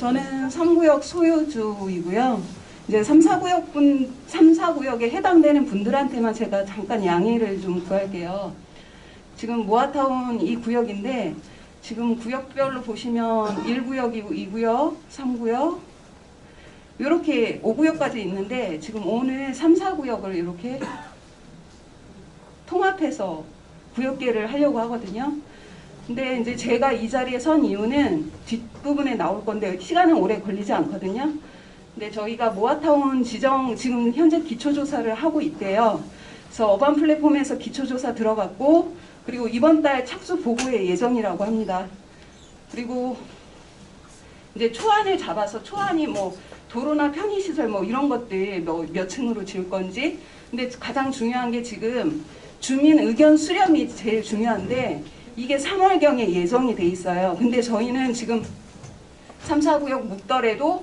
저는 3구역 소유주이고요. 이제 3, 4구역에 해당되는 분들한테만 제가 잠깐 양해를 좀 구할게요. 지금 모아타운 이 구역인데 지금 구역별로 보시면 1구역이고 2구역, 3구역 이렇게 5구역까지 있는데 지금 오늘 3, 4구역을 이렇게 통합해서 구역계를 하려고 하거든요. 근데 이제 제가 이 자리에 선 이유는 뒷부분에 나올 건데 시간은 오래 걸리지 않거든요. 근데 저희가 모아타운 지정 지금 현재 기초조사를 하고 있대요. 그래서 어반 플랫폼에서 기초조사 들어갔고 그리고 이번 달 착수 보고의 예정이라고 합니다. 그리고 이제 초안을 잡아서 초안이 뭐 도로나 편의시설 뭐 이런 것들 몇 층으로 지을 건지 근데 가장 중요한 게 지금 주민 의견 수렴이 제일 중요한데 이게 3월경에 예정이 돼 있어요. 근데 저희는 지금 3, 4구역 묵더라도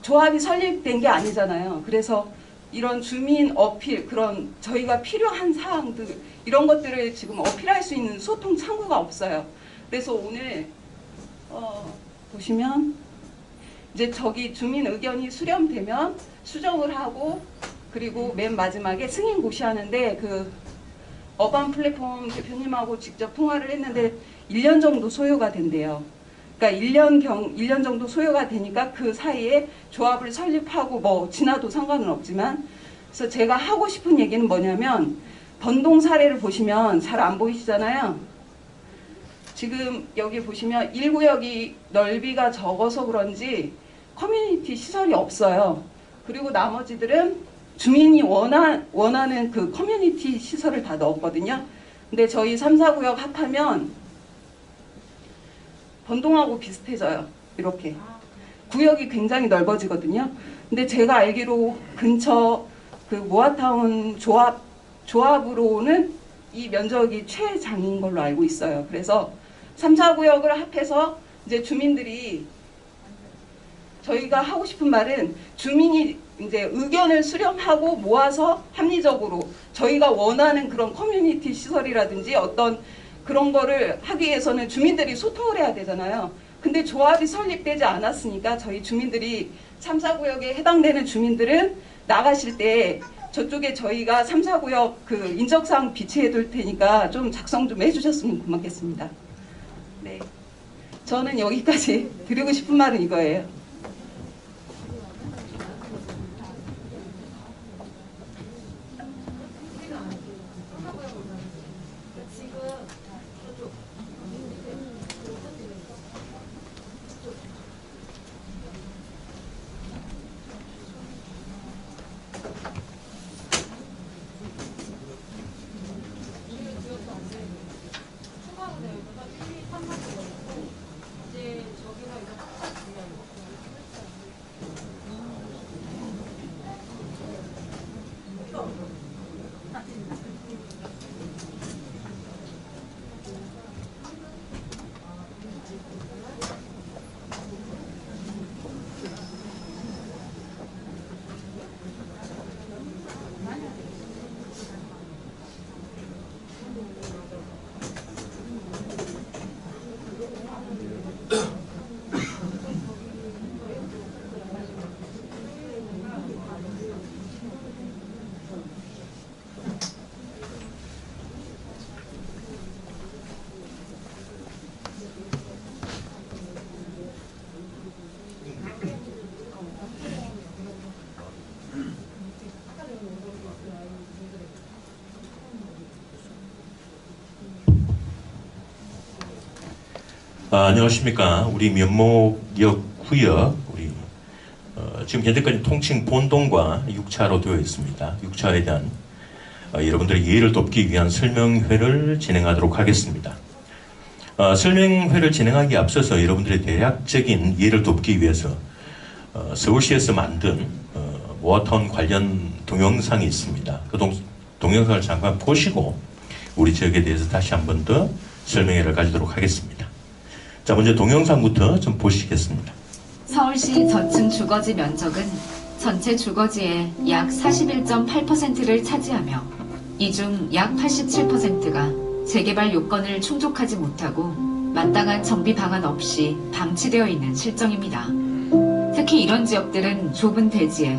조합이 설립된 게 아니잖아요. 그래서 이런 주민 어필, 그런 저희가 필요한 사항들 이런 것들을 지금 어필할 수 있는 소통 창구가 없어요. 그래서 오늘 보시면 이제 저기 주민 의견이 수렴되면 수정을 하고 그리고 맨 마지막에 승인 고시하는데 그 어반 플랫폼 대표님하고 직접 통화를 했는데 1년 정도 소요가 된대요. 그러니까 1년 정도 소요가 되니까 그 사이에 조합을 설립하고 뭐 지나도 상관은 없지만 그래서 제가 하고 싶은 얘기는 뭐냐면 번동 사례를 보시면 잘 안 보이시잖아요. 지금 여기 보시면 1구역이 넓이가 적어서 그런지 커뮤니티 시설이 없어요. 그리고 나머지들은 주민이 원하는 그 커뮤니티 시설을 다 넣었거든요. 근데 저희 3, 4구역 합하면 번동하고 비슷해져요. 이렇게. 구역이 굉장히 넓어지거든요. 근데 제가 알기로 근처 그 모아타운 조합으로는 이 면적이 최장인 걸로 알고 있어요. 그래서 3, 4구역을 합해서 이제 주민들이 저희가 하고 싶은 말은 주민이 이제 의견을 수렴하고 모아서 합리적으로 저희가 원하는 그런 커뮤니티 시설이라든지 어떤 그런 거를 하기 위해서는 주민들이 소통을 해야 되잖아요. 근데 조합이 설립되지 않았으니까 저희 주민들이 3, 4구역에 해당되는 주민들은 나가실 때 저쪽에 저희가 3, 4구역 그 인적사항 비치해 둘 테니까 좀 작성 좀 해주셨으면 고맙겠습니다. 네, 저는 여기까지 드리고 싶은 말은 이거예요. 안녕하십니까. 우리 면목역 구역, 지금 현재까지 통칭 본동과 6차로 되어 있습니다. 6차에 대한 여러분들의 이해를 돕기 위한 설명회를 진행하도록 하겠습니다. 설명회를 진행하기에 앞서서 여러분들의 대략적인 이해를 돕기 위해서 서울시에서 만든 모아타운 관련 동영상이 있습니다. 그 동영상을 잠깐 보시고 우리 지역에 대해서 다시 한 번 더 설명회를 가지도록 하겠습니다. 자, 먼저 동영상부터 좀 보시겠습니다. 서울시 저층 주거지 면적은 전체 주거지의 약 41.8%를 차지하며 이 중 약 87%가 재개발 요건을 충족하지 못하고 마땅한 정비 방안 없이 방치되어 있는 실정입니다. 특히 이런 지역들은 좁은 대지에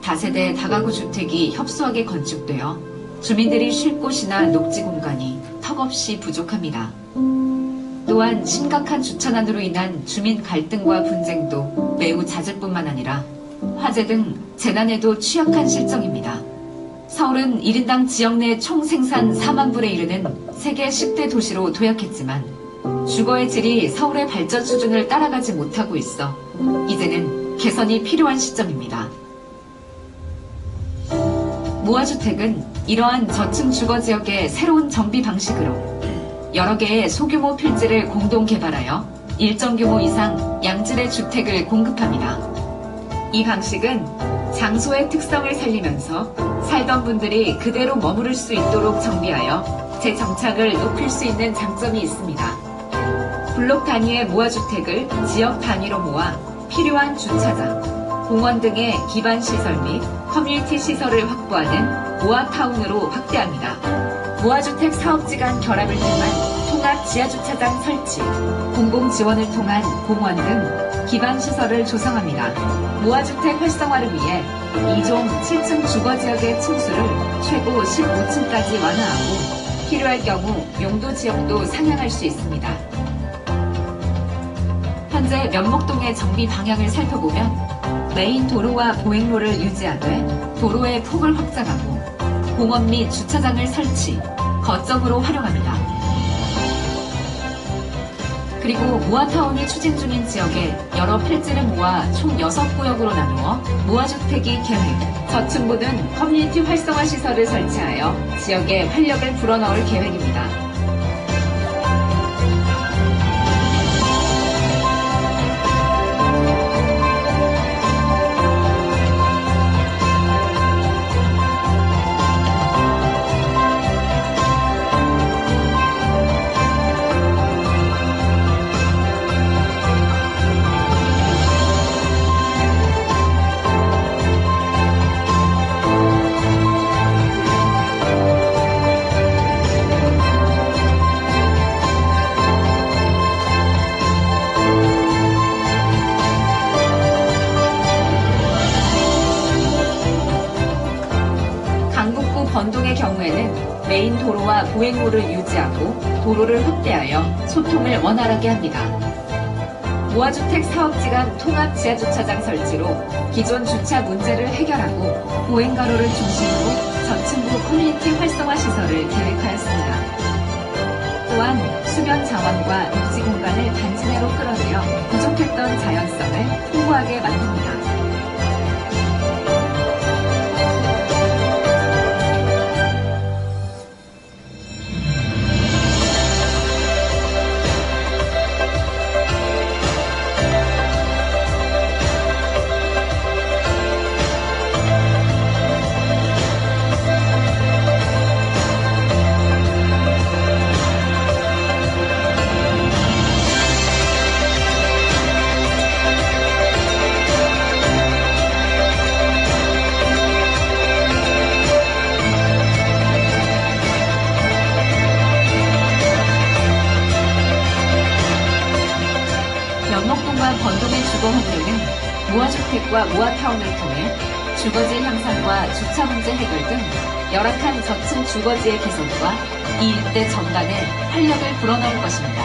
다세대 다가구 주택이 협소하게 건축되어 주민들이 쉴 곳이나 녹지 공간이 턱없이 부족합니다. 또한 심각한 주차난으로 인한 주민 갈등과 분쟁도 매우 잦을 뿐만 아니라 화재 등 재난에도 취약한 실정입니다. 서울은 1인당 지역 내 총 생산 4만 불에 이르는 세계 10대 도시로 도약했지만 주거의 질이 서울의 발전 수준을 따라가지 못하고 있어 이제는 개선이 필요한 시점입니다. 무아주택은 이러한 저층 주거지역의 새로운 정비 방식으로 여러 개의 소규모 필지를 공동 개발하여 일정 규모 이상 양질의 주택을 공급합니다. 이 방식은 장소의 특성을 살리면서 살던 분들이 그대로 머무를 수 있도록 정비하여 재정착을 높일 수 있는 장점이 있습니다. 블록 단위의 무아주택을 지역 단위로 모아 필요한 주차장, 공원 등의 기반 시설 및 커뮤니티 시설을 확보하는 무아타운으로 확대합니다. 무아주택 사업지 간 결합을 통한 통합 지하주차장 설치, 공공 지원을 통한 공원 등 기반 시설을 조성합니다. 무아주택 활성화를 위해 2종 7층 주거지역의 층수를 최고 15층까지 완화하고 필요할 경우 용도 지역도 상향할 수 있습니다. 현재 면목동의 정비 방향을 살펴보면 메인 도로와 보행로를 유지하되 도로의 폭을 확장하고 공원 및 주차장을 설치, 거점으로 활용합니다. 그리고 무아타운이 추진 중인 지역에 여러 필지를 모아 총 6구역으로 나누어 무아주택이 계획, 저층부는 커뮤니티 활성화 시설을 설치하여 지역에 활력을 불어넣을 계획입니다. 번동의 경우에는 메인 도로와 보행로를 유지하고 도로를 확대하여 소통을 원활하게 합니다. 무아주택 사업지 간 통합 지하주차장 설치로 기존 주차 문제를 해결하고 보행가로를 중심으로 저층부 커뮤니티 활성화 시설을 계획하였습니다. 또한 수변 자원과 녹지 공간을 단지 내로 끌어들여 부족했던 자연성을 풍부하게 만듭니다. 면목동과 번동의 주거 환경은 무아주택과 무아타운을 통해 주거지 향상과 주차 문제 해결 등 열악한 저층 주거지의 개선과 이 일대 전반에 활력을 불어넣을 것입니다.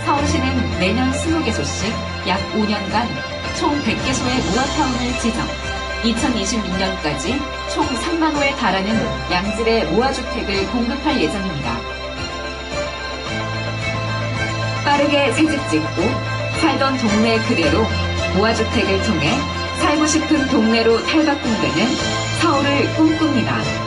서울시는 매년 20개소씩 약 5년간 총 100개소의 무아타운을 지정, 2026년까지 총 3만 호에 달하는 양질의 무아주택을 공급할 예정입니다. 빠르게 새집 짓고 살던 동네 그대로 무아주택을 통해 살고 싶은 동네로 탈바꿈되는 서울을 꿈꿉니다.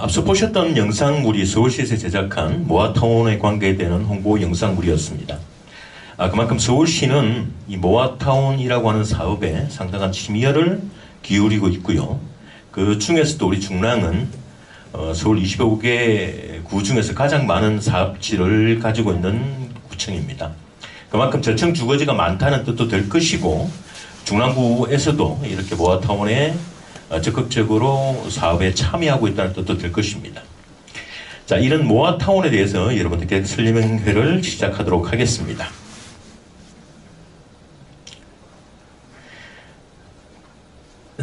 앞서 보셨던 영상물이 서울시에서 제작한 모아타운에 관계되는 홍보 영상물이었습니다. 그만큼 서울시는 이 모아타운이라고 하는 사업에 상당한 심혈을 기울이고 있고요. 그 중에서도 우리 중랑은 서울 25개 구 중에서 가장 많은 사업지를 가지고 있는 구청입니다. 그만큼 저층 주거지가 많다는 뜻도 될 것이고, 중랑구에서도 이렇게 모아타운에 적극적으로 사업에 참여하고 있다는 뜻도 될 것입니다. 자, 이런 모아타운에 대해서 여러분들께 설명회를 시작하도록 하겠습니다.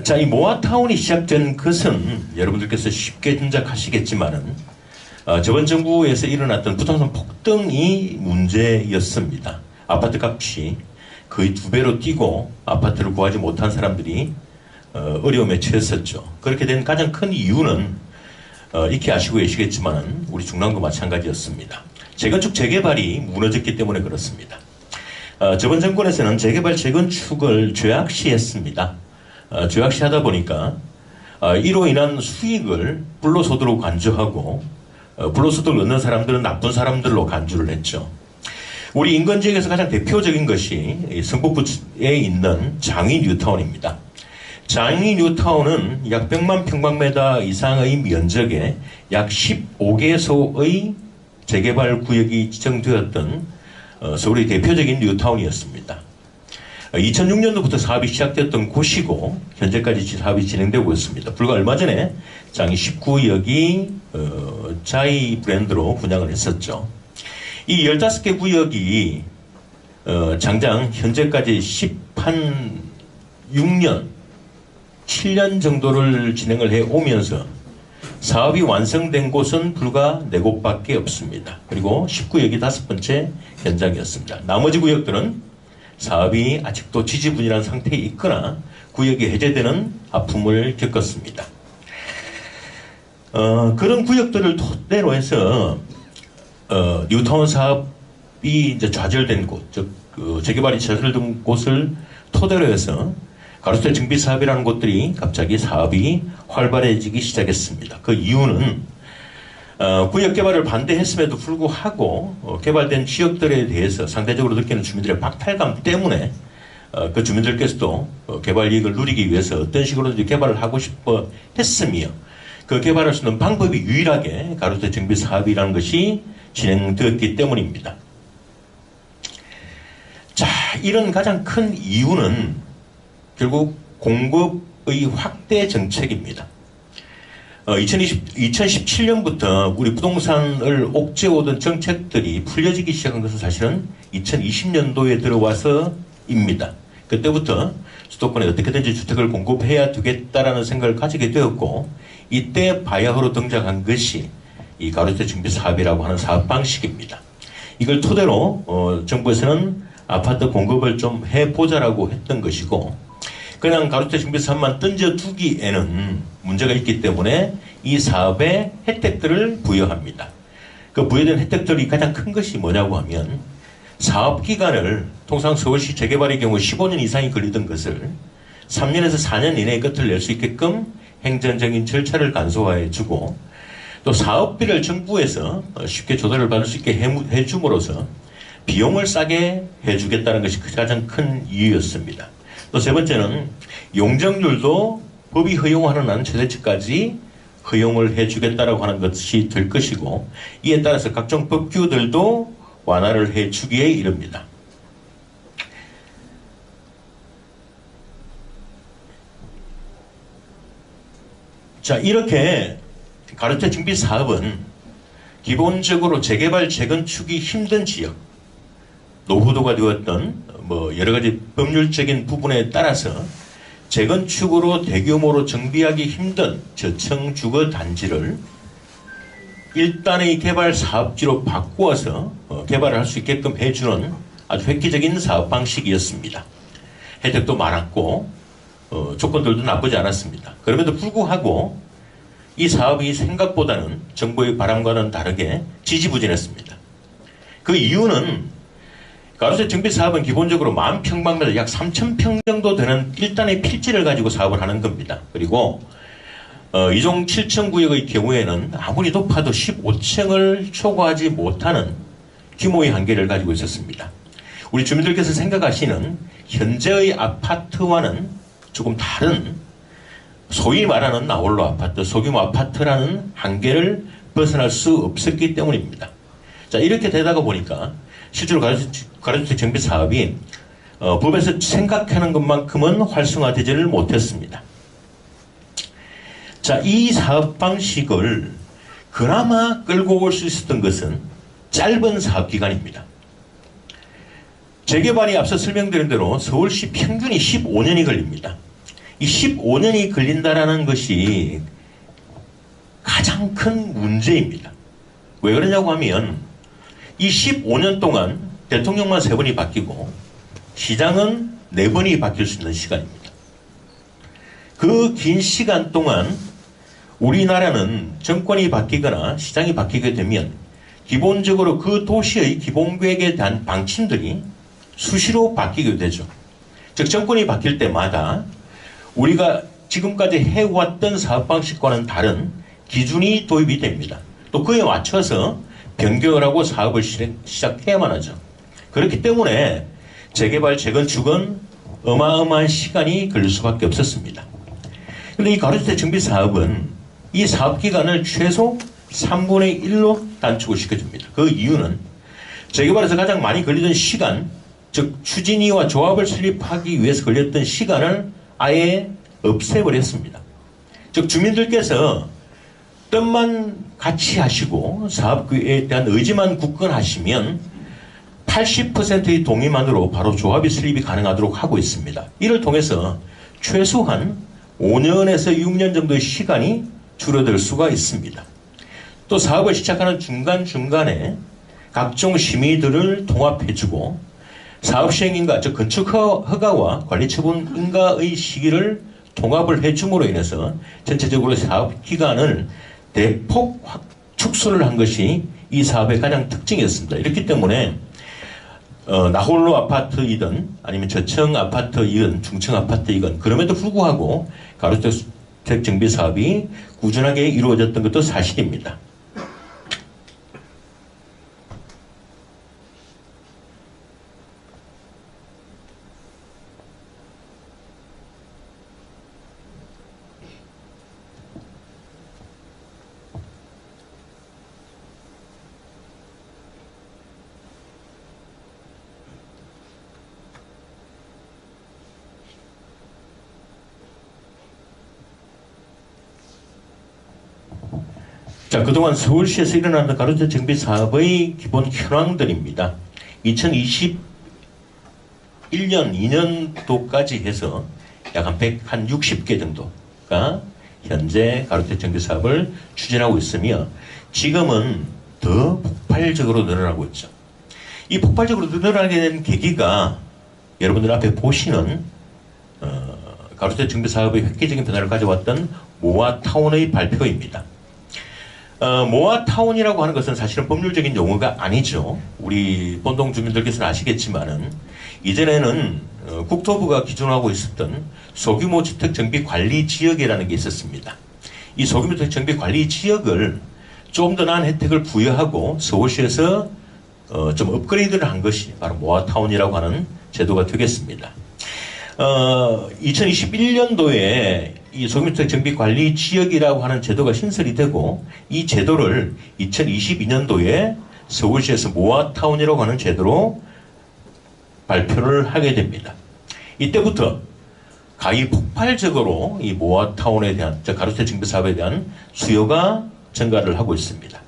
자, 이 모아타운이 시작된 것은 여러분들께서 쉽게 짐작하시겠지만은 저번 정부에서 일어났던 부동산 폭등이 문제였습니다. 아파트 값이 거의 2배로 뛰고 아파트를 구하지 못한 사람들이 어려움에 처했었죠. 그렇게 된 가장 큰 이유는 익히 아시고 계시겠지만 우리 중랑도 마찬가지였습니다. 재건축 재개발이 무너졌기 때문에 그렇습니다. 저번 정권에서는 재개발 재건축을 죄악시했습니다. 죄악시하다 보니까 이로 인한 수익을 불로소득으로 간주하고 불로소득을 얻는 사람들은 나쁜 사람들로 간주를 했죠. 우리 인근지역에서 가장 대표적인 것이 성북구에 있는 장위 뉴타운입니다. 장위 뉴타운은 약 100만 평방미터 이상의 면적에 약 15개소의 재개발 구역이 지정되었던 서울의 대표적인 뉴타운이었습니다. 2006년도부터 사업이 시작됐던 곳이고 현재까지 사업이 진행되고 있습니다. 불과 얼마 전에 장위 19구역이 자이 브랜드로 분양을 했었죠. 이 15개 구역이 장장 현재까지 6년, 7년 정도를 진행을 해오면서 사업이 완성된 곳은 불과 4곳밖에 없습니다. 그리고 19구역이 5번째 현장이었습니다. 나머지 구역들은 사업이 아직도 지지부진한 상태에 있거나 구역이 해제되는 아픔을 겪었습니다. 그런 구역들을 토대로 해서 뉴타운 사업이 이제 좌절된 곳, 즉 재개발이 좌절된 곳을 토대로 해서 가로수대 정비 사업이라는 곳들이 갑자기 사업이 활발해지기 시작했습니다. 그 이유는 구역 개발을 반대했음에도 불구하고 개발된 지역들에 대해서 상대적으로 느끼는 주민들의 박탈감 때문에 그 주민들께서도 개발 이익을 누리기 위해서 어떤 식으로든지 개발을 하고 싶어 했으며 그 개발할 수 있는 방법이 유일하게 가로수대 정비 사업이라는 것이 진행되었기 때문입니다. 자, 이런 가장 큰 이유는 결국 공급의 확대 정책입니다. 2017년부터 우리 부동산을 옥죄오던 정책들이 풀려지기 시작한 것은 사실은 2020년도에 들어와서입니다. 그때부터 수도권에 어떻게든지 주택을 공급해야 되겠다라는 생각을 가지게 되었고, 이때 바야흐로 등장한 것이 이 가로수대 정비 사업이라고 하는 사업 방식입니다. 이걸 토대로 정부에서는 아파트 공급을 좀 해보자라고 했던 것이고, 그냥 가로수대 정비 사업만 던져두기에는 문제가 있기 때문에 이 사업에 혜택들을 부여합니다. 그 부여된 혜택들이 가장 큰 것이 뭐냐고 하면, 사업 기간을 통상 서울시 재개발의 경우 15년 이상이 걸리던 것을 3년에서 4년 이내에 끝을 낼 수 있게끔 행정적인 절차를 간소화해주고, 또 사업비를 정부에서 쉽게 조달을 받을 수 있게 해줌으로써 비용을 싸게 해주겠다는 것이 가장 큰 이유였습니다. 또 세 번째는 용적률도 법이 허용하는 한 최대치까지 허용을 해주겠다라고 하는 것이 될 것이고, 이에 따라서 각종 법규들도 완화를 해주기에 이릅니다. 자, 이렇게 가로수대 정비 사업은 기본적으로 재개발 재건축이 힘든 지역, 노후도가 되었던 여러 가지 법률적인 부분에 따라서 재건축으로 대규모로 정비하기 힘든 저층 주거 단지를 일단의 개발 사업지로 바꾸어서 개발을 할 수 있게끔 해주는 아주 획기적인 사업 방식이었습니다. 혜택도 많았고 조건들도 나쁘지 않았습니다. 그럼에도 불구하고 이 사업이 생각보다는 정부의 바람과는 다르게 지지부진했습니다. 그 이유는 가로수대 정비 사업은 기본적으로 10,000평방미터 약 3,000평 정도 되는 일단의 필지를 가지고 사업을 하는 겁니다. 그리고 이종 7층 구역의 경우에는 아무리 높아도 15층을 초과하지 못하는 규모의 한계를 가지고 있었습니다. 우리 주민들께서 생각하시는 현재의 아파트와는 조금 다른 소위 말하는 나홀로 아파트, 소규모 아파트라는 한계를 벗어날 수 없었기 때문입니다. 자, 이렇게 되다가 보니까 실제로 가로주택 정비 사업이 법에서 생각하는 것만큼은 활성화되지를 못했습니다. 자, 이 사업 방식을 그나마 끌고 올 수 있었던 것은 짧은 사업 기간입니다. 재개발이 앞서 설명드린 대로 서울시 평균이 15년이 걸립니다. 이 15년이 걸린다라는 것이 가장 큰 문제입니다. 왜 그러냐고 하면 이 15년 동안 대통령만 3번이 바뀌고 시장은 4번이 바뀔 수 있는 시간입니다. 그 긴 시간 동안 우리나라는 정권이 바뀌거나 시장이 바뀌게 되면 기본적으로 그 도시의 기본계획에 대한 방침들이 수시로 바뀌게 되죠. 즉 정권이 바뀔 때마다 우리가 지금까지 해왔던 사업 방식과는 다른 기준이 도입이 됩니다. 또 그에 맞춰서 변경을 하고 사업을 시작해야만 하죠. 그렇기 때문에 재개발, 재건축은 어마어마한 시간이 걸릴 수밖에 없었습니다. 그런데 이 가로주택 정비 사업은 이 사업 기간을 최소 3분의 1로 단축을 시켜줍니다. 그 이유는 재개발에서 가장 많이 걸리던 시간, 즉 추진위와 조합을 설립하기 위해서 걸렸던 시간을 아예 없애버렸습니다. 즉 주민들께서 뜻만 같이 하시고 사업에 대한 의지만 굳건하시면 80%의 동의만으로 바로 조합이 설립이 가능하도록 하고 있습니다. 이를 통해서 최소한 5년에서 6년 정도의 시간이 줄어들 수가 있습니다. 또 사업을 시작하는 중간중간에 각종 심의들을 통합해주고 사업 시행인가, 즉 건축 허가와 관리 처분 인가의 시기를 통합을 해줌으로 인해서 전체적으로 사업 기간을 대폭 축소를 한 것이 이 사업의 가장 특징이었습니다. 이렇기 때문에 나홀로 아파트이든 아니면 저층 아파트이든 중층 아파트이든 그럼에도 불구하고 가로주택 정비 사업이 꾸준하게 이루어졌던 것도 사실입니다. 자, 그동안 서울시에서 일어나는 가로주택 정비 사업의 기본 현황들입니다. 2021년 2년도까지 해서 약 한 160개 정도가 현재 가로주택 정비 사업을 추진하고 있으며 지금은 더 폭발적으로 늘어나고 있죠. 이 폭발적으로 늘어나게 된 계기가 여러분들 앞에 보시는 가로주택 정비 사업의 획기적인 변화를 가져왔던 모아타운의 발표입니다. 모아타운이라고 하는 것은 사실은 법률적인 용어가 아니죠. 우리 본동 주민들께서는 아시겠지만은 이전에는 국토부가 기준하고 있었던 소규모 주택 정비 관리 지역이라는 게 있었습니다. 이 소규모 주택 정비 관리 지역을 좀 더 나은 혜택을 부여하고 서울시에서 좀 업그레이드를 한 것이 바로 모아타운이라고 하는 제도가 되겠습니다. 2021년도에 이 소규모주택 정비 관리 지역이라고 하는 제도가 신설이 되고 이 제도를 2022년도에 서울시에서 모아타운이라고 하는 제도로 발표를 하게 됩니다. 이때부터 가히 폭발적으로 이 모아타운에 대한, 즉 가로주택 정비 사업에 대한 수요가 증가를 하고 있습니다.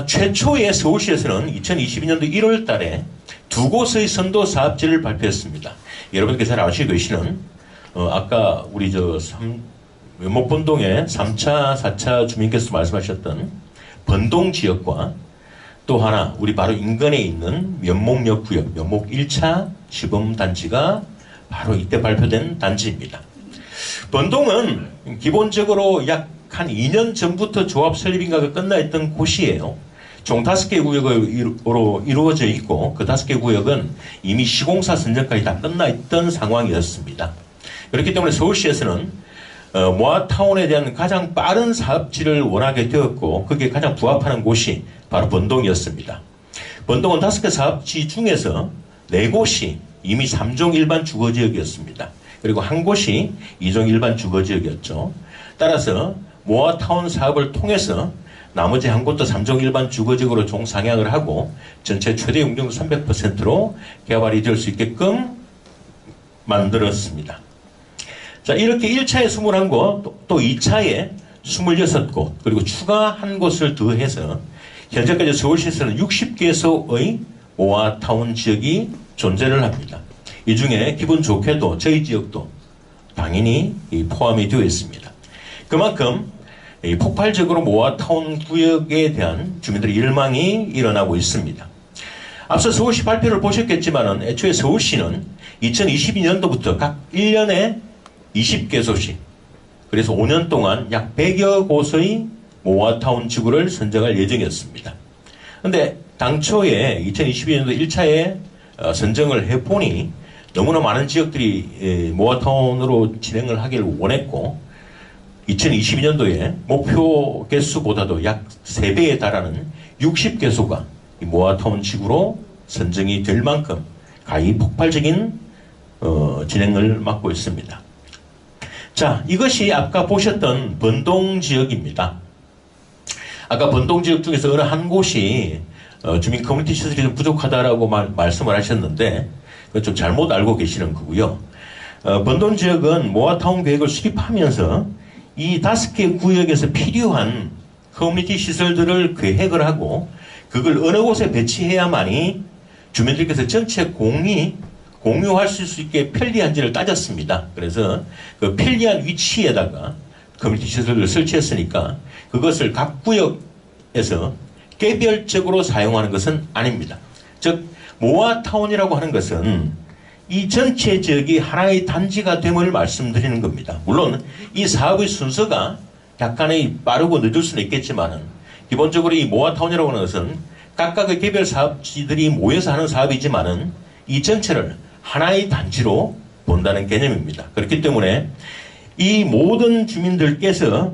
최초에 서울시에서는 2022년도 1월 달에 2곳의 선도 사업지를 발표했습니다. 여러분께서 잘 아시고 계시는 아까 우리 면목본동의 3차, 4차 주민께서 말씀하셨던 번동 지역과 또 하나 우리 바로 인근에 있는 면목역 구역, 면목 1차 시범단지가 바로 이때 발표된 단지입니다. 번동은 기본적으로 약 한 2년 전부터 조합 설립인가가 끝나 있던 곳이에요. 총 5개 구역으로 이루어져 있고 그 5개 구역은 이미 시공사 선정까지 다 끝나 있던 상황이었습니다. 그렇기 때문에 서울시에서는 모아타운에 대한 가장 빠른 사업지를 원하게 되었고 거기에 가장 부합하는 곳이 바로 번동이었습니다. 번동은 5개 사업지 중에서 4곳이 이미 3종 일반 주거지역이었습니다. 그리고 한 곳이 2종 일반 주거지역이었죠. 따라서 모아타운 사업을 통해서 나머지 한 곳도 3종 일반 주거지역으로 종상향을 하고 전체 최대 용적률 300%로 개발이 될 수 있게끔 만들었습니다. 자, 이렇게 1차에 21곳, 또 2차에 26곳, 그리고 추가 한 곳을 더해서 현재까지 서울시에서는 60개소의 모아타운 지역이 존재를 합니다. 이 중에 기분 좋게도 저희 지역도 당연히 포함이 되어 있습니다. 그만큼 폭발적으로 모아타운 구역에 대한 주민들의 열망이 일어나고 있습니다. 앞서 서울시 발표를 보셨겠지만 애초에 서울시는 2022년도부터 각 1년에 20개소씩, 그래서 5년 동안 약 100여 곳의 모아타운 지구를 선정할 예정이었습니다. 그런데 당초에 2022년도 1차에 선정을 해보니 너무나 많은 지역들이 모아타운으로 진행을 하기를 원했고 2022년도에 목표 개수보다도 약 3배에 달하는 60개소가 모아타운 지구로 선정이 될 만큼 가히 폭발적인 진행을 맡고 있습니다. 자, 이것이 아까 보셨던 번동 지역입니다. 아까 번동 지역 중에서 어느 한 곳이 주민 커뮤니티 시설이 좀 부족하다라고 말씀을 하셨는데 그건 좀 잘못 알고 계시는 거고요. 번동 지역은 모아타운 계획을 수립하면서 이 5개 구역에서 필요한 커뮤니티 시설들을 계획을 하고 그걸 어느 곳에 배치해야만이 주민들께서 전체 공유할 수 있게 편리한지를 따졌습니다. 그래서 그 편리한 위치에다가 커뮤니티 시설을 설치했으니까 그것을 각 구역에서 개별적으로 사용하는 것은 아닙니다. 즉 모아타운이라고 하는 것은 이 전체 지역이 하나의 단지가 됨을 말씀드리는 겁니다. 물론 이 사업의 순서가 약간의 빠르고 늦을 수는 있겠지만 기본적으로 이 모아타운이라고 하는 것은 각각의 개별 사업지들이 모여서 하는 사업이지만 이 전체를 하나의 단지로 본다는 개념입니다. 그렇기 때문에 이 모든 주민들께서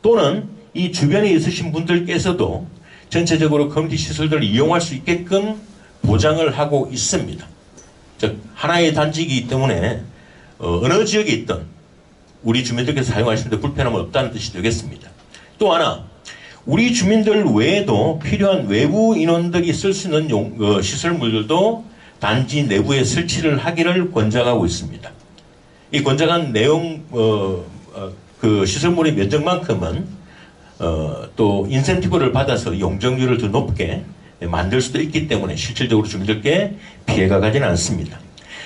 또는 이 주변에 있으신 분들께서도 전체적으로 커뮤니티 시설들을 이용할 수 있게끔 보장을 하고 있습니다. 즉 하나의 단지이기 때문에 어느 지역에 있든 우리 주민들께서 사용하시는 데 불편함은 없다는 뜻이 되겠습니다. 또 하나 우리 주민들 외에도 필요한 외부 인원들이 쓸 수 있는 시설물들도 단지 내부에 설치를 하기를 권장하고 있습니다. 이 권장한 내용 그 시설물의 면적만큼은 또 인센티브를 받아서 용적률을 더 높게 만들 수도 있기 때문에 실질적으로 주민들께 피해가 가지는 않습니다.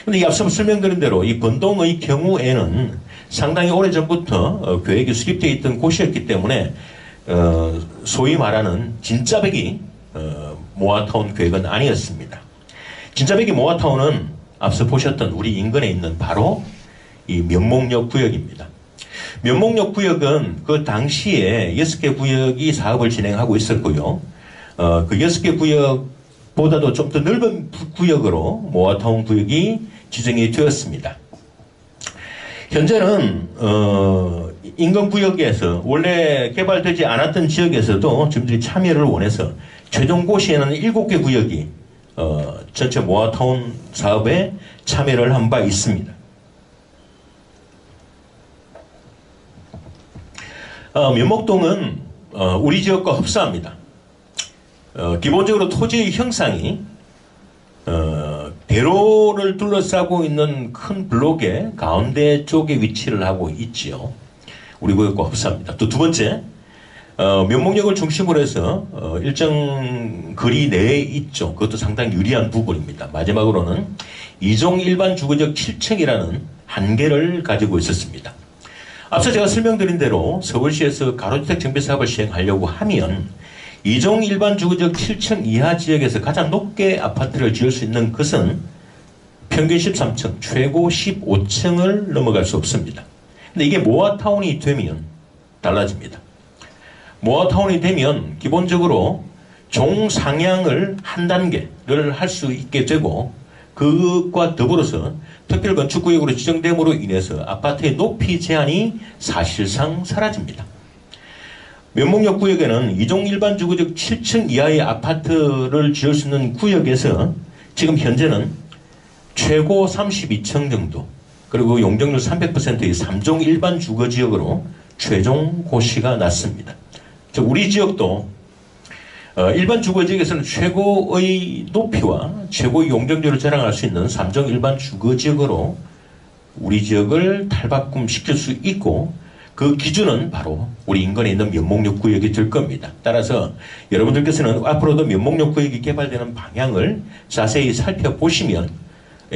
그런데 앞서 설명드린 대로 이 번동의 경우에는 상당히 오래전부터 계획이 수립되어 있던 곳이었기 때문에 소위 말하는 진짜배기 모아타운 계획은 아니었습니다. 진짜배기 모아타운은 앞서 보셨던 우리 인근에 있는 바로 이 면목역 구역입니다. 면목역 구역은 그 당시에 6개 구역이 사업을 진행하고 있었고요. 그 6개 구역보다도 좀 더 넓은 구역으로 모아타운 구역이 지정이 되었습니다. 현재는 인근구역에서 원래 개발되지 않았던 지역에서도 주민들이 참여를 원해서 최종 고시에는 7개 구역이 전체 모아타운 사업에 참여를 한 바 있습니다. 면목동은 우리 지역과 흡사합니다. 기본적으로 토지의 형상이 대로를 둘러싸고 있는 큰 블록의 가운데 쪽에 위치를 하고 있지요. 우리 구역과 흡사합니다. 또 두 번째, 면목역을 중심으로 해서 일정 거리 내에 있죠. 그것도 상당히 유리한 부분입니다. 마지막으로는 2종 일반 주거지역 7층이라는 한계를 가지고 있었습니다. 앞서 제가 설명드린 대로 서울시에서 가로주택 정비 사업을 시행하려고 하면 2종 일반 주거지역 7층 이하 지역에서 가장 높게 아파트를 지을 수 있는 것은 평균 13층, 최고 15층을 넘어갈 수 없습니다. 근데 이게 모아타운이 되면 달라집니다. 모아타운이 되면 기본적으로 종상향을 한 단계를 할 수 있게 되고 그것과 더불어서 특별건축구역으로 지정됨으로 인해서 아파트의 높이 제한이 사실상 사라집니다. 면목역 구역에는 2종 일반 주거지역 7층 이하의 아파트를 지을 수 있는 구역에서 지금 현재는 최고 32층 정도, 그리고 용적률 300%의 3종 일반 주거지역으로 최종 고시가 났습니다. 즉 우리 지역도 일반 주거지역에서는 최고의 높이와 최고의 용적률을 자랑할 수 있는 3종 일반 주거지역으로 우리 지역을 탈바꿈시킬 수 있고, 그 기준은 바로 우리 인근에 있는 면목역 구역이 될 겁니다. 따라서 여러분들께서는 앞으로도 면목역 구역이 개발되는 방향을 자세히 살펴보시면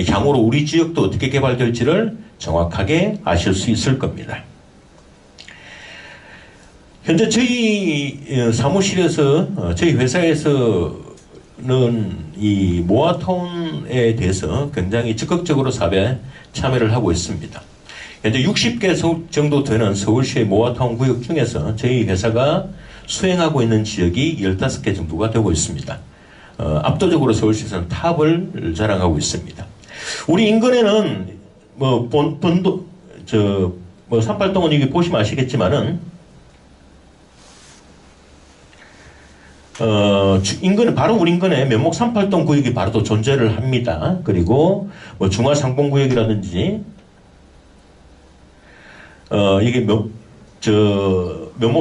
향후로 우리 지역도 어떻게 개발될지를 정확하게 아실 수 있을 겁니다. 현재 저희 사무실에서, 저희 회사에서는 이 모아타운에 대해서 굉장히 적극적으로 사업에 참여를 하고 있습니다. 현재 60개 정도 되는 서울시의 모아타운 구역 중에서 저희 회사가 수행하고 있는 지역이 15개 정도가 되고 있습니다. 압도적으로 서울시에서는 탑을 자랑하고 있습니다. 우리 인근에는 삼팔동은 여기 보시면 아시겠지만은 인근에, 바로 우리 인근에 면목 38동 구역이 바로 또 존재를 합니다. 그리고 중화상봉구역이라든지 이게 면목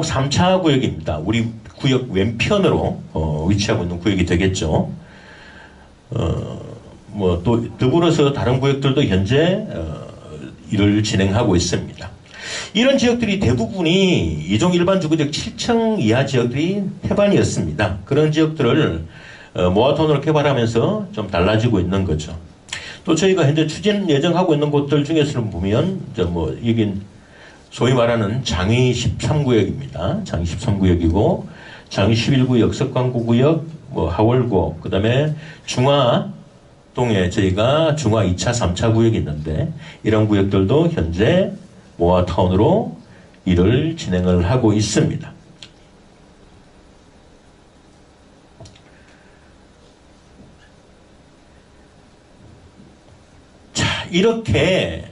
3차 구역입니다. 우리 구역 왼편으로 위치하고 있는 구역이 되겠죠. 또 더불어서 다른 구역들도 현재 일을 진행하고 있습니다. 이런 지역들이 대부분이 2종 일반 주거지역 7층 이하 지역들이 태반이었습니다. 그런 지역들을 모아타운으로 개발하면서 좀 달라지고 있는 거죠. 또 저희가 현재 추진 예정하고 있는 곳들 중에서는 보면 여긴 소위 말하는 장위 13구역입니다. 장위 13구역이고 장위 11구역, 석광구구역, 하월고, 그 다음에 중화동에 저희가 중화 2차, 3차 구역이 있는데 이런 구역들도 현재 모아타운으로 일을 진행을 하고 있습니다. 자, 이렇게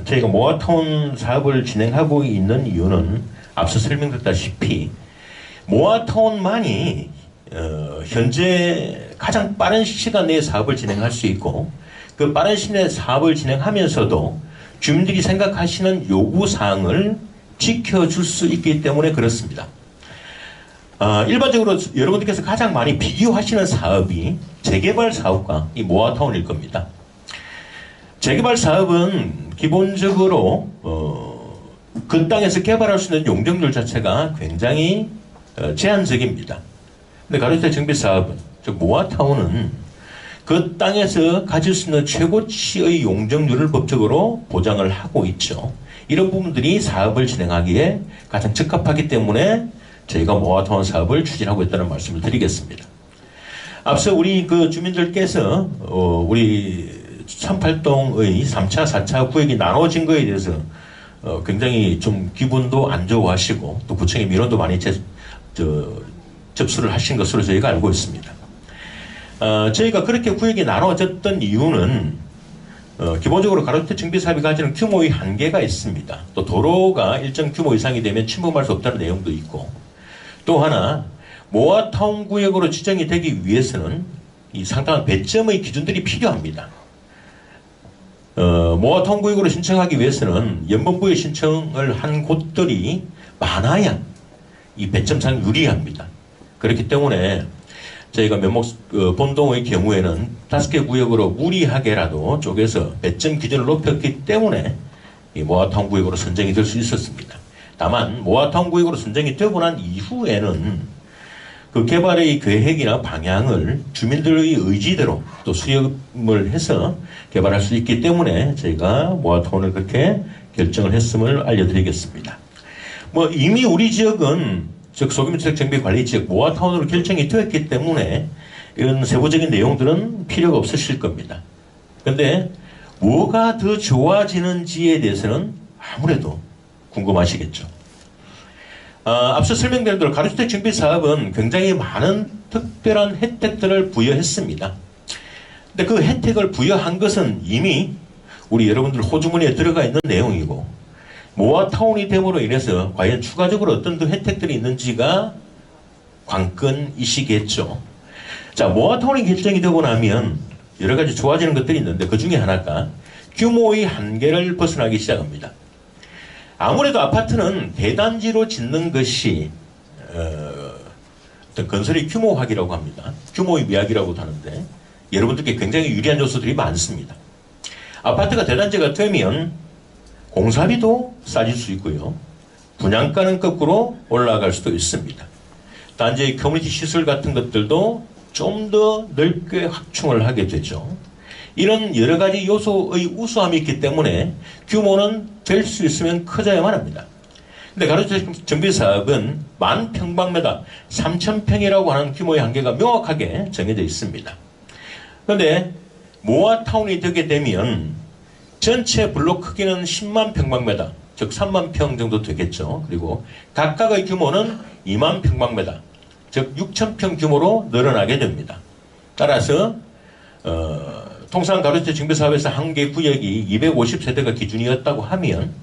저희가 모아타운 사업을 진행하고 있는 이유는 앞서 설명드렸다시피 모아타운만이 현재 가장 빠른 시간 내에 사업을 진행할 수 있고, 그 빠른 시간 내에 사업을 진행하면서도 주민들이 생각하시는 요구사항을 지켜줄 수 있기 때문에 그렇습니다. 일반적으로 여러분들께서 가장 많이 비교하시는 사업이 재개발 사업과 이 모아타운일 겁니다. 재개발 사업은 기본적으로 그 땅에서 개발할 수 있는 용적률 자체가 굉장히 제한적입니다. 근데 가로주택 정비 사업은, 즉 모아타운은 그 땅에서 가질 수 있는 최고치의 용적률을 법적으로 보장을 하고 있죠. 이런 부분들이 사업을 진행하기에 가장 적합하기 때문에 저희가 모아타운 사업을 추진하고 있다는 말씀을 드리겠습니다. 앞서 우리 그 주민들께서 우리 38동의 3차, 4차 구역이 나눠진 거에 대해서 굉장히 좀 기분도 안 좋아하시고 또 구청의 민원도 많이 접수를 하신 것으로 저희가 알고 있습니다. 저희가 그렇게 구역이 나눠졌던 이유는 기본적으로 가로주택 정비 사업이 가지는 규모의 한계가 있습니다. 또 도로가 일정 규모 이상이 되면 침범할 수 없다는 내용도 있고, 또 하나 모아타운 구역으로 지정이 되기 위해서는 이 상당한 배점의 기준들이 필요합니다. 모아타운 구역으로 신청하기 위해서는 연번부에 신청을 한 곳들이 많아야 이 배점상 유리합니다. 그렇기 때문에 저희가 면목 본동의 경우에는 5개 구역으로 무리하게라도 쪼개서 배점 기준을 높였기 때문에 이 모아타운 구역으로 선정이 될 수 있었습니다. 다만 모아타운 구역으로 선정이 되고 난 이후에는 그 개발의 계획이나 방향을 주민들의 의지대로 또 수렴을 해서 개발할 수 있기 때문에 저희가 모아타운을 그렇게 결정을 했음을 알려드리겠습니다. 이미 우리 지역은 즉 소규모주택 정비 관리 지역 모아타운으로 결정이 되었기 때문에 이런 세부적인 내용들은 필요가 없으실 겁니다. 그런데 뭐가 더 좋아지는지에 대해서는 아무래도 궁금하시겠죠. 앞서 설명드린 대로 가로주택 정비 사업은 굉장히 많은 특별한 혜택들을 부여했습니다. 근데 그 혜택을 부여한 것은 이미 우리 여러분들 호주머니에 들어가 있는 내용이고, 모아타운이 됨으로 인해서 과연 추가적으로 어떤 더 혜택들이 있는지가 관건이시겠죠. 자, 모아타운이 결정이 되고 나면 여러 가지 좋아지는 것들이 있는데 그 중에 하나가 규모의 한계를 벗어나기 시작합니다. 아무래도 아파트는 대단지로 짓는 것이 어떤 건설의 규모화기라고 합니다. 규모의 미학이라고도 하는데 여러분들께 굉장히 유리한 요소들이 많습니다. 아파트가 대단지가 되면 공사비도 싸질 수 있고요. 분양가는 거꾸로 올라갈 수도 있습니다. 단지의 커뮤니티 시설 같은 것들도 좀 더 넓게 확충을 하게 되죠. 이런 여러 가지 요소의 우수함이 있기 때문에 규모는 될 수 있으면 커져야만 합니다. 근데 가로주택 정비 사업은 10,000평방미터 3,000평이라고 하는 규모의 한계가 명확하게 정해져 있습니다. 그런데 모아타운이 되게 되면 전체 블록 크기는 10만 평방미터, 즉 3만 평 정도 되겠죠. 그리고 각각의 규모는 2만 평방미터, 즉 6,000평 규모로 늘어나게 됩니다. 따라서 통상 가로주택 정비 사업에서 한 개 구역이 250세대가 기준이었다고 하면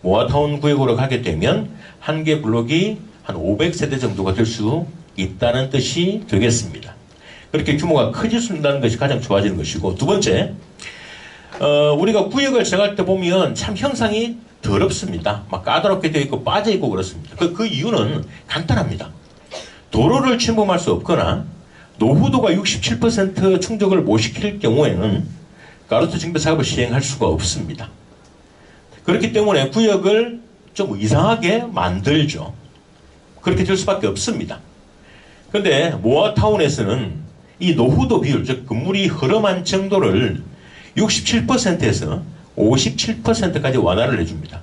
모아타운 구역으로 가게 되면 한 개 블록이 한 500세대 정도가 될 수 있다는 뜻이 되겠습니다. 그렇게 규모가 커질 수 있다는 것이 가장 좋아지는 것이고, 두 번째, 우리가 구역을 정할 때 보면 참 형상이 더럽습니다. 막 까다롭게 되어 있고 빠져 있고 그렇습니다. 그 이유는 간단합니다. 도로를 침범할 수 없거나 노후도가 67% 충족을 못 시킬 경우에는 가로주택 정비 사업을 시행할 수가 없습니다. 그렇기 때문에 구역을 좀 이상하게 만들죠. 그렇게 될 수밖에 없습니다. 그런데 모아타운에서는 이 노후도 비율, 즉 건물이 허름한 정도를 67%에서 57%까지 완화를 해줍니다.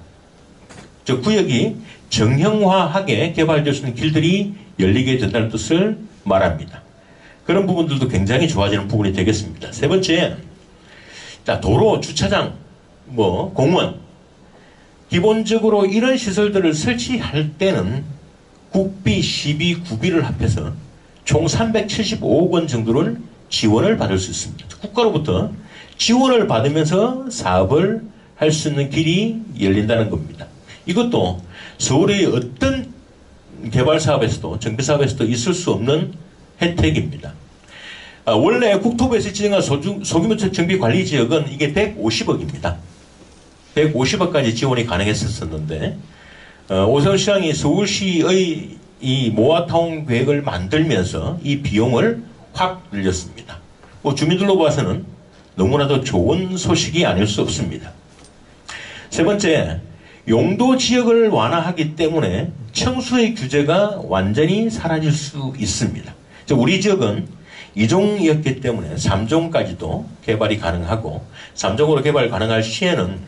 즉 구역이 정형화하게 개발될 수 있는 길들이 열리게 된다는 뜻을 말합니다. 그런 부분들도 굉장히 좋아지는 부분이 되겠습니다. 세 번째, 자, 도로, 주차장, 공원. 기본적으로 이런 시설들을 설치할 때는 국비, 시비, 구비를 합해서 총 375억 원 정도를 지원을 받을 수 있습니다. 국가로부터 지원을 받으면서 사업을 할 수 있는 길이 열린다는 겁니다. 이것도 서울의 어떤 개발 사업에서도, 정비 사업에서도 있을 수 없는 혜택입니다. 원래 국토부에서 지정한 소규모 정비 관리 지역은 이게 150억입니다. 150억까지 지원이 가능했었는데, 오세훈 시장이 서울시의 이 모아타운 계획을 만들면서 이 비용을 확 늘렸습니다. 주민들로 봐서는 너무나도 좋은 소식이 아닐 수 없습니다. 세 번째, 용도 지역을 완화하기 때문에 청수의 규제가 완전히 사라질 수 있습니다. 우리 지역은 2종이었기 때문에 3종까지도 개발이 가능하고, 3종으로 개발 가능할 시에는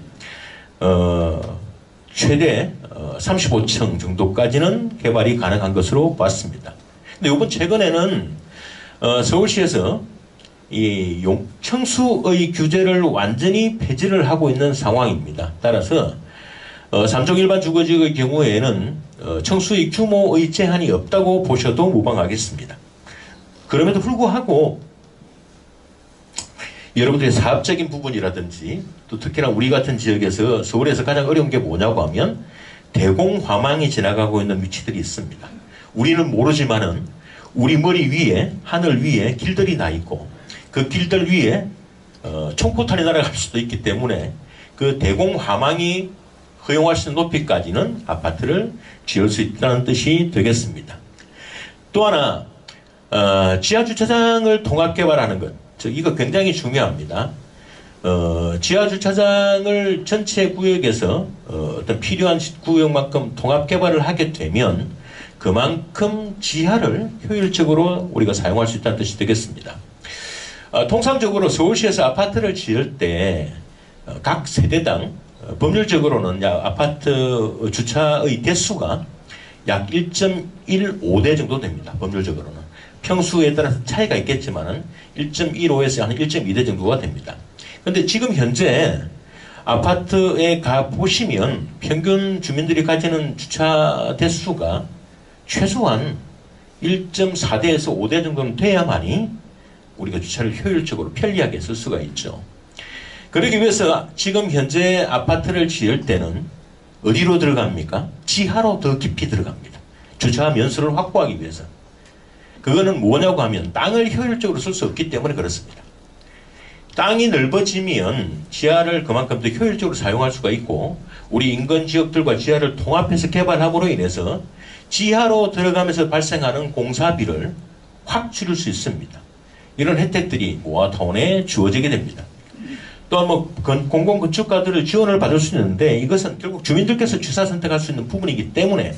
최대 35층 정도까지는 개발이 가능한 것으로 봤습니다. 근데 이번 최근에는 서울시에서 이 청수의 규제를 완전히 폐지를 하고 있는 상황입니다. 따라서 3종 일반 주거지역의 경우에는 청수의 규모의 제한이 없다고 보셔도 무방하겠습니다. 그럼에도 불구하고 여러분들의 사업적인 부분이라든지 또 특히나 우리 같은 지역에서 서울에서 가장 어려운 게 뭐냐고 하면 대공화망이 지나가고 있는 위치들이 있습니다. 우리는 모르지만은 우리 머리 위에, 하늘 위에 길들이 나 있고 그 길들 위에 총포탄이 날아갈 수도 있기 때문에 그 대공화망이 허용할 수 있는 높이까지는 아파트를 지을 수 있다는 뜻이 되겠습니다. 또 하나, 지하주차장을 통합개발하는 것. 이거 굉장히 중요합니다. 지하주차장을 전체 구역에서 어떤 필요한 구역만큼 통합개발을 하게 되면 그만큼 지하를 효율적으로 우리가 사용할 수 있다는 뜻이 되겠습니다. 통상적으로 서울시에서 아파트를 지을 때 각 세대당 법률적으로는 아파트 주차의 대수가 약 1.15대 정도 됩니다. 법률적으로는. 평수에 따라서 차이가 있겠지만은 1.15에서 한 1.2대 정도가 됩니다. 그런데 지금 현재 아파트에 가 보시면 평균 주민들이 가지는 주차 대수가 최소한 1.4대에서 5대 정도는 돼야만이 우리가 주차를 효율적으로 편리하게 쓸 수가 있죠. 그러기 위해서 지금 현재 아파트를 지을 때는 어디로 들어갑니까? 지하로 더 깊이 들어갑니다. 주차 면수를 확보하기 위해서. 그거는 뭐냐고 하면 땅을 효율적으로 쓸 수 없기 때문에 그렇습니다. 땅이 넓어지면 지하를 그만큼 더 효율적으로 사용할 수가 있고 우리 인근 지역들과 지하를 통합해서 개발함으로 인해서 지하로 들어가면서 발생하는 공사비를 확 줄일 수 있습니다. 이런 혜택들이 모아타운에 주어지게 됩니다. 또 뭐 공공건축가들의 지원을 받을 수 있는데 이것은 결국 주민들께서 취사 선택할 수 있는 부분이기 때문에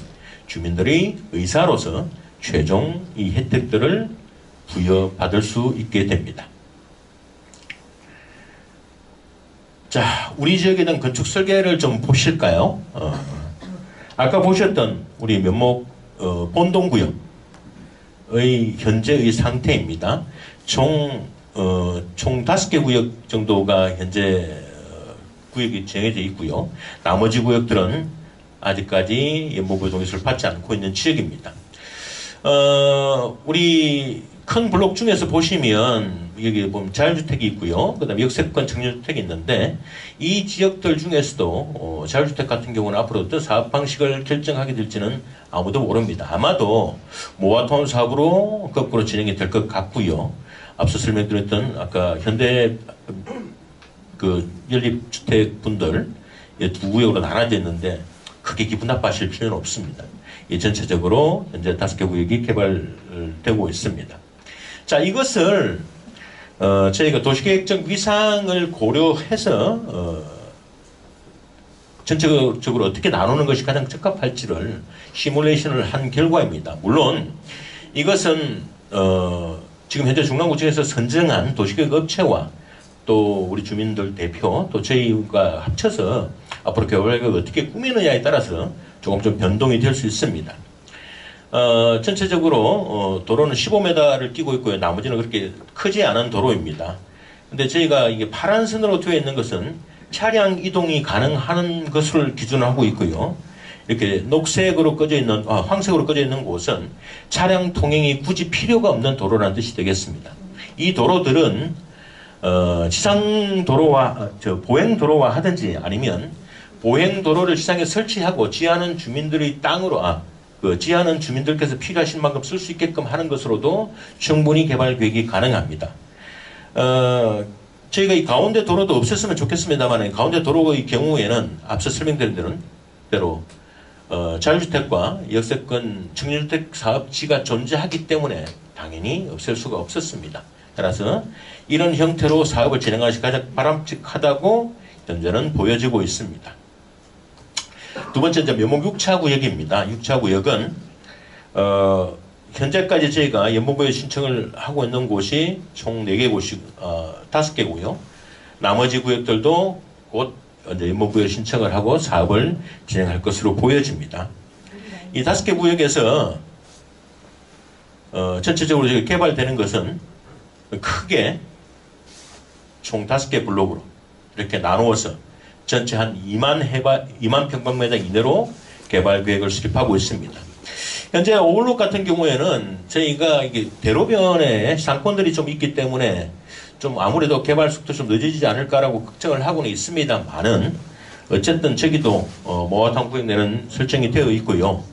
주민들의 의사로서 최종 이 혜택들을 부여받을 수 있게 됩니다. 자, 우리 지역에 대한 건축 설계를 좀 보실까요? 아까 보셨던 우리 면목 본동구역의 현재의 상태입니다. 총 5개 구역 정도가 현재 구역이 정해져 있고요. 나머지 구역들은 아직까지 연못구역 동의서를 받지 않고 있는 지역입니다. 우리 큰 블록 중에서 보시면 여기 보면 자율주택이 있고요. 그 다음에 역세권 청년주택이 있는데 이 지역들 중에서도 자율주택 같은 경우는 앞으로 어떤 사업 방식을 결정하게 될지는 아무도 모릅니다. 아마도 모아타운 사업으로 거꾸로 진행이 될 것 같고요. 앞서 설명드렸던 아까 현대 그 연립주택 분들 두 구역으로 나눠져 있는데 크게 기분 나빠하실 필요는 없습니다. 전체적으로 현재 5개 구역이 개발되고 있습니다. 자, 이것을 저희가 도시계획적 위상을 고려해서 전체적으로 어떻게 나누는 것이 가장 적합할지를 시뮬레이션을 한 결과입니다. 물론 이것은 지금 현재 중랑구청에서 선정한 도시계획 업체와 또 우리 주민들 대표 또 저희가 합쳐서 앞으로 개발계획을 어떻게 꾸미느냐에 따라서 조금 좀 변동이 될 수 있습니다. 전체적으로 도로는 15m를 끼고 있고요. 나머지는 그렇게 크지 않은 도로입니다. 근데 저희가 이게 파란 선으로 되어 있는 것은 차량 이동이 가능한 것을 기준으로 하고 있고요. 이렇게 녹색으로 꺼져 있는, 황색으로 꺼져 있는 곳은 차량 통행이 굳이 필요가 없는 도로라는 뜻이 되겠습니다. 이 도로들은 지상도로와 보행도로와 하든지 아니면 보행도로를 시장에 설치하고 지하는 주민들의 땅으로 지하는 주민들께서 필요하신 만큼 쓸 수 있게끔 하는 것으로도 충분히 개발 계획이 가능합니다. 저희가 이 가운데 도로도 없었으면 좋겠습니다만 가운데 도로의 경우에는 앞서 설명드린 대로 자율주택과 역세권 청년주택 사업지가 존재하기 때문에 당연히 없앨 수가 없었습니다. 따라서 이런 형태로 사업을 진행하는 것이 가장 바람직하다고 현재는 보여지고 있습니다. 두 번째 이제 면목 6차 구역입니다. 6차 구역은 현재까지 저희가 연못구역 신청을 하고 있는 곳이 총 4개 곳이 5개고요. 나머지 구역들도 곧 이제 연못구역 신청을 하고 사업을 진행할 것으로 보여집니다. 이 5개 구역에서 전체적으로 개발되는 것은 크게 총 5개 블록으로 이렇게 나누어서 전체 한 2만 평방미터 이내로 개발 계획을 수립하고 있습니다. 현재 오블록 같은 경우에는 저희가 이게 대로변에 상권들이 좀 있기 때문에 좀 아무래도 개발 속도 좀 늦어지지 않을까라고 걱정을 하고는 있습니다만은 어쨌든 저기도 모아타운 구역 내는 설정이 되어 있고요.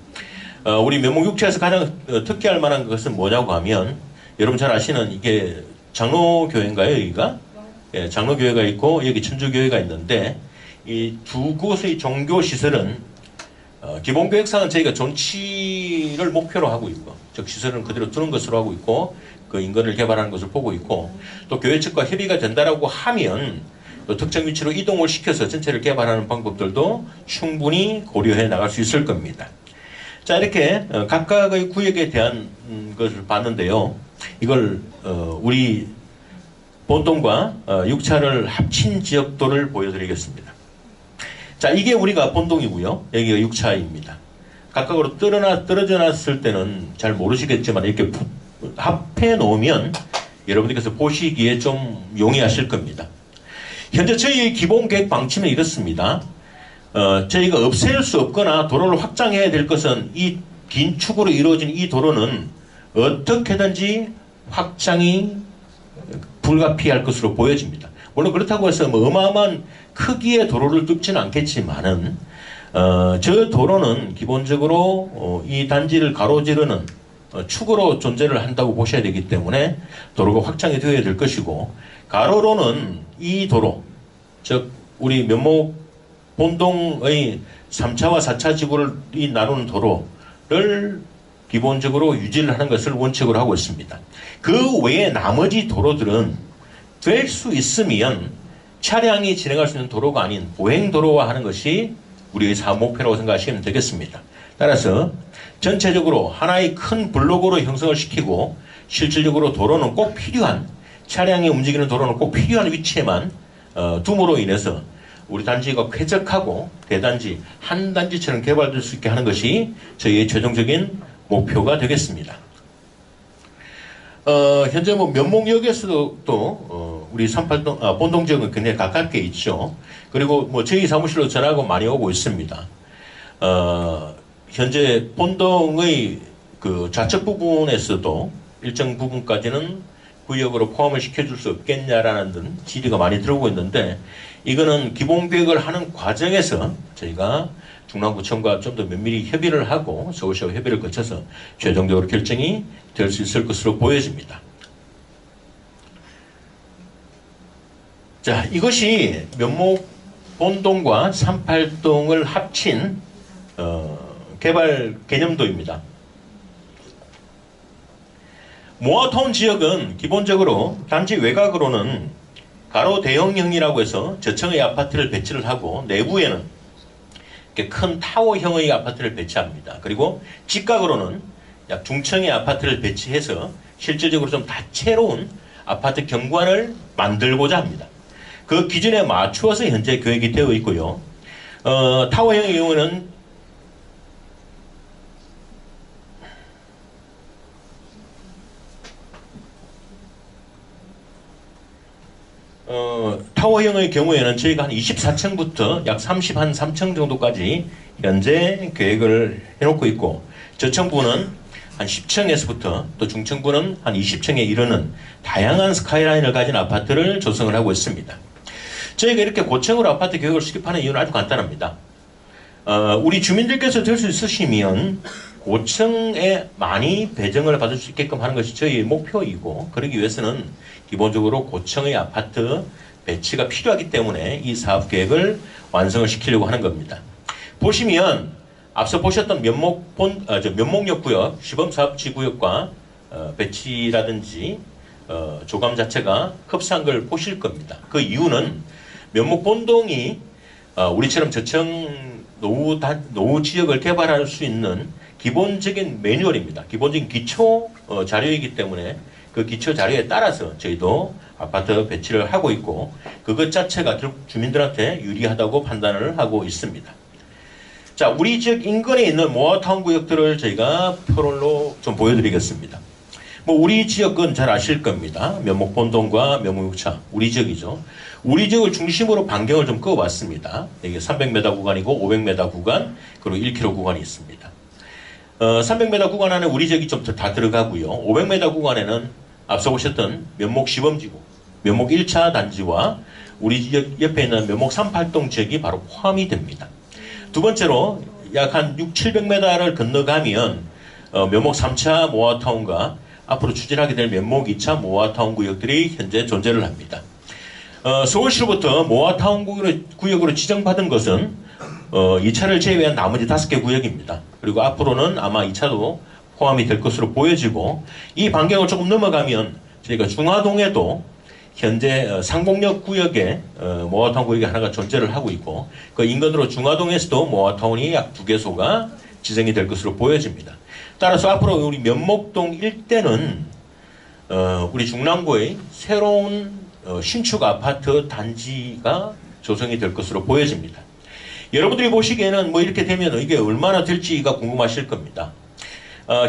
우리 면목 6차에서 가장 특기할 만한 것은 뭐냐고 하면 여러분 잘 아시는 이게 장로교회인가요, 여기가? 예, 장로교회가 있고 여기 천주교회가 있는데 이 두 곳의 종교시설은 기본계획상은 저희가 존치를 목표로 하고 있고 즉 시설은 그대로 두는 것으로 하고 있고 그 인근을 개발하는 것을 보고 있고 또 교회 측과 협의가 된다라고 하면 또 특정 위치로 이동을 시켜서 전체를 개발하는 방법들도 충분히 고려해 나갈 수 있을 겁니다. 자, 이렇게 각각의 구역에 대한 것을 봤는데요. 이걸 우리 본동과 6차를 합친 지역도를 보여드리겠습니다. 자, 이게 우리가 본동이고요. 여기가 6차입니다. 각각으로 떨어져 놨을 때는 잘 모르시겠지만 이렇게 합해 놓으면 여러분들께서 보시기에 좀 용이하실 겁니다. 현재 저희의 기본 계획 방침은 이렇습니다. 저희가 없앨 수 없거나 도로를 확장해야 될 것은 이 긴 축으로 이루어진 이 도로는 어떻게든지 확장이 불가피할 것으로 보여집니다. 물론 그렇다고 해서 뭐 어마어마한 크기의 도로를 뚫지는 않겠지만은 저 도로는 기본적으로 이 단지를 가로지르는 축으로 존재를 한다고 보셔야 되기 때문에 도로가 확장이 되어야 될 것이고, 가로로는 이 도로, 즉 우리 면목 본동의 3차와 4차 지구를 나누는 도로를 기본적으로 유지를 하는 것을 원칙으로 하고 있습니다. 그 외에 나머지 도로들은 될 수 있으면 차량이 진행할 수 있는 도로가 아닌 보행도로화 하는 것이 우리의 사업 목표라고 생각하시면 되겠습니다. 따라서 전체적으로 하나의 큰 블록으로 형성을 시키고, 실질적으로 도로는 꼭 필요한, 차량이 움직이는 도로는 꼭 필요한 위치에만 둠으로 인해서 우리 단지가 쾌적하고 대단지, 한 단지처럼 개발될 수 있게 하는 것이 저희의 최종적인 목표가 되겠습니다. 현재 뭐 면목역에서도 또 우리 38동 본동 지역은 굉장히 가깝게 있죠. 그리고 뭐 저희 사무실로 전화가 많이 오고 있습니다. 현재 본동의 그 좌측 부분에서도 일정 부분까지는 구역으로 포함을 시켜줄 수 없겠냐라는 등 질의가 많이 들어오고 있는데, 이거는 기본계획을 하는 과정에서 저희가 중랑구청과 좀 더 면밀히 협의를 하고 서울시와 협의를 거쳐서 최종적으로 결정이 될 수 있을 것으로 보여집니다. 자, 이것이 면목 본동과 38동을 합친 개발 개념도입니다. 모아타운 지역은 기본적으로 단지 외곽으로는 가로 대형형이라고 해서 저층의 아파트를 배치를 하고, 내부에는 이렇게 큰 타워형의 아파트를 배치합니다. 그리고 직각으로는 약 중층의 아파트를 배치해서 실질적으로 좀 다채로운 아파트 경관을 만들고자 합니다. 그 기준에 맞추어서 현재 계획이 되어 있고요. 타워형의 경우는 타워형의 경우에는 저희가 한 24층부터 약 33층 정도까지 현재 계획을 해놓고 있고, 저층부는 한 10층에서부터 또 중층부는 한 20층에 이르는 다양한 스카이라인을 가진 아파트를 조성을 하고 있습니다. 저희가 이렇게 고층으로 아파트 계획을 수립하는 이유는 아주 간단합니다. 우리 주민들께서 될 수 있으시면 고층에 많이 배정을 받을 수 있게끔 하는 것이 저희의 목표이고, 그러기 위해서는 기본적으로 고층의 아파트 배치가 필요하기 때문에 이 사업 계획을 완성을 시키려고 하는 겁니다. 보시면 앞서 보셨던 면목역 구역, 시범사업지구역과 배치라든지 조감 자체가 흡사한 걸 보실 겁니다. 그 이유는 면목본동이 우리처럼 저층 노후 지역을 개발할 수 있는 기본적인 매뉴얼입니다. 기본적인 기초 자료이기 때문에 그 기초 자료에 따라서 저희도 아파트 배치를 하고 있고, 그것 자체가 주민들한테 유리하다고 판단을 하고 있습니다. 자, 우리 지역 인근에 있는 모아타운 구역들을 저희가 표로 좀 보여드리겠습니다. 뭐 우리 지역은 잘 아실 겁니다. 면목본동과 면목육차, 우리 지역이죠. 우리 지역을 중심으로 반경을 좀 그어봤습니다. 이게 300m 구간이고 500m 구간, 그리고 1km 구간이 있습니다. 300m 구간 안에 우리 지역이 좀 다 들어가고요. 500m 구간에는 앞서 보셨던 면목 시범지구, 면목 1차 단지와 우리 지역 옆에 있는 면목 38동 지역이 바로 포함이 됩니다. 두 번째로 약 한 600-700m를 건너가면 면목 3차 모아타운과 앞으로 추진하게 될 면목 2차 모아타운 구역들이 현재 존재를 합니다. 서울시로부터 모아타운 구역으로 지정받은 것은 2차를 제외한 나머지 5개 구역입니다. 그리고 앞으로는 아마 2차도 포함이 될 것으로 보여지고, 이 반경을 조금 넘어가면 저희가 중화동에도 현재 상공역 구역에 모아타운 구역이 하나가 존재를 하고 있고, 그 인근으로 중화동에서도 모아타운이 약 2개소가 지정이 될 것으로 보여집니다. 따라서 앞으로 우리 면목동 일대는 우리 중랑구의 새로운 신축 아파트 단지가 조성이 될 것으로 보여집니다. 여러분들이 보시기에는 뭐 이렇게 되면 이게 얼마나 될지가 궁금하실 겁니다.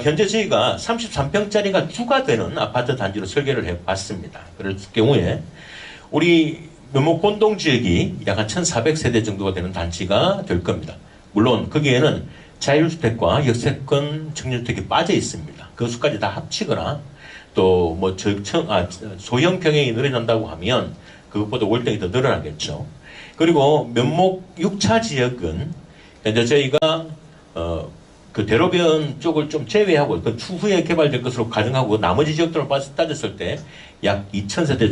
현재 저희가 33평짜리가 추가되는 아파트 단지로 설계를 해봤습니다. 그럴 경우에 우리 면목본동 지역이 약 한 1,400세대 정도가 되는 단지가 될 겁니다. 물론 거기에는 자율주택과 역세권 청년주택이 빠져 있습니다. 그 수까지 다 합치거나 또 뭐 소형 평형이 늘어난다고 하면 그것보다 월등히 더 늘어나겠죠. 그리고 면목 6차 지역은 이제 저희가 그 대로변 쪽을 좀 제외하고 그 추후에 개발될 것으로 가정하고 나머지 지역들을 따졌을 때 약 2,000세대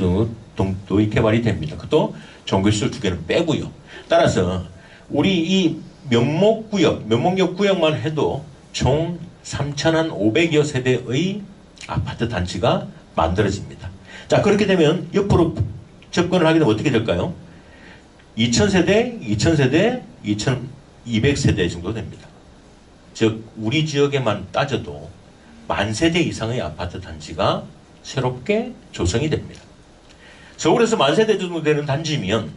정도의 개발이 됩니다. 그것도 종교시설 2개는 빼고요. 따라서 우리 이 면목역 구역만 해도 총 3,500여 세대의 아파트 단지가 만들어집니다. 자, 그렇게 되면 옆으로 접근을 하게 되면 어떻게 될까요? 2,000세대, 2,000세대, 2,200세대 정도 됩니다. 즉 우리 지역에만 따져도 10,000세대 이상의 아파트 단지가 새롭게 조성이 됩니다. 서울에서 10,000세대 정도 되는 단지면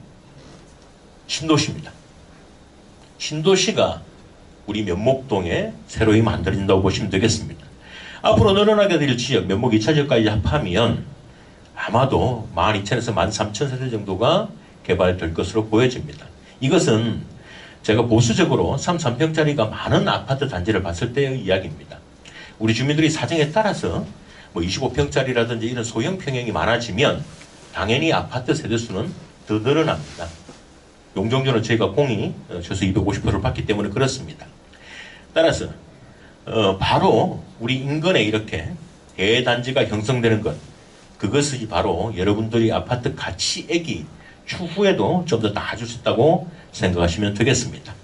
신도시입니다. 신도시가 우리 면목동에 새로이 만들어진다고 보시면 되겠습니다. 앞으로 늘어나게 될 지역, 면목 2차 지역까지 합하면 아마도 12,000에서 13,000세대 정도가 개발될 것으로 보여집니다. 이것은 제가 보수적으로 3평짜리가 많은 아파트 단지를 봤을 때의 이야기입니다. 우리 주민들이 사정에 따라서 뭐 25평짜리라든지 이런 소형 평형이 많아지면 당연히 아파트 세대수는 더 늘어납니다. 용적률은 저희가 공이 최소 250%를 받기 때문에 그렇습니다. 따라서 바로 우리 인근에 이렇게 대단지가 형성되는 것, 그것이 바로 여러분들이 아파트 가치액이 추후에도 좀 더 나아질 수 있다고 생각하시면 되겠습니다.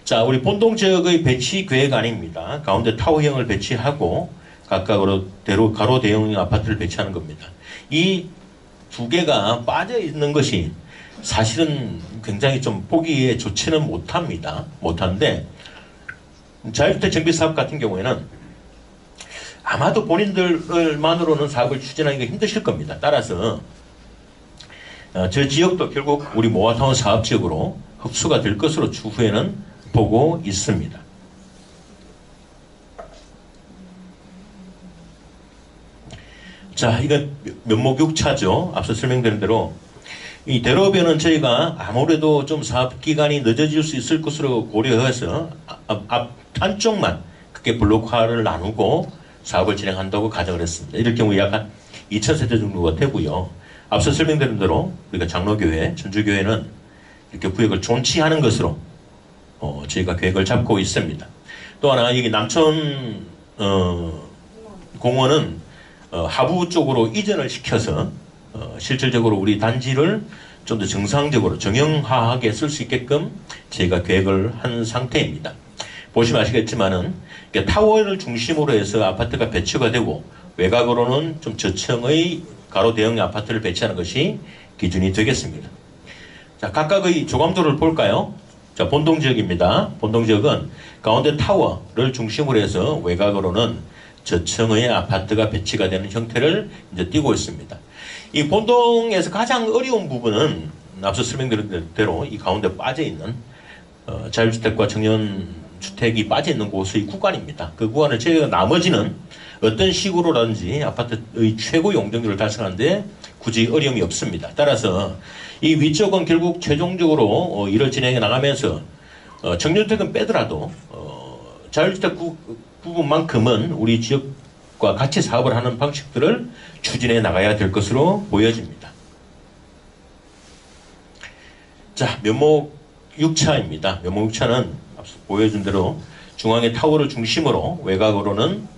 자, 우리 본동 지역의 배치 계획안입니다. 가운데 타워형을 배치하고 각각으로 가로 대형 아파트를 배치하는 겁니다. 이 2개가 빠져 있는 것이 사실은 굉장히 좀 보기에 좋지는 못한데 자유주택 정비사업 같은 경우에는 아마도 본인들만으로는 사업을 추진하기가 힘드실 겁니다. 따라서 저 지역도 결국 우리 모아타운 사업지역으로 흡수가 될 것으로 추후에는 보고 있습니다. 자, 이건 면목 6차죠. 앞서 설명드린 대로 이 대로변은 저희가 아무래도 좀 사업 기간이 늦어질 수 있을 것으로 고려해서 앞 한쪽만 크게 블록화를 나누고 사업을 진행한다고 가정을 했습니다. 이럴 경우 약 한 2,000세대 정도가 되고요. 앞서 설명드린 대로 우리가 장로교회, 전주교회는 이렇게 구역을 존치하는 것으로 저희가 계획을 잡고 있습니다. 또 하나 여기 남천 공원은 하부 쪽으로 이전을 시켜서 실질적으로 우리 단지를 좀 더 정상적으로 정형화하게 쓸 수 있게끔 저희가 계획을 한 상태입니다. 보시면 아시겠지만은 타워를 중심으로 해서 아파트가 배치가 되고 외곽으로는 좀 저층의 가로 대형 아파트를 배치하는 것이 기준이 되겠습니다. 자, 각각의 조감도를 볼까요? 자, 본동 지역입니다. 본동 지역은 가운데 타워를 중심으로 해서 외곽으로는 저층의 아파트가 배치가 되는 형태를 이제 띄고 있습니다. 이 본동에서 가장 어려운 부분은 앞서 설명드린 대로 이 가운데 빠져 있는 자유주택과 청년주택이 빠져 있는 곳의 구간입니다. 그 구간을 저희가 나머지는 어떤 식으로라든지 아파트의 최고 용적률을 달성하는데 굳이 어려움이 없습니다. 따라서 이 위쪽은 결국 최종적으로 일을 진행해 나가면서 청년주택은 빼더라도 자유주택 부분만큼은 우리 지역과 같이 사업을 하는 방식들을 추진해 나가야 될 것으로 보여집니다. 자, 면목 6차입니다. 면목 6차는 앞서 보여준 대로 중앙의 타워를 중심으로 외곽으로는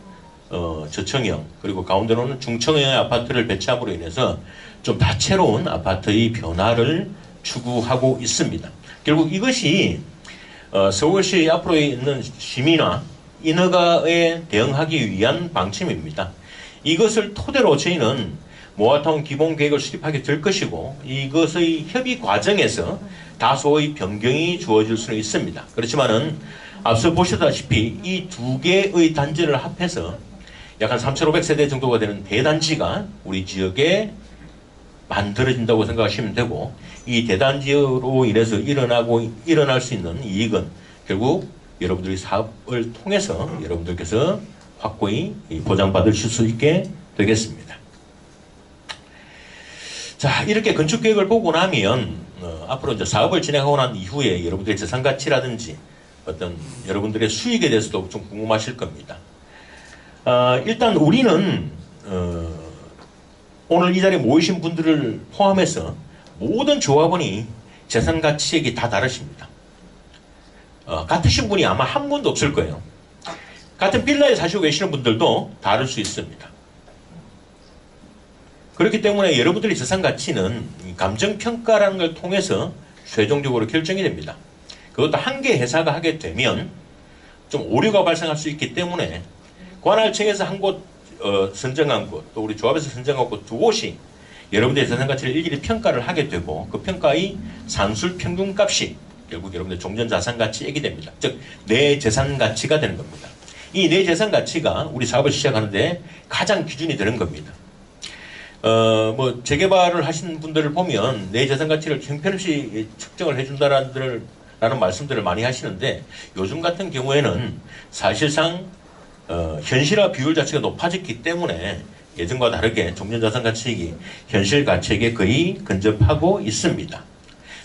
저층형 그리고 가운데로는 중층형의 아파트를 배치함으로 인해서 좀 다채로운 아파트의 변화를 추구하고 있습니다. 결국 이것이 서울시 앞으로 있는 시민화 인허가에 대응하기 위한 방침입니다. 이것을 토대로 저희는 모아타운 기본계획을 수립하게 될 것이고 이것의 협의 과정에서 다소의 변경이 주어질 수는 있습니다. 그렇지만은 앞서 보셨다시피 이 2개의 단지를 합해서 약 한 3,500세대 정도가 되는 대단지가 우리 지역에 만들어진다고 생각하시면 되고 이 대단지로 인해서 일어날 수 있는 이익은 결국 여러분들이 사업을 통해서 여러분들께서 확고히 보장받으실 수 있게 되겠습니다. 자, 이렇게 건축계획을 보고 나면 앞으로 이제 사업을 진행하고 난 이후에 여러분들의 재산가치라든지 어떤 여러분들의 수익에 대해서도 좀 궁금하실 겁니다. 일단 우리는 오늘 이 자리에 모이신 분들을 포함해서 모든 조합원이 재산가치액이 다 다르십니다. 같으신 분이 아마 한 분도 없을 거예요. 같은 빌라에 사시고 계시는 분들도 다를 수 있습니다. 그렇기 때문에 여러분들의 재산 가치는 감정평가라는 걸 통해서 최종적으로 결정이 됩니다. 그것도 한 개 회사가 하게 되면 좀 오류가 발생할 수 있기 때문에 관할청에서 한 곳 선정한 곳, 또 우리 조합에서 선정한 곳 두 곳이 여러분들의 재산 가치를 일일이 평가를 하게 되고 그 평가의 산술 평균값이 결국 여러분들 종전 자산 가치액이 됩니다. 즉 내 재산 가치가 되는 겁니다. 이 내 재산 가치가 우리 사업을 시작하는데 가장 기준이 되는 겁니다. 뭐 재개발을 하신 분들을 보면 내 재산 가치를 형편없이 측정을 해준다라는 말씀들을 많이 하시는데 요즘 같은 경우에는 사실상 현실화 비율 자체가 높아졌기 때문에 예전과 다르게 종전자산 가치액이 현실 가치액에 거의 근접하고 있습니다.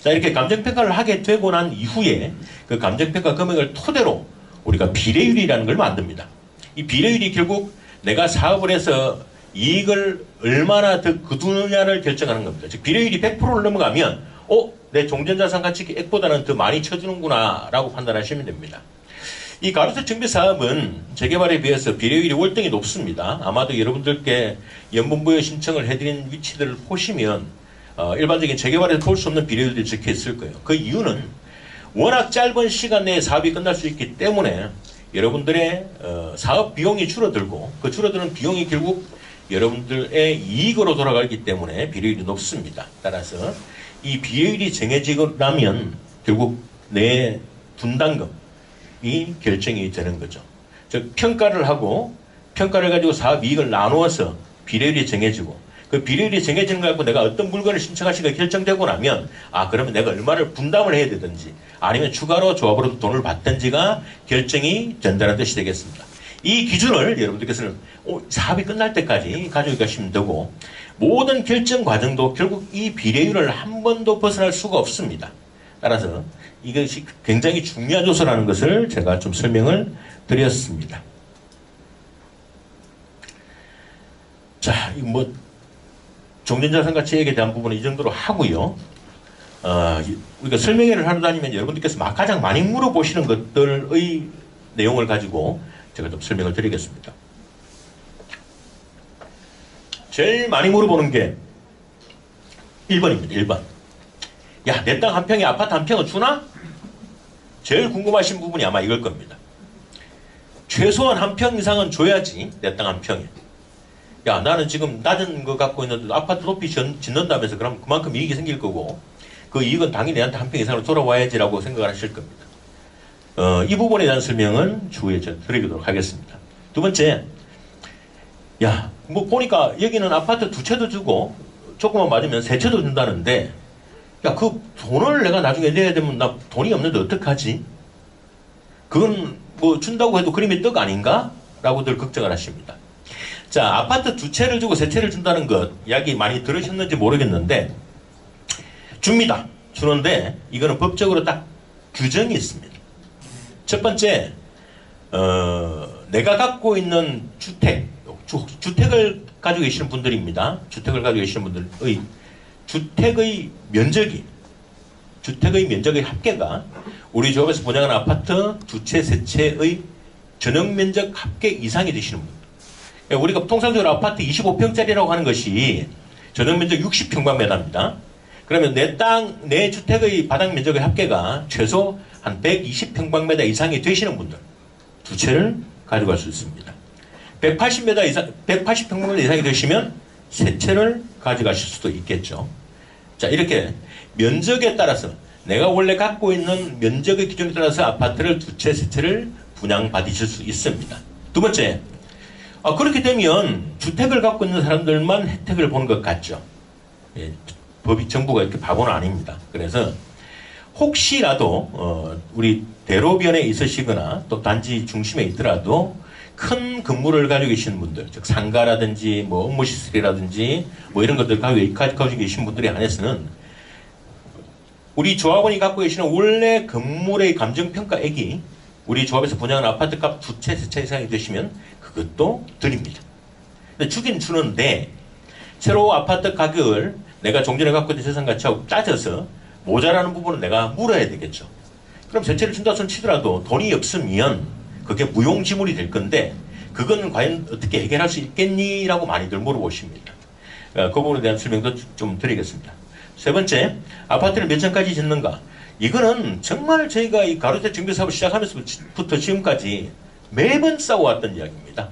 자, 이렇게 감정평가를 하게 되고 난 이후에 그 감정평가 금액을 토대로 우리가 비례율이라는 걸 만듭니다. 이 비례율이 결국 내가 사업을 해서 이익을 얼마나 더 거두느냐를 결정하는 겁니다. 즉 비례율이 100%를 넘어가면 내 종전자산 가치액보다는 더 많이 쳐주는구나 라고 판단하시면 됩니다. 이 가로수 정비 사업은 재개발에 비해서 비례율이 월등히 높습니다. 아마도 여러분들께 연분부여 신청을 해드린 위치들을 보시면 일반적인 재개발에서 볼 수 없는 비례율들이 적혀 있을 거예요. 그 이유는 워낙 짧은 시간 내에 사업이 끝날 수 있기 때문에 여러분들의 사업 비용이 줄어들고 그 줄어드는 비용이 결국 여러분들의 이익으로 돌아가기 때문에 비례율이 높습니다. 따라서 이 비례율이 정해지고 나면 결국 내 분담금이 결정이 되는 거죠. 즉 평가를 하고 평가를 가지고 사업 이익을 나누어서 비례율이 정해지고 그 비례율이 정해지는 거 갖고 내가 어떤 물건을 신청하시기가 결정되고 나면 그러면 내가 얼마를 분담을 해야 되든지 아니면 추가로 조합으로 돈을 받든지가 결정이 된다는 뜻이 되겠습니다. 이 기준을 여러분들께서는 사업이 끝날 때까지 가지고 가시면 되고 모든 결정 과정도 결국 이 비례율을 한 번도 벗어날 수가 없습니다. 따라서 이것이 굉장히 중요한 요소라는 것을 제가 좀 설명을 드렸습니다. 자, 뭐 종전자산 가치액에 대한 부분은 이 정도로 하고요. 우리가 설명회를 하러 다니면 여러분들께서 가장 많이 물어보시는 것들의 내용을 가지고 제가 좀 설명을 드리겠습니다. 제일 많이 물어보는 게 1번입니다. 1번. 야, 내 땅 한 평에 아파트 한 평은 주나? 제일 궁금하신 부분이 아마 이걸 겁니다. 최소한 한 평 이상은 줘야지, 내 땅 한 평에. 야, 나는 지금 낮은 거 갖고 있는데 아파트 높이 짓는다면서 그럼 그만큼 이익이 생길 거고 그 이익은 당연히 내한테 한 평 이상으로 돌아와야지라고 생각을 하실 겁니다. 이 부분에 대한 설명은 추후에 드리도록 하겠습니다. 두 번째, 야, 뭐 보니까 여기는 아파트 두 채도 주고 조금만 맞으면 세 채도 준다는데 야, 그 돈을 내가 나중에 내야 되면 나 돈이 없는데 어떡하지? 그건 뭐 준다고 해도 그림의 떡 아닌가? 라고들 걱정을 하십니다. 자, 아파트 두 채를 주고 세 채를 준다는 것 이야기 많이 들으셨는지 모르겠는데 줍니다. 주는데 이거는 법적으로 딱 규정이 있습니다. 첫 번째, 내가 갖고 있는 주택을 가지고 계시는 분들입니다. 주택을 가지고 계시는 분들의 주택의 면적의 합계가 우리 조합에서 분양하는 아파트 두 채, 세 채의 전용 면적 합계 이상이 되시는 분. 우리가 통상적으로 아파트 25평짜리라고 하는 것이 전용 면적 60평방미터입니다. 그러면 내 주택의 바닥 면적의 합계가 최소 한 120평방미터 이상이 되시는 분들 두 채를 가져갈 수 있습니다. 180평방미터 이상이 되시면 세 채를 가져가실 수도 있겠죠. 자, 이렇게 면적에 따라서 내가 원래 갖고 있는 면적의 기준에 따라서 아파트를 두 채, 세 채를 분양받으실 수 있습니다. 두 번째, 그렇게 되면 주택을 갖고 있는 사람들만 혜택을 보는 것 같죠. 예, 정부가 이렇게 바보는 아닙니다. 그래서 혹시라도 우리 대로변에 있으시거나 또 단지 중심에 있더라도 큰 건물을 가지고 계시는 분들, 즉 상가라든지 뭐 업무시설이라든지 뭐 이런 것들 가지고 계신 분들에 한해서는 우리 조합원이 갖고 계시는 원래 건물의 감정평가액이 우리 조합에서 분양하는 아파트값 두 채, 세 채 이상이 되시면 그것도 드립니다. 근데 주긴 주는데 새로 아파트 가격을 내가 종전에 갖고 있는 재산 가치하고 따져서 모자라는 부분은 내가 물어야 되겠죠. 그럼 전체를 준다 손 치더라도 돈이 없으면 그게 무용지물이 될 건데 그건 과연 어떻게 해결할 수 있겠니라고 많이들 물어보십니다. 그 부분에 대한 설명도 좀 드리겠습니다. 세 번째, 아파트를 몇 층까지 짓는가? 이거는 정말 저희가 이 가로주택 정비 사업을 시작하면서부터 지금까지 매번 싸워왔던 이야기입니다.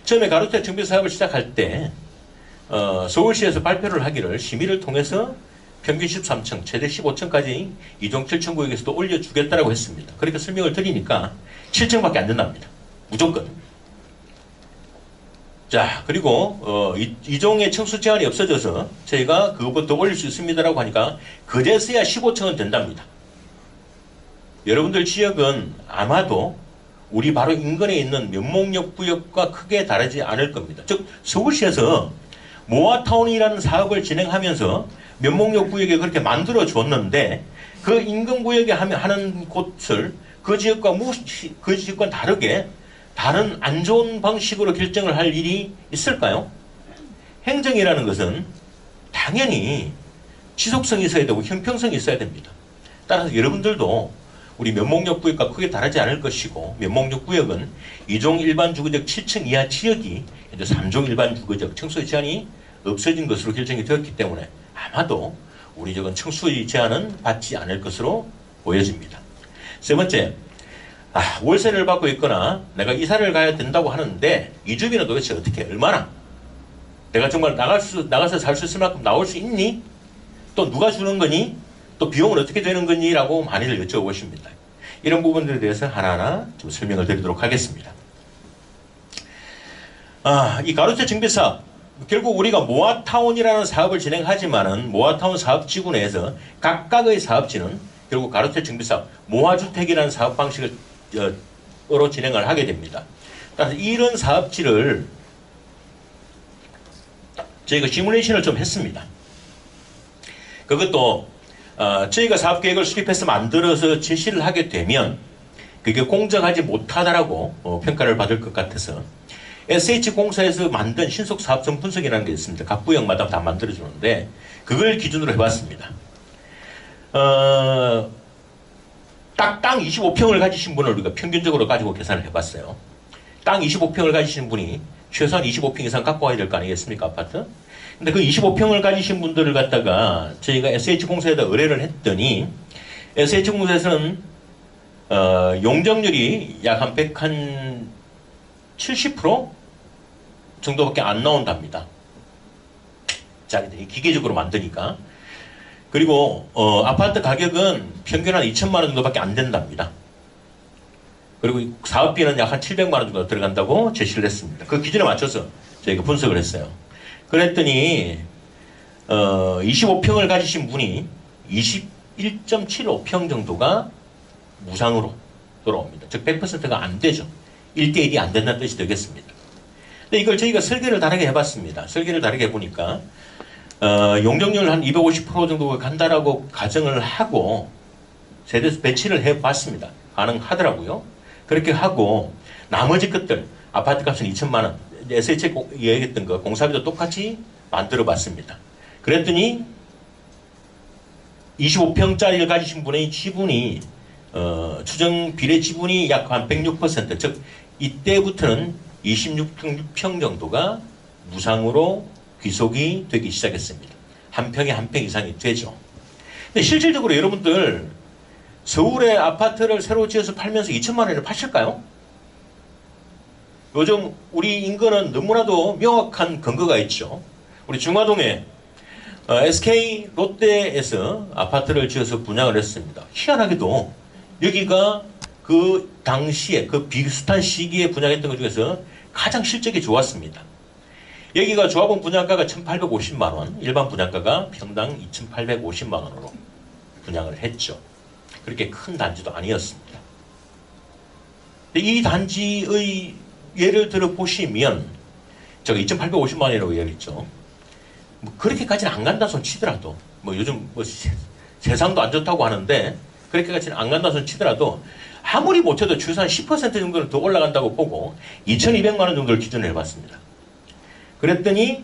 처음에 가로주택 정비 사업을 시작할 때 서울시에서 발표를 하기를 심의를 통해서 평균 13층, 최대 15층까지 이종 7층 구역에서도 올려주겠다라고 했습니다. 그렇게 설명을 드리니까 7층밖에 안 된답니다. 무조건. 자, 그리고 이종의 층수 제한이 없어져서 저희가 그것부터 올릴 수 있습니다라고 하니까 그제서야 15층은 된답니다. 여러분들 지역은 아마도 우리 바로 인근에 있는 면목역 구역과 크게 다르지 않을 겁니다. 즉 서울시에서 모아타운이라는 사업을 진행하면서 면목역 구역에 그렇게 만들어 줬는데 그 인근 구역에 하는 곳을 그 지역과 다르게 다른 안 좋은 방식으로 결정을 할 일이 있을까요? 행정이라는 것은 당연히 지속성이 있어야 되고 형평성이 있어야 됩니다. 따라서 여러분들도 우리 면목역 구역과 크게 다르지 않을 것이고 면목역 구역은 2종 일반 주거적 7층 이하 지역이 이제 3종 일반 주거적 층수의 제한이 없어진 것으로 결정이 되었기 때문에 아마도 우리 적은 층수의 제한은 받지 않을 것으로 보여집니다. 세 번째, 월세를 받고 있거나 내가 이사를 가야 된다고 하는데 이주비는 도대체 어떻게 얼마나? 내가 정말 나가서 살 수 있을 만큼 나올 수 있니? 또 누가 주는 거니? 또 비용은 어떻게 되는 거니? 라고 많이들 여쭤보십니다. 이런 부분들에 대해서 하나하나 좀 설명을 드리도록 하겠습니다. 이 가로주택 정비 사업, 결국 우리가 모아타운이라는 사업을 진행하지만은 모아타운 사업지구 내에서 각각의 사업지는 결국 가로주택 정비 사업, 모아주택이라는 사업 방식을 진행을 하게 됩니다. 따라서 이런 사업지를 저희가 시뮬레이션을 좀 했습니다. 그것도 저희가 사업계획을 수립해서 만들어서 제시를 하게 되면 그게 공정하지 못하다라고 평가를 받을 것 같아서 SH공사에서 만든 신속사업성 분석이라는 게 있습니다. 각 구역마다 다 만들어주는데 그걸 기준으로 해봤습니다. 딱 땅 25평을 가지신 분을 우리가 평균적으로 가지고 계산을 해봤어요. 땅 25평을 가지신 분이 최소한 25평 이상 갖고 와야 될 거 아니겠습니까, 아파트? 근데 그 25평을 가지신 분들을 갖다가 저희가 SH공사에다 의뢰를 했더니 SH공사에서는 용적률이 약 한 70% 정도밖에 안 나온답니다. 자, 기계적으로 만드니까. 그리고 아파트 가격은 평균 한 2천만 원 정도밖에 안 된답니다. 그리고 사업비는 약 한 700만 원 정도 들어간다고 제시를 했습니다. 그 기준에 맞춰서 저희가 분석을 했어요. 그랬더니 25평을 가지신 분이 21.75평 정도가 무상으로 돌아옵니다. 즉 100%가 안 되죠. 1대1이 안 된다는 뜻이 되겠습니다. 근데 이걸 저희가 설계를 다르게 해봤습니다. 설계를 다르게 해보니까 용적률 한 250% 정도가 간다라고 가정을 하고 세대수 배치를 해봤습니다. 가능하더라고요. 그렇게 하고 나머지 것들 아파트 값은 2천만 원 SH에 얘기했던 거 공사비도 똑같이 만들어 봤습니다. 그랬더니 25평짜리를 가지신 분의 지분이 추정 비례 지분이 약 한 106%, 즉 이때부터는 26평 정도가 무상으로 귀속이 되기 시작했습니다. 한 평에 한 평 이상이 되죠. 근데 실질적으로 여러분들 서울의 아파트를 새로 지어서 팔면서 2천만 원을 파실까요? 요즘 우리 인근은 너무나도 명확한 근거가 있죠. 우리 중화동에 SK 롯데에서 아파트를 지어서 분양을 했습니다. 희한하게도 여기가 그 당시에 그 비슷한 시기에 분양했던 것 중에서 가장 실적이 좋았습니다. 여기가 조합원 분양가가 1,850만 원, 일반 분양가가 평당 2,850만 원으로 분양을 했죠. 그렇게 큰 단지도 아니었습니다. 이 단지의 예를 들어 보시면 제가 2,850만 원이라고 얘기했죠. 뭐 그렇게까지는 안 간다 손 치더라도 뭐 요즘 뭐 세상도 안 좋다고 하는데 그렇게까지는 안 간다 손 치더라도 아무리 못해도 최소한 10% 정도는 더 올라간다고 보고 2,200만 원 정도를 기준으로 해봤습니다. 그랬더니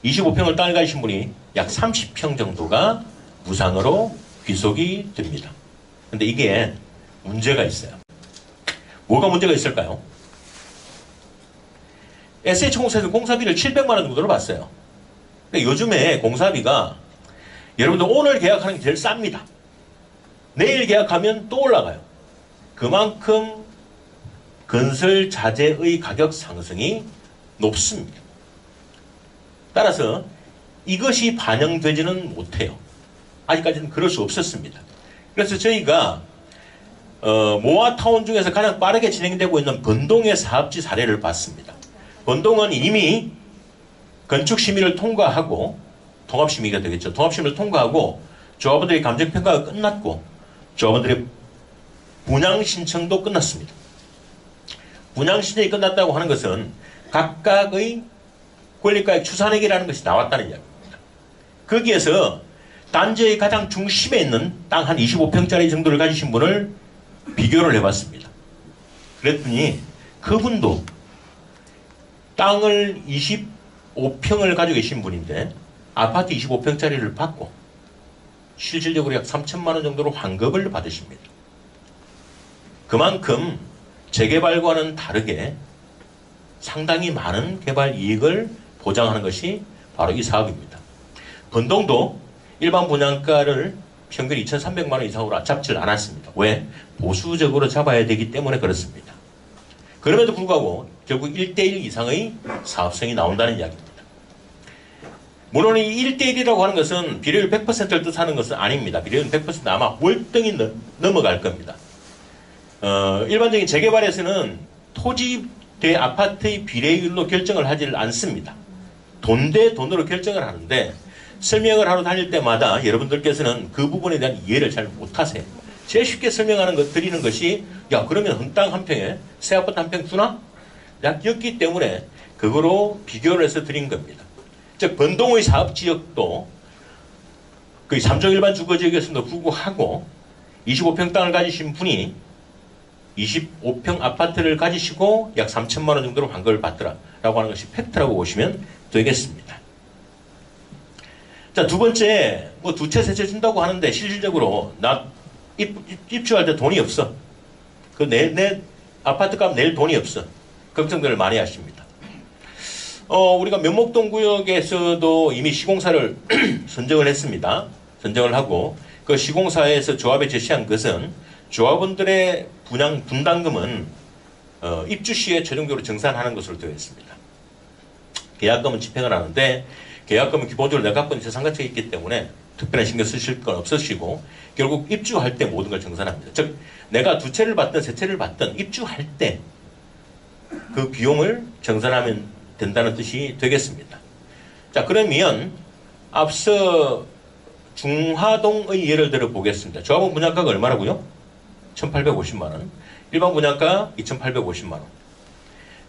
25평을 땅을 가지신 분이 약 30평 정도가 무상으로 귀속이 됩니다. 근데 이게 문제가 있어요. 뭐가 문제가 있을까요? SH공사에서 공사비를 700만 원 정도로 봤어요. 그러니까 요즘에 공사비가 여러분들 오늘 계약하는 게 제일 쌉니다. 내일 계약하면 또 올라가요. 그만큼 건설 자재의 가격 상승이 높습니다. 따라서 이것이 반영되지는 못해요. 아직까지는 그럴 수 없었습니다. 그래서 저희가 모아타운 중에서 가장 빠르게 진행되고 있는 번동의 사업지 사례를 봤습니다. 번동은 이미 건축심의를 통과하고 통합심의가 되겠죠. 통합심의를 통과하고 조합원들의 감정평가가 끝났고 조합원들의 분양신청도 끝났습니다. 분양신청이 끝났다고 하는 것은 각각의 권리가액 추산액이라는 것이 나왔다는 이야기입니다. 거기에서 단지의 가장 중심에 있는 땅 한 25평짜리 정도를 가지신 분을 비교를 해봤습니다. 그랬더니 그분도 땅을 25평을 가지고 계신 분인데 아파트 25평짜리를 받고 실질적으로 약 3천만 원 정도로 환급을 받으십니다. 그만큼 재개발과는 다르게 상당히 많은 개발 이익을 보장하는 것이 바로 이 사업입니다. 번동도 일반 분양가를 평균 2,300만 원 이상으로 잡지를 않았습니다. 왜? 보수적으로 잡아야 되기 때문에 그렇습니다. 그럼에도 불구하고 결국 1대1 이상의 사업성이 나온다는 이야기입니다. 물론 이 1대1이라고 하는 것은 비례율 100%를 뜻하는 것은 아닙니다. 비례율 100% 아마 월등히 넘어갈 겁니다. 일반적인 재개발에서는 토지 대 아파트의 비례율로 결정을 하지 않습니다. 돈 대 돈으로 결정을 하는데 설명을 하러 다닐 때마다 여러분들께서는 그 부분에 대한 이해를 잘 못하세요. 제일 쉽게 드리는 것이 야 그러면 헌땅 한 평에 새 아파트 한 평 주나? 였기 때문에 그거로 비교를 해서 드린 겁니다. 즉 번동의 사업지역도 거의 3종 일반 주거지역에서도 불구하고 25평 땅을 가지신 분이 25평 아파트를 가지시고 약 3천만 원 정도로 환급을 받더라라고 하는 것이 팩트라고 보시면 되겠습니다. 자, 두 번째, 뭐 두 채, 세 채 준다고 하는데 실질적으로 나 입주할 때 돈이 없어. 내 아파트 값 낼 돈이 없어. 걱정들을 많이 하십니다. 우리가 면목동 구역에서도 이미 시공사를 선정을 했습니다. 선정을 하고 그 시공사에서 조합에 제시한 것은 조합원들의 분담금은 입주 시에 최종적으로 정산하는 것으로 되어 있습니다. 계약금은 집행을 하는데 계약금은 기본적으로 내각분이 재산가치가 있기 때문에 특별한 신경 쓰실 건 없으시고 결국 입주할 때 모든 걸 정산합니다. 즉 내가 두 채를 받든 세 채를 받든 입주할 때 그 비용을 정산하면 된다는 뜻이 되겠습니다. 자, 그러면 앞서 중화동의 예를 들어 보겠습니다. 조합원 분양가가 얼마라고요? 1,850만 원. 일반 분양가 2,850만 원.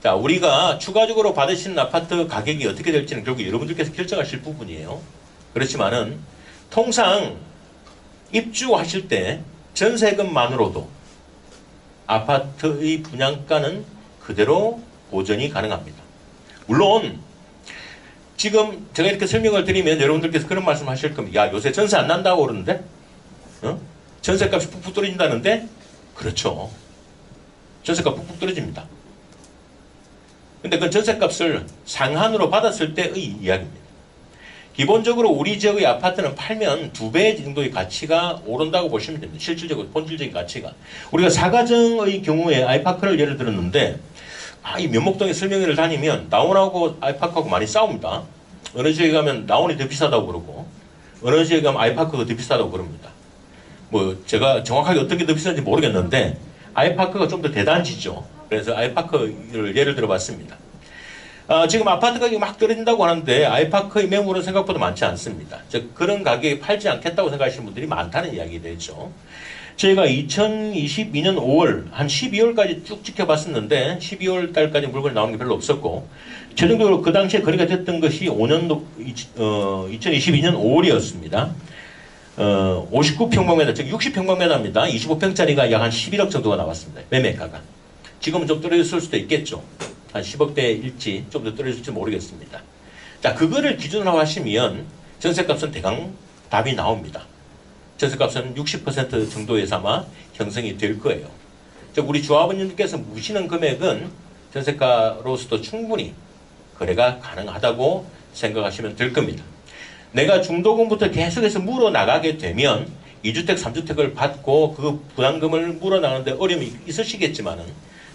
자, 우리가 추가적으로 받으시는 아파트 가격이 어떻게 될지는 결국 여러분들께서 결정하실 부분이에요. 그렇지만은 통상 입주하실 때 전세금만으로도 아파트의 분양가는 그대로 보전이 가능합니다. 물론 지금 제가 이렇게 설명을 드리면 여러분들께서 그런 말씀 하실 겁니다. 야, 요새 전세 안 난다고 그러는데? 전세값이 푹푹 떨어진다는데? 그렇죠. 전세값 푹푹 떨어집니다. 근데 그 전세값을 상한으로 받았을 때의 이야기입니다. 기본적으로 우리 지역의 아파트는 팔면 2배 정도의 가치가 오른다고 보시면 됩니다. 실질적으로 본질적인 가치가. 우리가 사가정의 경우에 아이파크를 예를 들었는데 이 면목동에 설명회를 다니면 나온하고 아이파크하고 많이 싸웁니다. 어느 지역에 가면 나온이 더 비싸다고 그러고 어느 지역에 가면 아이파크가 더 비싸다고 그럽니다. 뭐 제가 정확하게 어떻게 더 비싼지 모르겠는데 아이파크가 좀 더 대단지죠. 그래서 아이파크를 예를 들어봤습니다. 지금 아파트 가격이 막 떨어진다고 하는데 아이파크의 매물은 생각보다 많지 않습니다. 즉 그런 가격에 팔지 않겠다고 생각하시는 분들이 많다는 이야기 되죠. 저희가 2022년 5월 한 12월까지 쭉 지켜봤었는데 12월 달까지 물건이 나오는 게 별로 없었고 최종적으로 그 당시에 거래가 됐던 것이 2022년 5월이었습니다. 59평방미터, 즉 60평방미터입니다. 25평짜리가 약 한 11억 정도가 나왔습니다. 매매가가. 지금은 좀 떨어졌을 수도 있겠죠. 한 10억대일지 좀 더 떨어질지 전세값은 60% 정도에서 아마 형성이 될 거예요. 즉 우리 조합원님께서 무시는 금액은 전세가로서도 충분히 거래가 가능하다고 생각하시면 될 겁니다. 내가 중도금부터 계속해서 물어나가게 되면 2주택, 3주택을 받고 그 부담금을 물어나가는데 어려움이 있으시겠지만은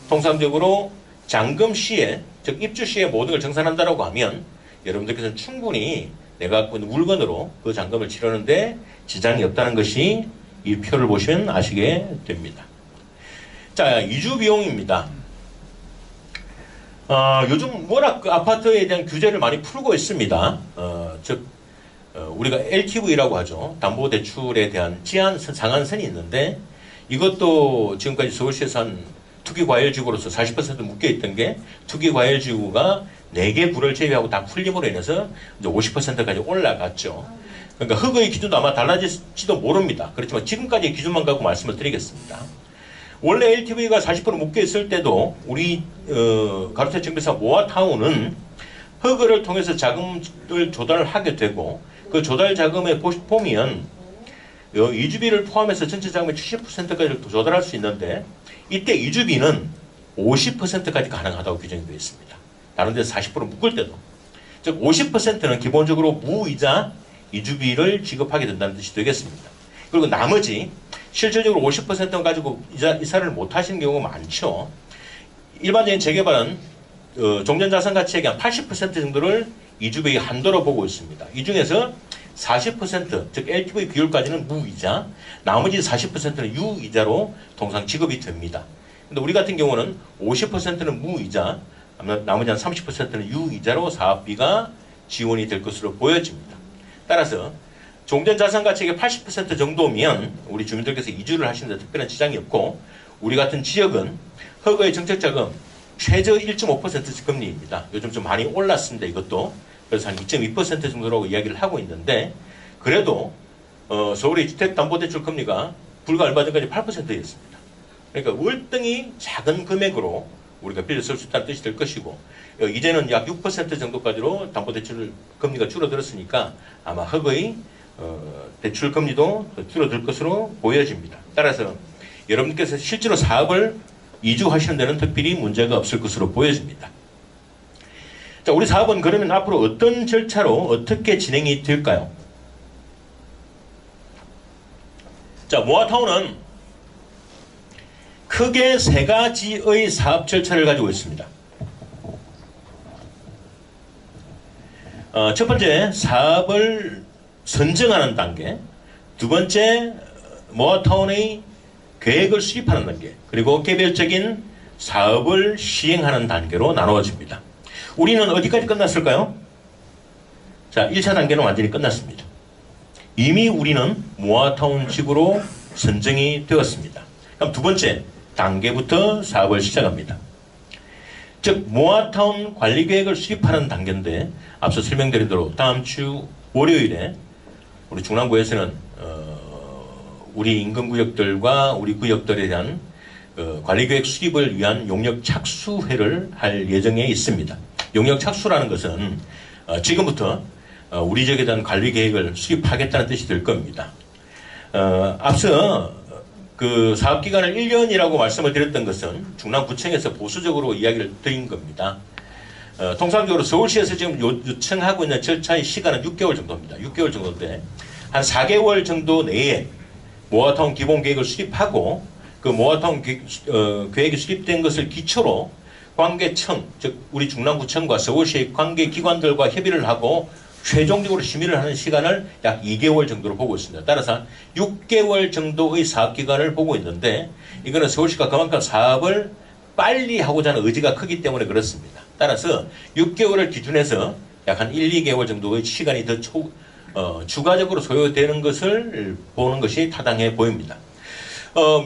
통상적으로 잔금 시에, 즉 입주 시에 모든 걸 정산한다라고 하면 여러분들께서는 충분히 내가 갖고 있는 물건으로 그 잔금을 치르는데 지장이 없다는 것이 이 표를 보시면 아시게 됩니다. 자, 이주 비용입니다. 요즘 워낙 그 아파트에 대한 규제를 많이 풀고 있습니다. 우리가 LTV라고 하죠. 담보대출에 대한 제한 상한선이 있는데 이것도 지금까지 서울시에서 한 투기과열지구로서 40% 묶여있던 게 투기과열지구가 4개 구를 제외하고 다 풀림으로 인해서 이제 50%까지 올라갔죠. 그러니까 흑의 기준도 아마 달라질지도 모릅니다. 그렇지만 지금까지의 기준만 갖고 말씀을 드리겠습니다. 원래 LTV가 40% 묶여있을 때도 우리 가로세정비사 모아타운은 허그를 통해서 자금을 조달을 하게 되고 그 조달 자금에 보면 이주비를 포함해서 전체 자금의 70%까지 조달할 수 있는데 이때 이주비는 50%까지 가능하다고 규정이 되어 있습니다. 다른 데서 40% 묶을 때도. 즉 50%는 기본적으로 무이자 이주비를 지급하게 된다는 뜻이 되겠습니다. 그리고 나머지 실질적으로 50%는 가지고 이사를 못 하시는 경우가 많죠. 일반적인 재개발은 종전자산가치액의 한 80% 정도를 이주비의 한도로 보고 있습니다. 이 중에서 40%, 즉 LTV 비율까지는 무이자, 나머지 40%는 유이자로 통상 지급이 됩니다. 근데 우리 같은 경우는 50%는 무이자, 나머지 한 30%는 유이자로 사업비가 지원이 될 것으로 보여집니다. 따라서 종전자산가치액의 80% 정도면 우리 주민들께서 이주를 하시는데 특별한 지장이 없고 우리 같은 지역은 허그의 정책자금 최저 1.5% 금리입니다. 요즘 좀 많이 올랐습니다. 이것도. 그래서 한 2.2% 정도라고 이야기를 하고 있는데 그래도 서울의 주택담보대출 금리가 불과 얼마 전까지 8%였습니다. 그러니까 월등히 작은 금액으로 우리가 빌려 쓸 수 있다는 뜻이 될 것이고 이제는 약 6% 정도까지로 담보대출 금리가 줄어들었으니까 아마 허그의 대출 금리도 줄어들 것으로 보여집니다. 따라서 여러분께서 실제로 사업을 이주하시는 데는 특별히 문제가 없을 것으로 보여집니다. 자, 우리 사업은 그러면 앞으로 어떤 절차로 어떻게 진행이 될까요? 자, 모아타운은 크게 3가지의 사업 절차를 가지고 있습니다. 첫 번째, 사업을 선정하는 단계. 두 번째, 모아타운의 계획을 수립하는 단계. 그리고 개별적인 사업을 시행하는 단계로 나누어집니다. 우리는 어디까지 끝났을까요? 자, 1차 단계는 완전히 끝났습니다. 이미 우리는 모아타운 지구로 선정이 되었습니다. 그럼 두 번째 단계부터 사업을 시작합니다. 즉 모아타운 관리계획을 수립하는 단계인데 앞서 설명드린 대로 다음 주 월요일에 우리 중랑구에서는 우리 인근구역들과 우리 구역들에 대한 관리계획 수립을 위한 용역 착수회를 할 예정에 있습니다. 용역 착수라는 것은 지금부터 우리 지역에 대한 관리계획을 수립하겠다는 뜻이 될 겁니다. 앞서 그 사업기간을 1년이라고 말씀을 드렸던 것은 중랑구청에서 보수적으로 이야기를 드린 겁니다. 통상적으로 서울시에서 지금 요청하고 있는 절차의 시간은 6개월 정도입니다. 6개월 정도인데 한 4개월 정도 내에 모아타운 기본계획을 수립하고 그 모아타운 계획이 수립된 것을 기초로 관계청, 즉 우리 중랑구청과 서울시의 관계기관들과 협의를 하고 최종적으로 심의를 하는 시간을 약 2개월 정도로 보고 있습니다. 따라서 6개월 정도의 사업기간을 보고 있는데 이거는 서울시가 그만큼 사업을 빨리 하고자 하는 의지가 크기 때문에 그렇습니다. 따라서 6개월을 기준해서 약 한 1, 2개월 정도의 시간이 더 추가적으로 소요되는 것을 보는 것이 타당해 보입니다.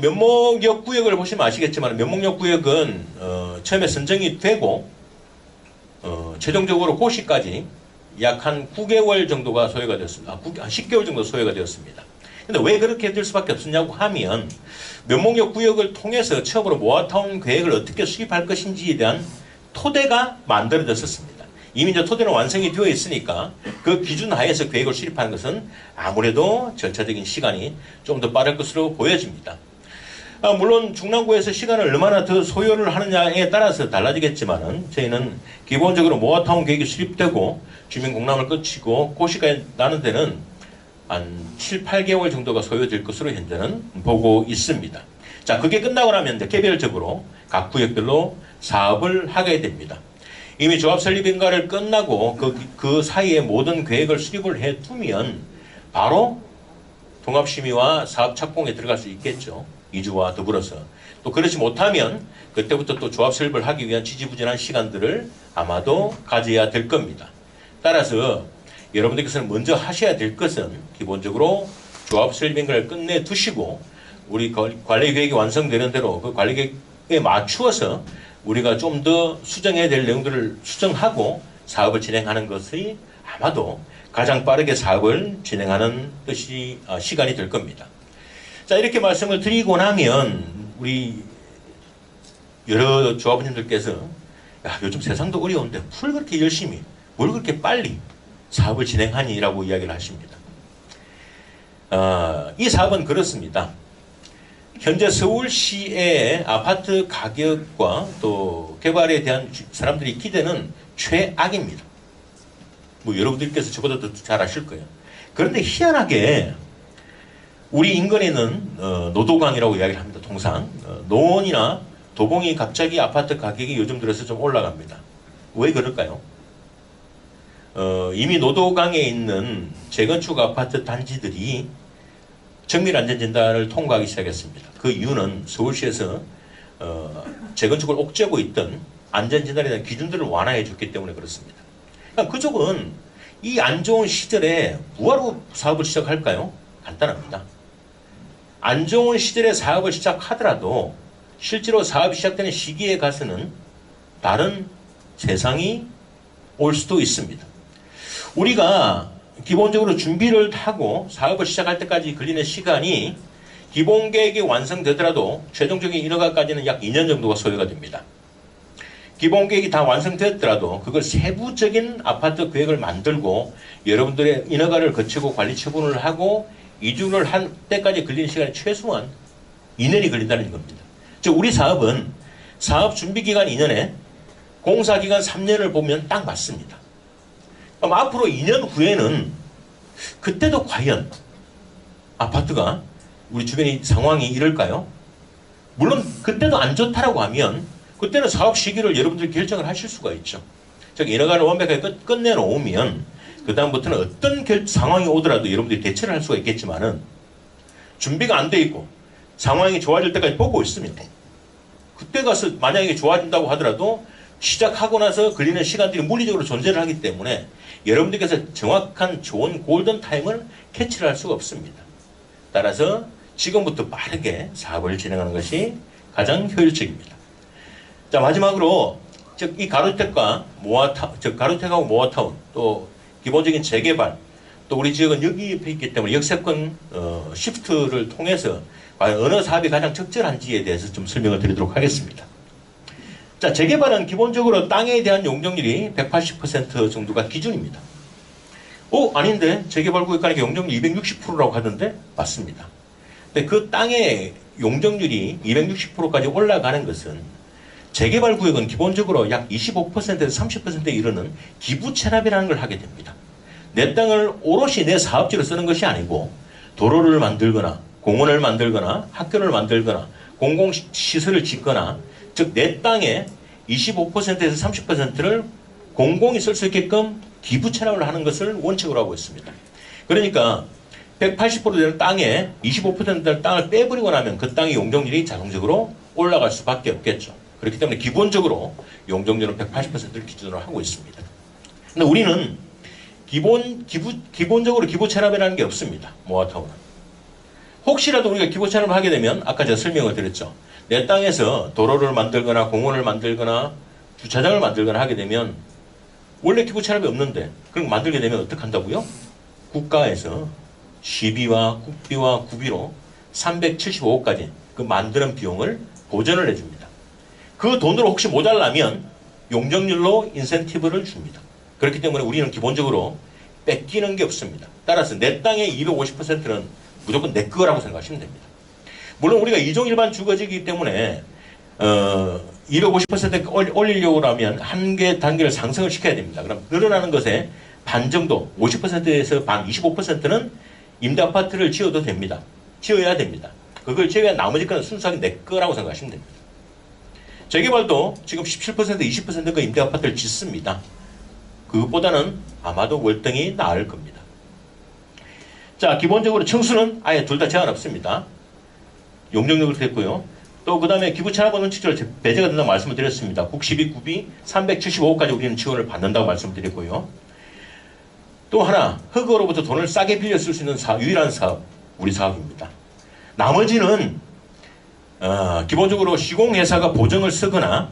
면목역 구역을 보시면 아시겠지만 면목역 구역은 처음에 선정이 되고 최종적으로 고시까지 약 한 9개월 정도가 소요가 되었습니다. 한 10개월 정도 소요가 되었습니다. 근데 왜 그렇게 될 수밖에 없었냐고 하면 면목역 구역을 통해서 처음으로 모아타운 계획을 어떻게 수립할 것인지에 대한 토대가 만들어졌었습니다. 이미 이제 토대는 완성이 되어 있으니까 그 기준 하에서 계획을 수립하는 것은 아무래도 절차적인 시간이 좀 더 빠를 것으로 보여집니다. 물론 중랑구에서 시간을 얼마나 더 소요를 하느냐에 따라서 달라지겠지만은 저희는 기본적으로 모아타운 계획이 수립되고 주민 공람을 거치고 고시가 나는 데는 한 7, 8개월 정도가 소요될 것으로 현재는 보고 있습니다. 자, 그게 끝나고 나면 이제 개별적으로 각 구역별로 사업을 하게 됩니다. 이미 조합 설립 인가를 끝나고 그 사이에 모든 계획을 수립을 해 두면 바로 통합심의와 사업 착공에 들어갈 수 있겠죠. 이주와 더불어서. 또 그렇지 못하면 그때부터 또 조합 설립을 하기 위한 지지부진한 시간들을 아마도 가져야 될 겁니다. 따라서 여러분들께서는 먼저 하셔야 될 것은 기본적으로 조합 설립 인가를 끝내 두시고 우리 관리 계획이 완성되는 대로 그 관리 계획에 맞추어서 우리가 좀 더 수정해야 될 내용들을 수정하고 사업을 진행하는 것이 아마도 가장 빠르게 사업을 진행하는 것이 시간이 될 겁니다. 자, 이렇게 말씀을 드리고 나면 우리 여러 조합원님들께서 야, 요즘 세상도 어려운데 뭘 그렇게 열심히 뭘 그렇게 빨리 사업을 진행하니? 라고 이야기를 하십니다. 이 사업은 그렇습니다. 현재 서울시의 아파트 가격과 또 개발에 대한 사람들이 기대는 최악입니다. 뭐 여러분들께서 저보다 더 잘 아실 거예요. 그런데 희한하게 우리 인근에는 노도강이라고 이야기를 합니다. 통상 노원이나 도봉이 갑자기 아파트 가격이 요즘 들어서 좀 올라갑니다. 왜 그럴까요? 이미 노도강에 있는 재건축 아파트 단지들이 정밀안전진단을 통과하기 시작했습니다. 그 이유는 서울시에서 재건축을 옥죄고 있던 안전진단에 대한 기준들을 완화해 줬기 때문에 그렇습니다. 그러니까 그쪽은 이 안 좋은 시절에 뭐하러 사업을 시작할까요? 간단합니다. 안 좋은 시절에 사업을 시작하더라도 실제로 사업이 시작되는 시기에 가서는 다른 세상이 올 수도 있습니다. 우리가 기본적으로 준비를 하고 사업을 시작할 때까지 걸리는 시간이 기본 계획이 완성되더라도 최종적인 인허가까지는 약 2년 정도가 소요가 됩니다. 기본 계획이 다 완성됐더라도 그걸 세부적인 아파트 계획을 만들고 여러분들의 인허가를 거치고 관리 처분을 하고 이주를 한 때까지 걸리는 시간이 최소한 2년이 걸린다는 겁니다. 즉 우리 사업은 사업 준비 기간 2년에 공사 기간 3년을 보면 딱 맞습니다. 그럼 앞으로 2년 후에는 그때도 과연 아파트가 우리 주변의 상황이 이럴까요? 물론 그때도 안 좋다라고 하면 그때는 사업 시기를 여러분들이 결정을 하실 수가 있죠. 즉 인허가를 완벽하게 끝내놓으면 그 다음부터는 어떤 상황이 오더라도 여러분들이 대처를 할 수가 있겠지만은 준비가 안 돼 있고 상황이 좋아질 때까지 보고 있으면 그때 가서 만약에 좋아진다고 하더라도 시작하고 나서 걸리는 시간들이 물리적으로 존재를 하기 때문에 여러분들께서 정확한 좋은 골든타임을 캐치를 할 수가 없습니다. 따라서 지금부터 빠르게 사업을 진행하는 것이 가장 효율적입니다. 자, 마지막으로 즉 이 가로주택과 가로주택하고 모아타운 또 기본적인 재개발 또 우리 지역은 여기 옆에 있기 때문에 역세권 시프트를 통해서 과연 어느 사업이 가장 적절한지에 대해서 좀 설명을 드리도록 하겠습니다. 자, 재개발은 기본적으로 땅에 대한 용적률이 180% 정도가 기준입니다. 아닌데 재개발 구역가니까 용적률 260%라고 하던데 맞습니다. 근데 그 땅의 용적률이 260%까지 올라가는 것은 재개발 구역은 기본적으로 약 25%에서 30%에 이르는 기부 체납이라는 걸 하게 됩니다. 내 땅을 오롯이 내 사업지로 쓰는 것이 아니고 도로를 만들거나 공원을 만들거나 학교를 만들거나 공공시설을 짓거나 즉 내 땅의 25%에서 30%를 공공이 쓸 수 있게끔 기부 체납을 하는 것을 원칙으로 하고 있습니다. 그러니까 180% 되는 땅에 25% 되는 땅을 빼버리고 나면 그 땅의 용적률이 자동적으로 올라갈 수밖에 없겠죠. 그렇기 때문에 기본적으로 용적률은 180%를 기준으로 하고 있습니다. 근데 우리는 기본적으로 기부 체납이라는 게 없습니다. 모아타운은. 혹시라도 우리가 기부 체납을 하게 되면 아까 제가 설명을 드렸죠. 내 땅에서 도로를 만들거나 공원을 만들거나 주차장을 만들거나 하게 되면 원래 기부 체납이 없는데 그럼 만들게 되면 어떻게 한다고요? 국가에서 시비와 국비와 구비로 375억까지 그 만드는 비용을 보전을 해줍니다. 그 돈으로 혹시 모자라면 용적률로 인센티브를 줍니다. 그렇기 때문에 우리는 기본적으로 뺏기는 게 없습니다. 따라서 내 땅의 250%는 무조건 내 거라고 생각하시면 됩니다. 물론 우리가 이종일반 주거지이기 때문에 250% 올리려고 하면 한 개 단계를 상승을 시켜야 됩니다. 그럼 늘어나는 것에 반 정도, 50%에서 반, 25%는 임대아파트를 지어도 됩니다. 지어야 됩니다. 그걸 지어야 나머지 거는 순수하게 내 거라고 생각하시면 됩니다. 재개발도 지금 17%, 20%가 임대아파트를 짓습니다. 그것보다는 아마도 월등히 나을 겁니다. 자, 기본적으로 청수는 아예 둘 다 제한 없습니다. 용적률로 됐고요. 또 그 다음에 기부채납은 원칙적으로 배제가 된다고 말씀을 드렸습니다. 국 12급이 375억까지 우리는 지원을 받는다고 말씀을 드렸고요. 또 하나, 흑어로부터 돈을 싸게 빌려 쓸 수 있는 유일한 사업, 우리 사업입니다. 나머지는 기본적으로 시공회사가 보증을 쓰거나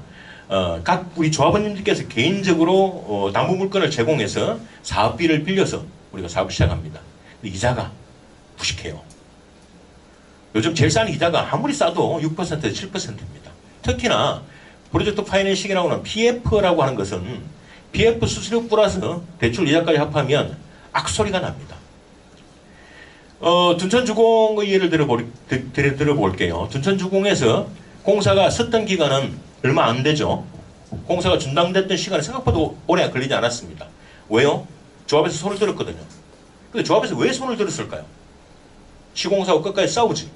각 우리 조합원님들께서 개인적으로 담보물건을 제공해서 사업비를 빌려서 우리가 사업을 시작합니다. 근데 이자가 무식해요. 요즘 제일 싼 이자가 아무리 싸도 6%, 7%입니다. 특히나 프로젝트 파이낸싱이라고 하는 PF라고 하는 것은 PF 수수료 플러스 대출 이자까지 합하면 악소리가 납니다. 둔천주공의 예를 들어볼게요. 둔천주공에서 공사가 섰던 기간은 얼마 안 되죠. 공사가 중단됐던 시간이 생각보다 오래 걸리지 않았습니다. 왜요? 조합에서 손을 들었거든요. 근데 조합에서 왜 손을 들었을까요? 시공사하고 끝까지 싸우지.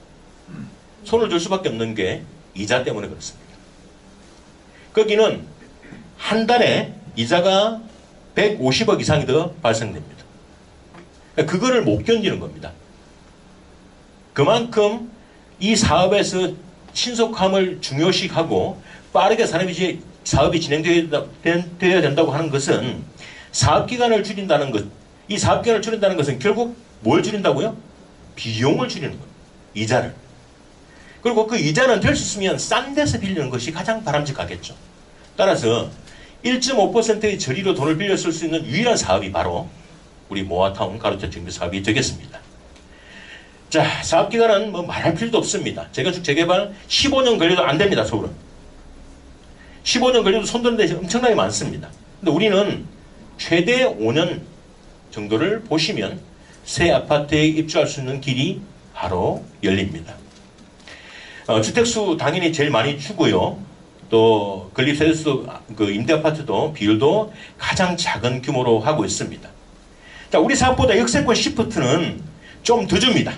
손을 들 수밖에 없는 게 이자 때문에 그렇습니다. 거기는 한 달에 이자가 150억 이상이 더 발생됩니다. 그거를 못 견디는 겁니다. 그만큼 이 사업에서 신속함을 중요시하고 빠르게 사업이 진행되어야 된다고 하는 것은 사업기간을 줄인다는 것. 이 사업기간을 줄인다는 것은 결국 뭘 줄인다고요? 비용을 줄이는 겁니다. 이자를. 그리고 그 이자는 될 수 있으면 싼 데서 빌리는 것이 가장 바람직하겠죠. 따라서 1.5%의 저리로 돈을 빌려 쓸 수 있는 유일한 사업이 바로 우리 모아타운 가로채 정비 사업이 되겠습니다. 자, 사업기간은 뭐 말할 필요도 없습니다. 재건축 재개발 15년 걸려도 안 됩니다. 서울은. 15년 걸려도 손드는 데 엄청나게 많습니다. 근데 우리는 최대 5년 정도를 보시면 새 아파트에 입주할 수 있는 길이 바로 열립니다. 주택수 당연히 제일 많이 주고요. 또 건립세대수 그 임대아파트도 비율도 가장 작은 규모로 하고 있습니다. 자, 우리 사업보다 역세권 시프트는 좀 더 줍니다.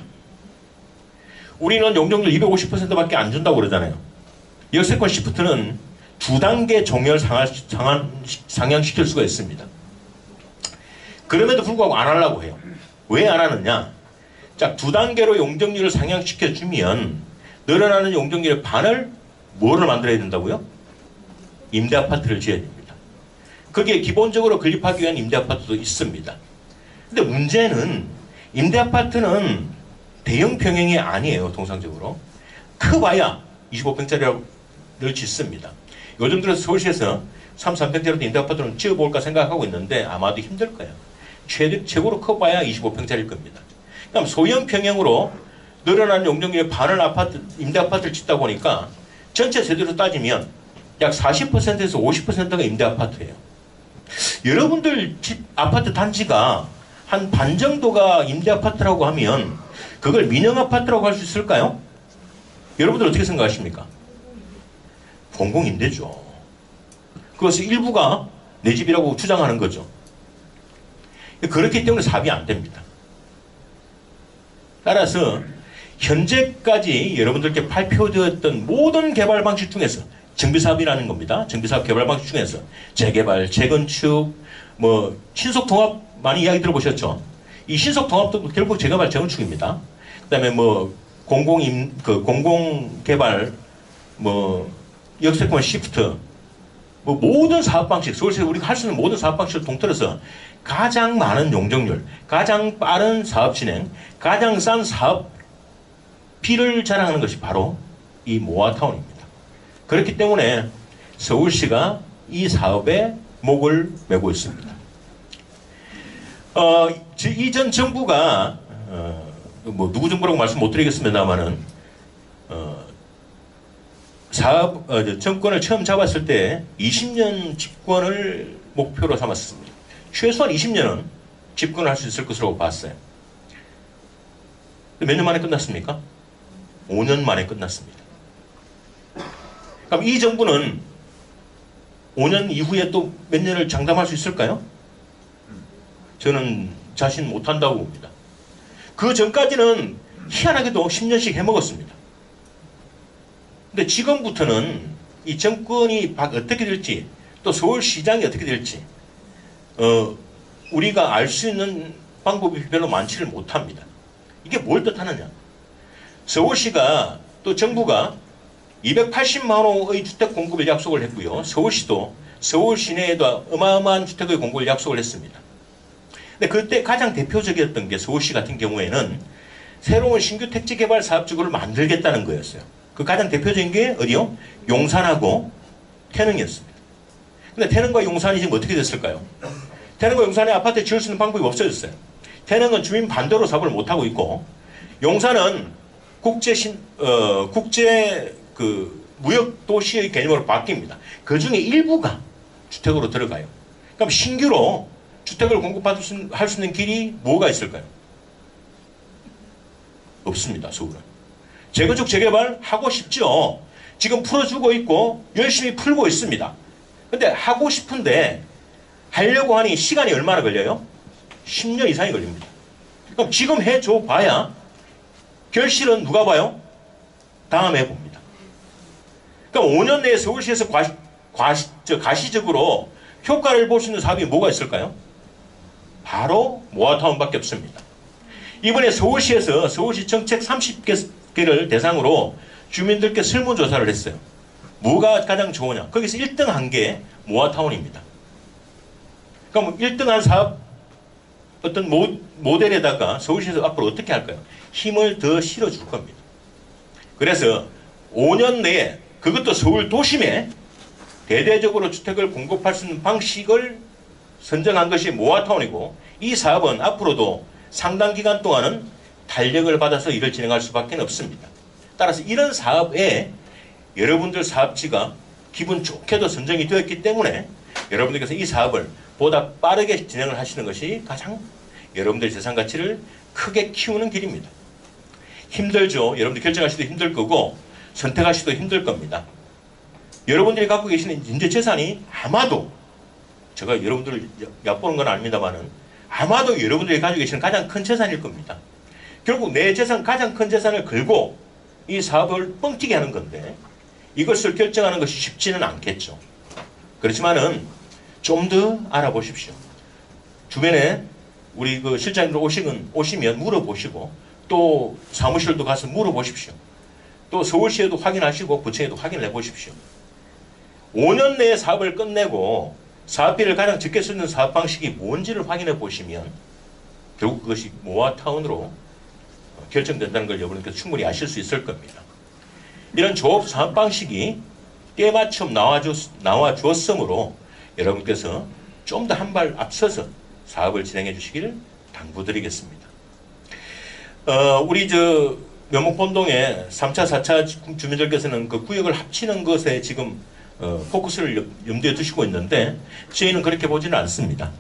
우리는 용적률 250%밖에 안 준다고 그러잖아요. 역세권 시프트는 두 단계 종열 상향시킬 수가 있습니다. 그럼에도 불구하고 안 하려고 해요. 왜 안 하느냐? 자, 두 단계로 용적률을 상향시켜주면 늘어나는 용적률의 반을 뭐를 만들어야 된다고요? 임대아파트를 지어야 됩니다. 거기에 기본적으로 건립하기 위한 임대아파트도 있습니다. 근데 문제는 임대아파트는 대형 평형이 아니에요. 통상적으로. 커봐야 25평짜리를 짓습니다. 요즘 들어서 서울시에서 33평짜리 임대아파트는 지어볼까 생각하고 있는데 아마도 힘들 거예요. 최고로 커봐야 25평짜리일 겁니다. 그럼 소형 평형으로 늘어나는 용적률의 반을 임대아파트를 짓다 보니까 전체 세대로 따지면 약 40%에서 50%가 임대아파트예요. 여러분들 집 아파트 단지가 한 반 정도가 임대아파트라고 하면 그걸 민영아파트라고 할 수 있을까요? 여러분들 어떻게 생각하십니까? 공공임대죠. 그것이 일부가 내 집이라고 주장하는 거죠. 그렇기 때문에 사업이 안 됩니다. 따라서 현재까지 여러분들께 발표되었던 모든 개발 방식 중에서 정비사업이라는 겁니다. 정비사업 개발 방식 중에서 재개발, 재건축, 뭐 신속통합 많이 이야기 들어보셨죠? 이 신속통합도 결국 재개발, 재건축입니다. 그다음에 뭐 공공개발, 뭐 역세권 시프트, 뭐 모든 사업 방식, 서울시에서 우리가 할 수 있는 모든 사업 방식을 통틀어서 가장 많은 용적률, 가장 빠른 사업 진행, 가장 싼 사업비를 자랑하는 것이 바로 이 모아타운입니다. 그렇기 때문에 서울시가 이 사업에 목을 메고 있습니다. 이전 정부가 뭐 누구 정부라고 말씀 못 드리겠습니다만은 정권을 처음 잡았을 때 20년 집권을 목표로 삼았습니다. 최소한 20년은 집권할 수 있을 것으로 봤어요. 몇 년 만에 끝났습니까? 5년 만에 끝났습니다. 그럼 이 정부는 5년 이후에 또 몇 년을 장담할 수 있을까요? 저는 자신 못한다고 봅니다. 그 전까지는 희한하게도 10년씩 해먹었습니다. 근데 지금부터는 이 정권이 어떻게 될지 또 서울시장이 어떻게 될지 우리가 알 수 있는 방법이 별로 많지를 못합니다. 이게 뭘 뜻하느냐? 서울시가 또 정부가 280만 호의 주택 공급을 약속을 했고요. 서울시도 서울 시내에도 어마어마한 주택의 공급을 약속을 했습니다. 근데 그때 가장 대표적이었던 게 서울시 같은 경우에는 새로운 신규 택지 개발 사업지구를 만들겠다는 거였어요. 그 가장 대표적인 게 어디요? 용산하고 태릉이었습니다. 근데 태릉과 용산이 지금 어떻게 됐을까요? 태릉과 용산에 아파트 지을 수 있는 방법이 없어졌어요. 태릉은 주민 반대로 사업을 못하고 있고, 용산은 국제 무역 도시의 개념으로 바뀝니다. 그 중에 일부가 주택으로 들어가요. 그럼 신규로 주택을 공급할 수 있는 길이 뭐가 있을까요? 없습니다. 서울은. 재건축 재개발 하고 싶죠. 지금 풀어주고 있고 열심히 풀고 있습니다. 근데 하고 싶은데 하려고 하니 시간이 얼마나 걸려요? 10년 이상이 걸립니다. 그럼 지금 해줘 봐야 결실은 누가 봐요? 다음에 봅니다. 그럼 5년 내에 서울시에서 가시적으로 효과를 볼 수 있는 사업이 뭐가 있을까요? 바로 모아타운밖에 없습니다. 이번에 서울시에서 서울시 정책 30개를 대상으로 주민들께 설문조사를 했어요. 뭐가 가장 좋으냐? 거기서 1등 한 게 모아타운입니다. 그럼 1등한 사업 어떤 모델에다가 서울시에서 앞으로 어떻게 할까요? 힘을 더 실어줄 겁니다. 그래서 5년 내에 그것도 서울 도심에 대대적으로 주택을 공급할 수 있는 방식을 선정한 것이 모아타운이고, 이 사업은 앞으로도 상당 기간 동안은 탄력을 받아서 일을 진행할 수밖에 없습니다. 따라서 이런 사업에 여러분들 사업지가 기분 좋게도 선정이 되었기 때문에 여러분들께서 이 사업을 보다 빠르게 진행을 하시는 것이 가장 여러분들의 재산 가치를 크게 키우는 길입니다. 힘들죠. 여러분들 결정하시기도 힘들 거고 선택하시기도 힘들 겁니다. 여러분들이 갖고 계시는 인재 재산이 아마도, 제가 여러분들을 얕보는 건 아닙니다만은 아마도 여러분들이 가지고 계시는 가장 큰 재산일 겁니다. 결국 내 재산, 가장 큰 재산을 걸고 이 사업을 뻥튀기 하는 건데 이것을 결정하는 것이 쉽지는 않겠죠. 그렇지만은 좀 더 알아보십시오. 주변에 우리 그 실장님들 오시면 물어보시고, 또 사무실도 가서 물어보십시오. 또 서울시에도 확인하시고 구청에도 확인을 해보십시오. 5년 내에 사업을 끝내고 사업비를 가장 적게 쓰는 사업 방식이 뭔지를 확인해 보시면 결국 그것이 모아타운으로 결정된다는 걸 여러분께서 충분히 아실 수 있을 겁니다. 이런 조업 사업 방식이 때마침 나와주었으므로 여러분께서 좀 더 한 발 앞서서 사업을 진행해 주시기를 당부드리겠습니다. 우리 면목본동의 3차, 4차 주민들께서는 그 구역을 합치는 것에 지금 포커스를 염두에 두시고 있는데 저희는 그렇게 보지는 않습니다.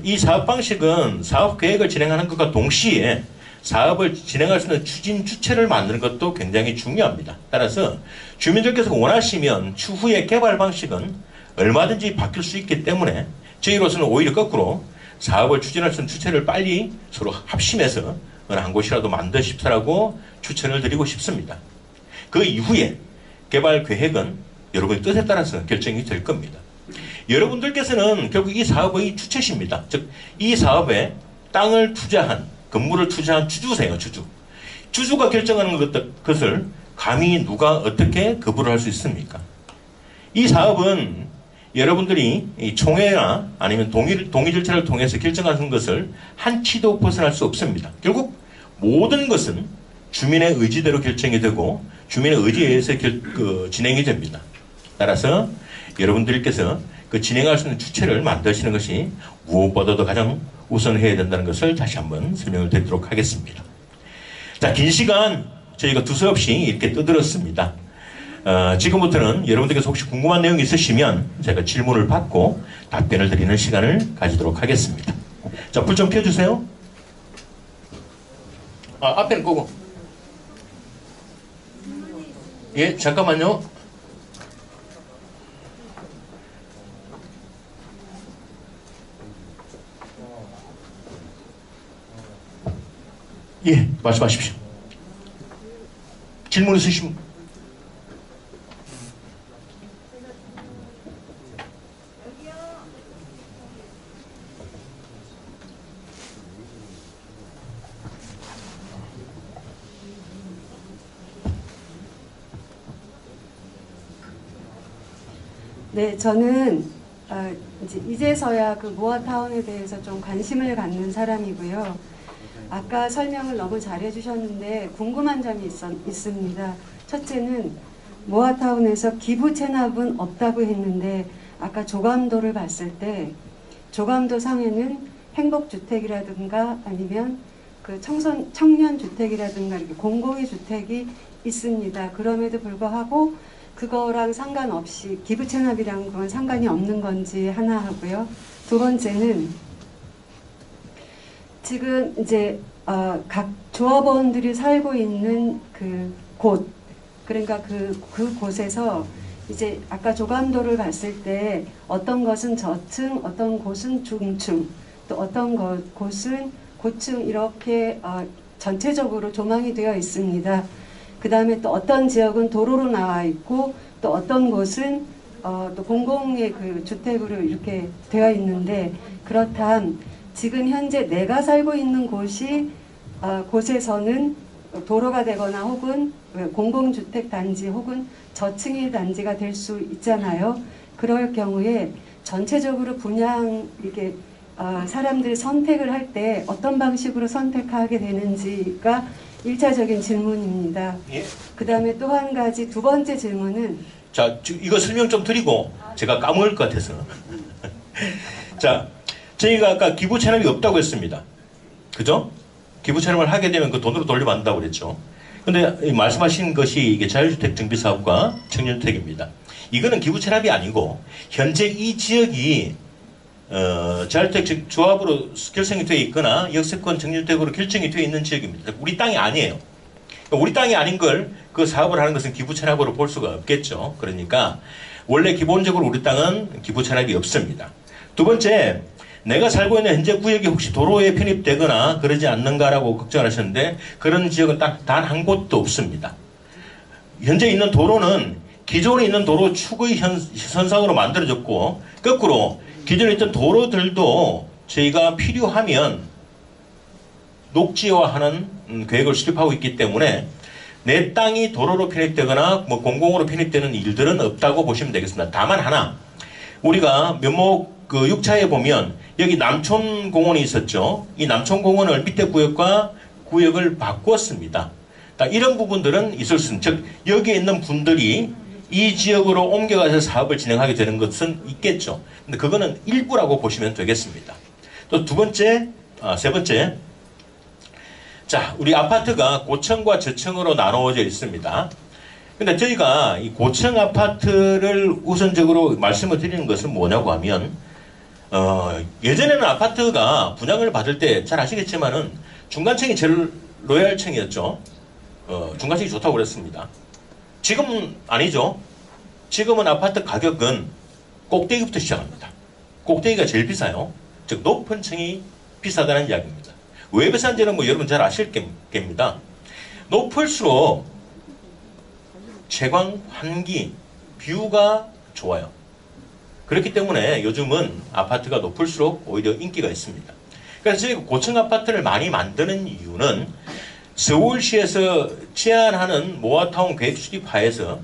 이 사업 방식은 사업 계획을 진행하는 것과 동시에 사업을 진행할 수 있는 추진 주체를 만드는 것도 굉장히 중요합니다. 따라서 주민들께서 원하시면 추후의 개발 방식은 얼마든지 바뀔 수 있기 때문에 저희로서는 오히려 거꾸로 사업을 추진할 수 있는 주체를 빨리 서로 합심해서 어느 한 곳이라도 만드십사라고 추천을 드리고 싶습니다. 그 이후에 개발 계획은 여러분의 뜻에 따라서 결정이 될 겁니다. 여러분들께서는 결국 이 사업의 주체십니다. 즉, 이 사업에 땅을 투자한, 건물을 투자한 주주세요, 주주. 주주가 결정하는 것을 감히 누가 어떻게 거부를 할 수 있습니까? 이 사업은 여러분들이 이 총회나 아니면 동의 절차를 통해서 결정하는 것을 한치도 벗어날 수 없습니다. 결국 모든 것은 주민의 의지대로 결정이 되고 주민의 의지에 의해서 진행이 됩니다. 따라서 여러분들께서 그 진행할 수 있는 주체를 만드시는 것이 무엇보다도 가장 우선해야 된다는 것을 다시 한번 설명을 드리도록 하겠습니다. 자, 긴 시간 저희가 두서없이 이렇게 떠들었습니다. 지금부터는 여러분들께서 혹시 궁금한 내용이 있으시면 제가 질문을 받고 답변을 드리는 시간을 가지도록 하겠습니다. 자, 불 좀 켜주세요. 앞에는 끄고. 예, 잠깐만요. 예, 말씀하십시오. 질문 있으시면. 네, 저는 이제서야 그 모아타운에 대해서 좀 관심을 갖는 사람이고요. 아까 설명을 너무 잘해 주셨는데 궁금한 점이 있습니다. 첫째는 모아타운에서 기부 체납은 없다고 했는데 아까 조감도를 봤을 때 조감도 상에는 행복주택이라든가 아니면 그 청년주택이라든가 이렇게 공공의 주택이 있습니다. 그럼에도 불구하고 그거랑 상관없이 기부 체납이랑 그건 상관이 없는 건지 하나 하고요. 두 번째는 지금 이제 각 조합원들이 살고 있는 그 곳, 그러니까 그 곳에서 이제 아까 조감도를 봤을 때 어떤 것은 저층, 어떤 곳은 중층, 또 어떤 곳은 고층 이렇게 전체적으로 조망이 되어 있습니다. 그 다음에 또 어떤 지역은 도로로 나와 있고 또 어떤 곳은 또 공공의 그 주택으로 이렇게 되어 있는데 그렇담 지금 현재 내가 살고 있는 곳에서는 도로가 되거나 혹은 공공주택 단지 혹은 저층의 단지가 될 수 있잖아요. 그럴 경우에 전체적으로 분양 이게 사람들이 선택을 할 때 어떤 방식으로 선택하게 되는지가 1차적인 질문입니다. 예. 그 다음에 또 한 가지 두 번째 질문은 자, 이거 설명 좀 드리고 제가 까먹을 것 같아서. 자, 저희가 아까 기부 체납이 없다고 했습니다. 그죠? 기부 체납을 하게 되면 그 돈으로 돌려받는다고 그랬죠. 근데 말씀하신 것이 이게 자유주택 정비사업과 청년주택입니다. 이거는 기부 체납이 아니고 현재 이 지역이 자유주택 조합으로 결성이 되어 있거나 역세권 청년주택으로 결정이 되어 있는 지역입니다. 우리 땅이 아니에요. 우리 땅이 아닌 걸 그 사업을 하는 것은 기부 체납으로 볼 수가 없겠죠. 그러니까 원래 기본적으로 우리 땅은 기부 체납이 없습니다. 두 번째, 내가 살고 있는 현재 구역이 혹시 도로에 편입되거나 그러지 않는가라고 걱정하셨는데 그런 지역은 단 한 곳도 없습니다. 현재 있는 도로는 기존에 있는 도로 축의 선상으로 만들어졌고 거꾸로 기존에 있던 도로들도 저희가 필요하면 녹지화하는 계획을 수립하고 있기 때문에 내 땅이 도로로 편입되거나 뭐 공공으로 편입되는 일들은 없다고 보시면 되겠습니다. 다만 하나, 우리가 면목 그 6차에 보면 여기 남촌공원이 있었죠. 이 남촌공원을 밑에 구역과 구역을 바꾸었습니다. 이런 부분들은 있을 수 있는, 즉 여기에 있는 분들이 이 지역으로 옮겨가서 사업을 진행하게 되는 것은 있겠죠. 근데 그거는 일부라고 보시면 되겠습니다. 또 세 번째, 자, 우리 아파트가 고층과 저층으로 나누어져 있습니다. 근데 저희가 이 고층 아파트를 우선적으로 말씀을 드리는 것은 뭐냐고 하면, 예전에는 아파트가 분양을 받을 때 잘 아시겠지만은 중간층이 제일 로얄층이었죠. 중간층이 좋다고 그랬습니다. 지금은 아니죠. 지금은 아파트 가격은 꼭대기부터 시작합니다. 꼭대기가 제일 비싸요. 즉 높은 층이 비싸다는 이야기입니다. 왜 비싼지는 뭐 여러분 잘 아실 겁니다. 높을수록 채광, 환기, 뷰가 좋아요. 그렇기 때문에 요즘은 아파트가 높을수록 오히려 인기가 있습니다. 그래서 저희가 고층 아파트를 많이 만드는 이유는 서울시에서 제안하는 모아타운 계획 수립하에서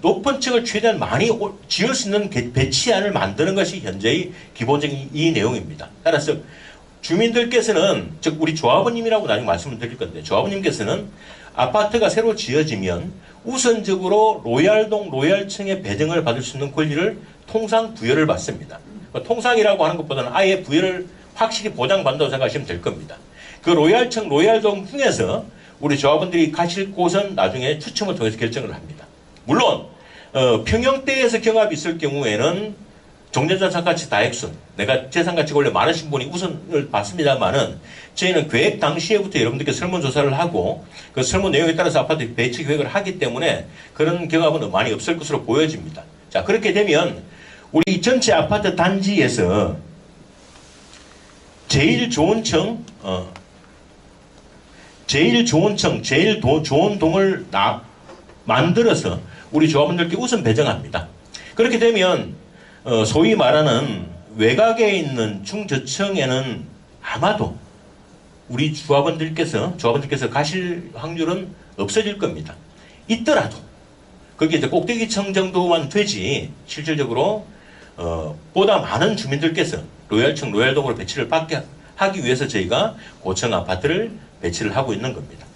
높은 층을 최대한 많이 지을 수 있는 배치안을 만드는 것이 현재의 기본적인 이 내용입니다. 따라서 주민들께서는, 즉 우리 조합원님이라고 나중에 말씀을 드릴 건데, 조합원님께서는 아파트가 새로 지어지면 우선적으로 로얄동, 로얄층의 배정을 받을 수 있는 권리를 통상 부여를 받습니다. 통상이라고 하는 것보다는 아예 부여를 확실히 보장받는다고 생각하시면 될 겁니다. 그 로얄층, 로얄동 중에서 우리 조합원들이 가실 곳은 나중에 추첨을 통해서 결정을 합니다. 물론 평형대에서 경합이 있을 경우에는 종전자산가치 다액순, 내가 재산가치가 원래 많으신 분이 우선을 받습니다만은 저희는 계획 당시에부터 여러분들께 설문조사를 하고 그 설문 내용에 따라서 아파트 배치 계획을 하기 때문에 그런 경합은 많이 없을 것으로 보여집니다. 자, 그렇게 되면 우리 전체 아파트 단지에서 제일 좋은 층, 제일 좋은 동을 만들어서 우리 조합원들께 우선 배정합니다. 그렇게 되면 소위 말하는 외곽에 있는 중저층에는 아마도 우리 조합원들께서 가실 확률은 없어질 겁니다. 있더라도 그게 이제 꼭대기층 정도만 되지 실질적으로 보다 많은 주민들께서 로얄층, 로얄동으로 배치를 받게 하기 위해서 저희가 고층 아파트를 배치를 하고 있는 겁니다.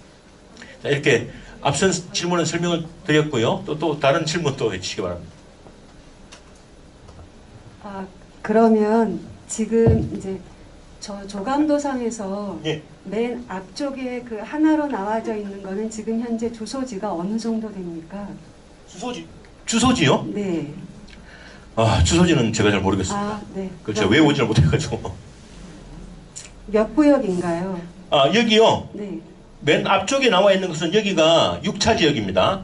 자, 이렇게 앞선 질문은 설명을 드렸고요. 또 다른 질문도 해주시기 바랍니다. 그러면 지금 이제 저 조감도상에서 예. 맨 앞쪽에 그 하나로 나와져 있는 거는 지금 현재 주소지가 어느 정도 됩니까? 주소지요? 네. 주소지는 제가 잘 모르겠습니다. 네. 그 제가 외우지를 못해가지고. 몇 구역인가요? 여기요. 네. 맨 앞쪽에 나와 있는 것은 여기가 6차 지역입니다.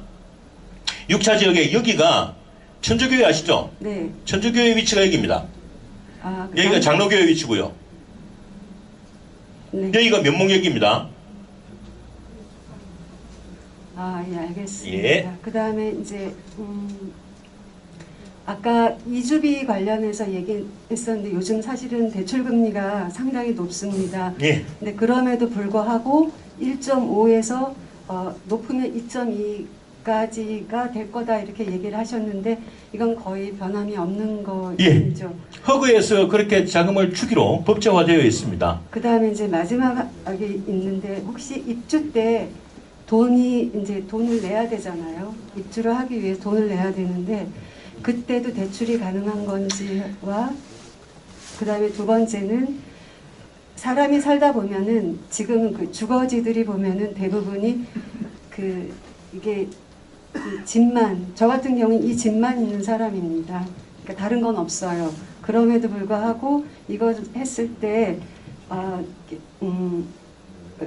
6차 지역에 여기가 천주교회 아시죠? 네. 천주교회 위치가 여기입니다. 여기가 장로교회 위치고요. 네. 여기가 면목역입니다. 예, 알겠습니다. 예. 그 다음에 이제, 아까 이주비 관련해서 얘기했었는데 요즘 사실은 대출금리가 상당히 높습니다. 예. 근데 그럼에도 불구하고 1.5에서 높으면 2.2까지가 될 거다 이렇게 얘기를 하셨는데 이건 거의 변함이 없는 거죠. 예. 허그에서 그렇게 자금을 주기로 법제화되어 있습니다. 그 다음에 이제 마지막에 있는데 혹시 입주 때 돈을 내야 되잖아요. 입주를 하기 위해 돈을 내야 되는데 그때도 대출이 가능한 건지와 그 다음에 두 번째는 사람이 살다 보면은 지금 그 주거지들이 보면은 대부분이 이게 이 집만, 저 같은 경우는 이 집만 있는 사람입니다. 그러니까 다른 건 없어요. 그럼에도 불구하고 이걸 했을 때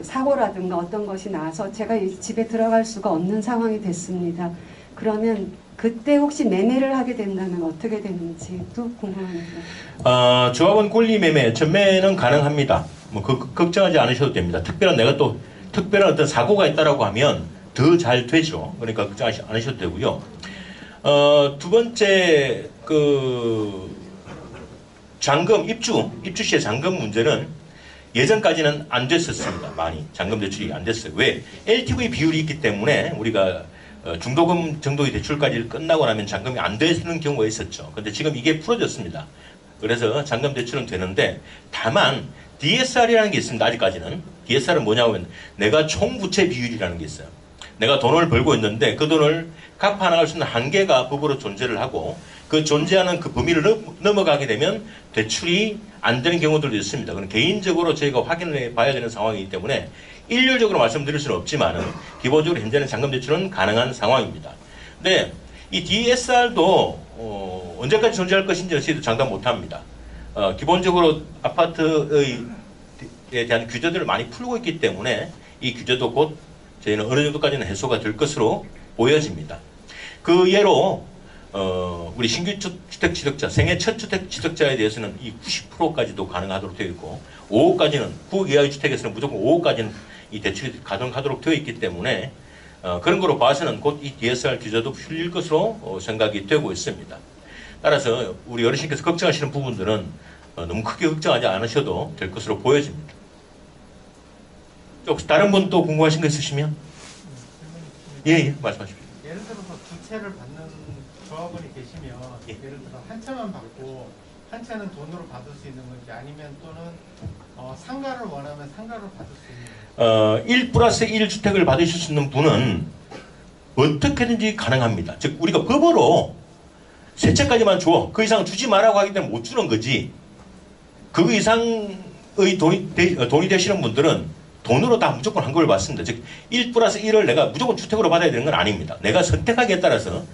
사고라든가 어떤 것이 나서 제가 이 집에 들어갈 수가 없는 상황이 됐습니다. 그러면 그때 혹시 매매를 하게 된다면 어떻게 되는지도 궁금합니다. 조합원 권리 매매, 전매는 가능합니다. 걱정하지 않으셔도 됩니다. 특별한 어떤 사고가 있다라고 하면 더 잘 되죠. 그러니까 걱정하지 않으셔도 되고요. 두 번째, 잔금, 입주 시에 잔금 문제는 예전까지는 안 됐었습니다. 많이. 잔금 대출이 안 됐어요. 왜? LTV 비율이 있기 때문에 우리가 중도금 정도의 대출까지 끝나고 나면 잔금이 안 되는 경우가 있었죠. 근데 지금 이게 풀어졌습니다. 그래서 잔금 대출은 되는데 다만 DSR이라는 게 있습니다. 아직까지는. DSR은 뭐냐면 내가 총부채 비율이라는 게 있어요. 내가 돈을 벌고 있는데 그 돈을 갚아나갈 수 있는 한계가 법으로 존재를 하고 그 존재하는 그 범위를 넘어가게 되면 대출이 안 되는 경우들도 있습니다. 그건 개인적으로 저희가 확인해 봐야 되는 상황이기 때문에 일률적으로 말씀드릴 수는 없지만 기본적으로 현재는 잔금 대출은 가능한 상황입니다. 근데 이 DSR도 언제까지 존재할 것인지 저희도 장담 못합니다. 기본적으로 아파트에 대한 규제들을 많이 풀고 있기 때문에 이 규제도 곧 저희는 어느 정도까지는 해소가 될 것으로 보여집니다. 그 예로 우리 신규 주택 취득자, 생애 첫 주택 취득자에 대해서는 이 90%까지도 가능하도록 되어 있고 5억까지는 9억 이하의 주택에서는 무조건 5억까지는 이 대출이 가능하도록 되어 있기 때문에 그런 거로 봐서는 곧 이 DSR 규제도 풀릴 것으로 생각이 되고 있습니다. 따라서 우리 어르신께서 걱정하시는 부분들은 너무 크게 걱정하지 않으셔도 될 것으로 보여집니다. 혹시 다른 분 또 궁금하신 거 있으시면? 예, 말씀하십시오. 예를 들어서 두 채를 받는 조합원이 계시면 예. 예를 들어 한 채만 받고 한 채는 돈으로 받을 수 있는 건지 아니면 또는 상가를 원하면 상가를 받을 수 있는 건지 1+1 주택을 받으실 수 있는 분은 어떻게든지 가능합니다. 즉 우리가 법으로 세 채까지만 줘. 그 이상 주지 말라고 하기 때문에 못 주는 거지. 그 이상의 돈이 되시는 분들은 돈으로 다 무조건 한 걸 받습니다. 즉 1+1을 내가 무조건 주택으로 받아야 되는 건 아닙니다. 내가 선택하기에 따라서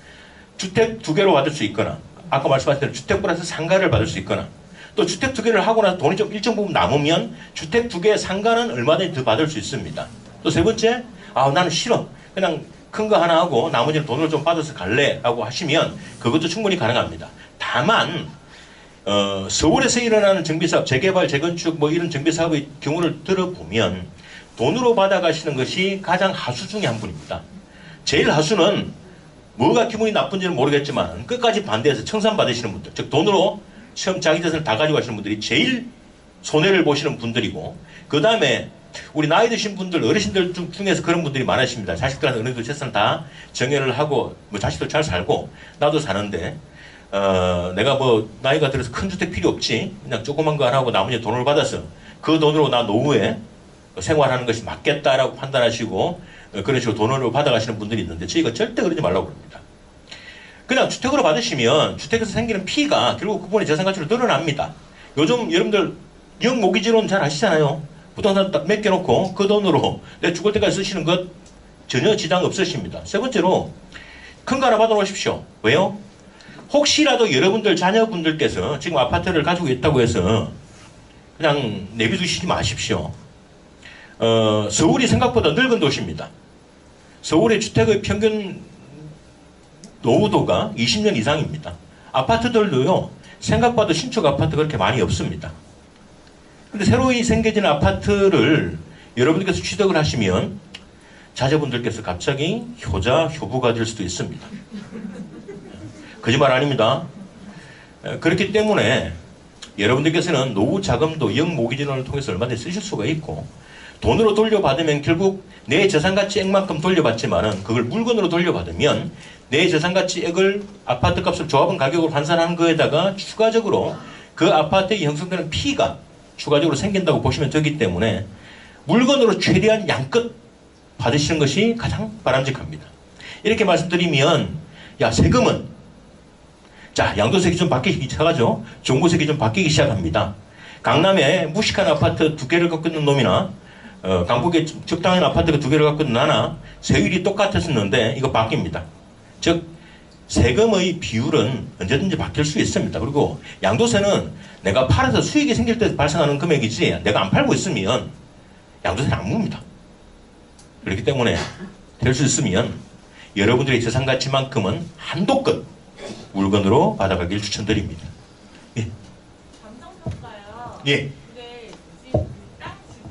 주택 2개로 받을 수 있거나 아까 말씀하신 대로 주택 플러스 상가를 받을 수 있거나 또 주택 2개를 하고 나서 돈이 좀 일정 부분 남으면 주택 2개 상가는 얼마든지 더 받을 수 있습니다. 또 세 번째, 나는 싫어. 그냥 큰 거 하나 하고 나머지는 돈을 좀 받아서 갈래 라고 하시면 그것도 충분히 가능합니다. 다만 서울에서 일어나는 정비사업, 재개발, 재건축 뭐 이런 정비사업의 경우를 들어보면 돈으로 받아가시는 것이 가장 하수 중에 한 분입니다. 제일 하수는 뭐가 기분이 나쁜지는 모르겠지만 끝까지 반대해서 청산받으시는 분들, 즉 돈으로 처음 자기 재산을 다 가지고 가시는 분들이 제일 손해를 보시는 분들이고, 그 다음에 우리 나이 드신 분들, 어르신들 중에서 그런 분들이 많으십니다. 자식들한테 어느 정도 재산 다 정해를 하고 뭐 자식들 잘 살고 나도 사는데 내가 뭐 나이가 들어서 큰 주택 필요 없지, 그냥 조그만 거 하나 하고 나머지 돈을 받아서 그 돈으로 나 노후에 생활하는 것이 맞겠다라고 판단하시고 그런 식으로 돈으로 받아가시는 분들이 있는데 저희가 절대 그러지 말라고 합니다. 그냥 주택으로 받으시면 주택에서 생기는 피가 결국 그분의 재산 가치로 늘어납니다. 요즘 여러분들 영모기지론 잘 아시잖아요. 부동산 딱 맡겨놓고 그 돈으로 내 죽을 때까지 쓰시는 것 전혀 지장 없으십니다. 세 번째로 큰 거 하나 받아놓으십시오. 왜요? 혹시라도 여러분들 자녀분들께서 지금 아파트를 가지고 있다고 해서 그냥 내비두시지 마십시오. 서울이 생각보다 늙은 도시입니다. 서울의 주택의 평균 노후도가 20년 이상입니다. 아파트들도요, 생각보다 신축 아파트 그렇게 많이 없습니다. 근데 새로이 생겨진 아파트를 여러분들께서 취득을 하시면 자녀분들께서 갑자기 효자, 효부가 될 수도 있습니다. 거짓말 아닙니다. 그렇기 때문에 여러분들께서는 노후 자금도 영모기지론을 통해서 얼마든지 쓰실 수가 있고, 돈으로 돌려받으면 결국 내 재산가치액만큼 돌려받지만은 그걸 물건으로 돌려받으면 내 재산가치액을 아파트 값을 조합원 가격으로 환산하는 거에다가 추가적으로 그 아파트에 형성되는 피가 추가적으로 생긴다고 보시면 되기 때문에 물건으로 최대한 양껏 받으시는 것이 가장 바람직합니다. 이렇게 말씀드리면, 야, 세금은 자, 양도세 기준 바뀌기 시작하죠. 종부세 기준 바뀌기 시작합니다. 강남에 무식한 아파트 2개를 갖고 있는 놈이나 강북에 적당한 아파트가 2개를 갖고 있는 나나 세율이 똑같았었는데 이거 바뀝니다. 즉 세금의 비율은 언제든지 바뀔 수 있습니다. 그리고 양도세는 내가 팔아서 수익이 생길 때 발생하는 금액이지 내가 안 팔고 있으면 양도세는 안 묻습니다. 그렇기 때문에 될 수 있으면 여러분들의 재산가치만큼은 한도껏 물건으로 받아가길 추천드립니다. 예. 감정평가요. 예. 근데 지금 땅 지분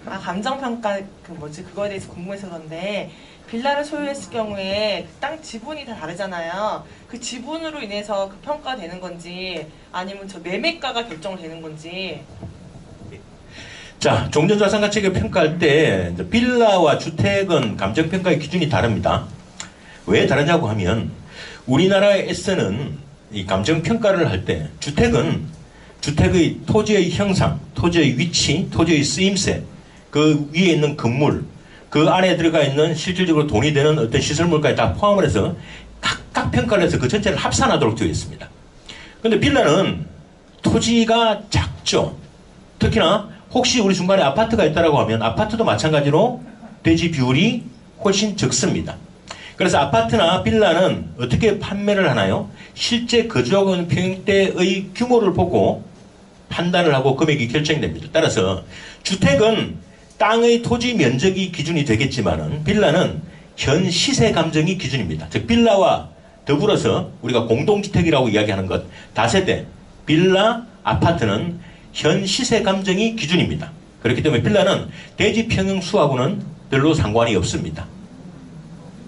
빌라가 감정평가 그거에 대해서 궁금해서 그런데 빌라를 소유했을 경우에 땅 지분이 다 다르잖아요. 그 지분으로 인해서 그 평가가 되는 건지 아니면 저 매매가가 결정되는 건지. 자, 종전자산가치를 평가할 때 빌라와 주택은 감정평가의 기준이 다릅니다. 왜 다르냐고 하면 우리나라에서는 이 감정평가를 할 때 주택은 주택의 토지의 형상, 토지의 위치, 토지의 쓰임새, 그 위에 있는 건물, 그 안에 들어가 있는 실질적으로 돈이 되는 어떤 시설물까지 다 포함을 해서 각각 평가를 해서 그 전체를 합산하도록 되어 있습니다. 그런데 빌라는 토지가 작죠. 특히나 혹시 우리 중간에 아파트가 있다고 하면 아파트도 마찬가지로 대지 비율이 훨씬 적습니다. 그래서 아파트나 빌라는 어떻게 판매를 하나요? 실제 거주하고 있는 평형대의 규모를 보고 판단을 하고 금액이 결정됩니다. 따라서 주택은 땅의 토지 면적이 기준이 되겠지만은 빌라는 현 시세 감정이 기준입니다. 즉 빌라와 더불어서 우리가 공동주택이라고 이야기하는 것, 다세대, 빌라, 아파트는 현 시세 감정이 기준입니다. 그렇기 때문에 빌라는 대지 평형 수하고는 별로 상관이 없습니다.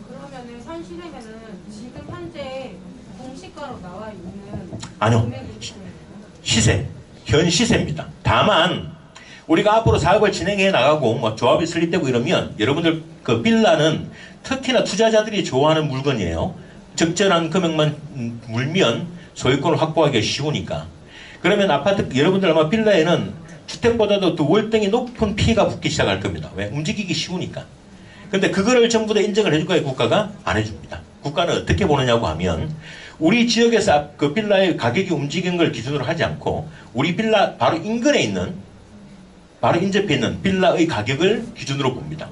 그러면은 현 시세면은 지금 현재 공시가로 나와 있는 아니요. 금액이 시세, 현 시세입니다. 다만 우리가 앞으로 사업을 진행해 나가고 뭐 조합이 설립되고 이러면 여러분들 그 빌라는 특히나 투자자들이 좋아하는 물건이에요. 적절한 금액만 물면 소유권을 확보하기가 쉬우니까. 그러면 아파트 여러분들 아마 빌라에는 주택보다도 또 월등히 높은 피가 붙기 시작할 겁니다. 왜? 움직이기 쉬우니까. 근데 그거를 전부 다 인정을 해줄 거예요. 국가가 안 해줍니다. 국가는 어떻게 보느냐고 하면 우리 지역에서 그 빌라의 가격이 움직이는 걸 기준으로 하지 않고 우리 빌라 바로 인근에 있는 바로 인접해 있는 빌라의 가격을 기준으로 봅니다.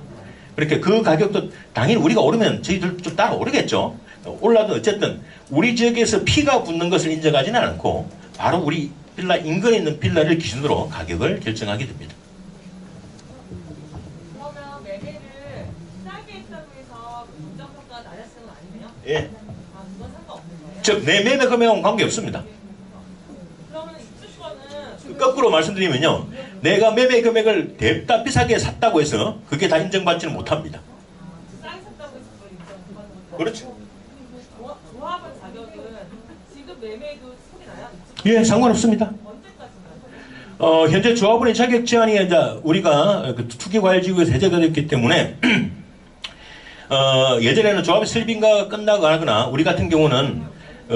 그러니까 그 가격도 당연히 우리가 오르면 저희들 좀 따라 오르겠죠. 올라도 어쨌든 우리 지역에서 피가 붙는 것을 인정하지는 않고 바로 우리 빌라 인근에 있는 빌라를 기준으로 가격을 결정하게 됩니다. 그러면 매매를 싸게 했다고 해서 감정평가가 낮았으면 아니에요? 예. 아, 그건 상관없는 거예요? 즉 내 매매 금액하고는 관계없습니다. 그러면 입주권은 거꾸로 말씀드리면요. 내가 매매 금액을 대다 비싸게 샀다고 해서 그게 다 인정받지는 못합니다. 싸게 샀다고 해서 그걸 인정받는 거예요? 그렇죠. 조합원 자격은 지금 매매도 소리 나요? 예, 상관없습니다. 언제까지나요? 현재 조합원의 자격 제한이 이제 우리가 그 투기과열지구에서 해제가 됐기 때문에 예전에는 조합의 설립인가가 끝나거나 우리 같은 경우는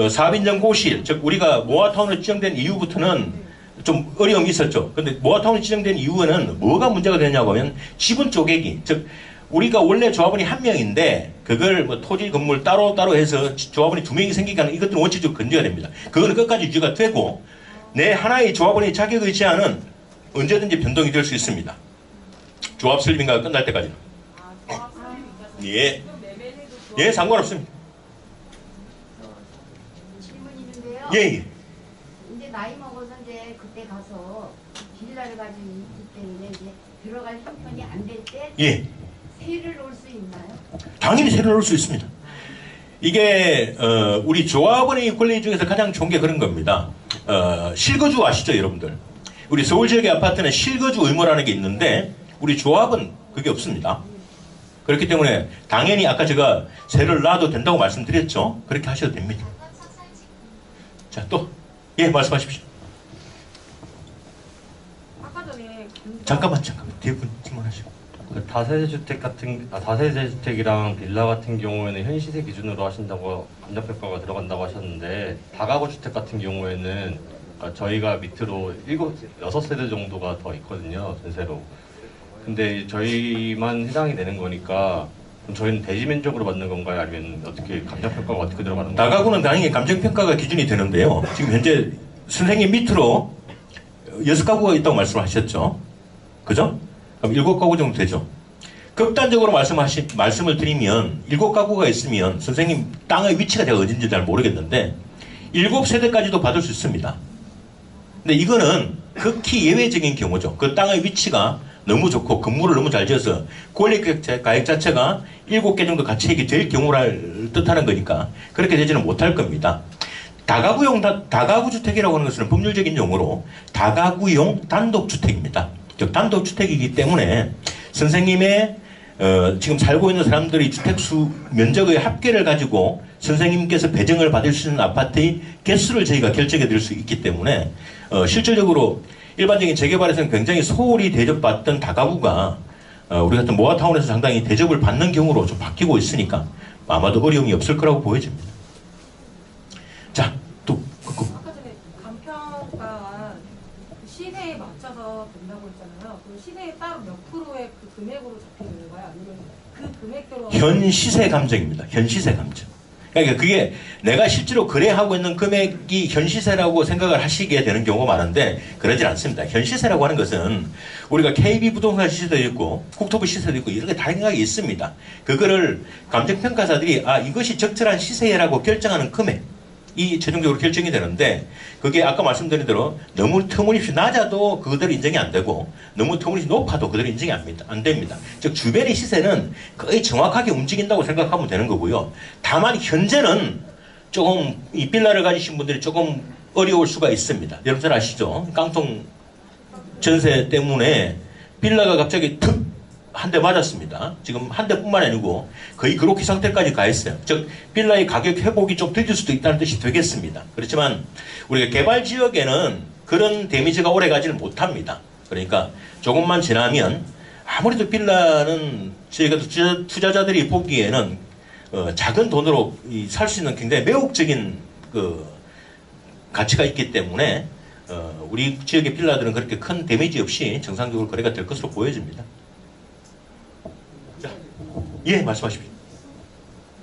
사업인정 고시일, 즉 우리가 모아타운으로 지정된 이후부터는 좀 어려움이 있었죠. 근데 모아타운이 지정된 이후에는 뭐가 문제가 되냐고 하면 지분 쪼개기, 즉 우리가 원래 조합원이 한 명인데 그걸 뭐 토지 건물 따로 해서 조합원이 2명이 생기게 하는 이것들은 원칙적으로 금지가 됩니다. 그거는 끝까지 유지가 되고 내 하나의 조합원의 자격의 제한은 언제든지 변동이 될 수 있습니다. 조합 설립인가가 끝날 때까지는. 조합 설립인가? 예. 지금 매매해도 예, 상관없습니다. 질문 있는데요. 예, 예. 이제 나이 먹어서 이제 그때 가서 빌라를 가지고 있기 때문에 이제 들어갈 형편이 안 될 때 예. 세를 놓을 수 있나요? 당연히 세를 넣을 수 있습니다. 이게 우리 조합원의 권리 중에서 가장 좋은 게 그런 겁니다. 실거주 아시죠, 여러분들? 우리 서울 지역의 아파트는 실거주 의무라는 게 있는데 우리 조합은 그게 없습니다. 그렇기 때문에 당연히 아까 제가 세를 놔도 된다고 말씀드렸죠. 그렇게 하셔도 됩니다. 자, 또 예, 말씀하십시오. 아까 전에 잠깐만 뒤에 분 질문하시고. 다세대주택이랑 빌라 같은 경우에는 현시세 기준으로 하신다고 감정평가가 들어간다고 하셨는데 다가구 주택 같은 경우에는 그러니까 저희가 밑으로 6세대 정도가 더 있거든요, 전세로. 근데 저희만 해당이 되는 거니까 그럼 저희는 대지면적으로 받는 건가요? 아니면 어떻게 감정평가가 어떻게 들어가는 건가요? 다가구는 당연히 감정평가가 기준이 되는데요. 지금 현재 선생님 밑으로 6가구가 있다고 말씀하셨죠. 그죠? 그럼 7가구 정도 되죠. 극단적으로 말씀을 드리면 7가구가 있으면 선생님 땅의 위치가 제가 어딘지 잘 모르겠는데 7세대까지도 받을 수 있습니다. 근데 이거는 극히 예외적인 경우죠. 그 땅의 위치가 너무 좋고 건물을 너무 잘 지어서 권리가액 자체가 7개 정도 가치액이 될 경우를 뜻하는 거니까 그렇게 되지는 못할 겁니다. 다가구 주택이라고 하는 것은 법률적인 용어로 다가구용 단독주택입니다. 즉 단독주택이기 때문에 선생님의 지금 살고 있는 사람들이 주택수 면적의 합계를 가지고 선생님께서 배정을 받을 수 있는 아파트의 개수를 저희가 결정해 드릴 수 있기 때문에 실질적으로 일반적인 재개발에서는 굉장히 소홀히 대접받던 다가구가 우리 같은 모아타운에서 상당히 대접을 받는 경우로 좀 바뀌고 있으니까 아마도 어려움이 없을 거라고 보여집니다. 자, 또 아까 전에 감평가 시세에 맞춰서 된다고 했잖아요. 그 시세에 따로 몇 프로의 그 금액으로 잡히는 건가요? 아니면 그 금액대로 현 시세 감정입니다. 현 시세 감정. 그러니까 그게 내가 실제로 거래하고 있는 금액이 현 시세라고 생각을 하시게 되는 경우가 많은데 그러질 않습니다. 현 시세라고 하는 것은 우리가 KB 부동산 시세도 있고 국토부 시세도 있고 이렇게 다양하게 있습니다. 그거를 감정평가사들이 이것이 적절한 시세라고 결정하는 금액이 최종적으로 결정이 되는데 그게 아까 말씀드린 대로 너무 터무니없이 낮아도 그대로 인정이 안 되고 너무 터무니없이 높아도 그대로 인정이 안 됩니다. 즉 주변의 시세는 거의 정확하게 움직인다고 생각하면 되는 거고요. 다만 현재는 조금 이 빌라를 가지신 분들이 조금 어려울 수가 있습니다. 여러분 잘 아시죠? 깡통 전세 때문에 빌라가 갑자기 툭 한 대 맞았습니다. 지금 한 대뿐만 아니고 거의 그렇게 상태까지 가 있어요. 즉 빌라의 가격 회복이 좀 늦을 수도 있다는 뜻이 되겠습니다. 그렇지만 우리가 개발 지역에는 그런 데미지가 오래 가지는 못합니다. 그러니까 조금만 지나면 아무래도 빌라는 저희가 투자자들이 보기에는 작은 돈으로 살 수 있는 굉장히 매혹적인 그 가치가 있기 때문에 우리 지역의 빌라들은 그렇게 큰 데미지 없이 정상적으로 거래가 될 것으로 보여집니다. 자, 예, 말씀하십시오.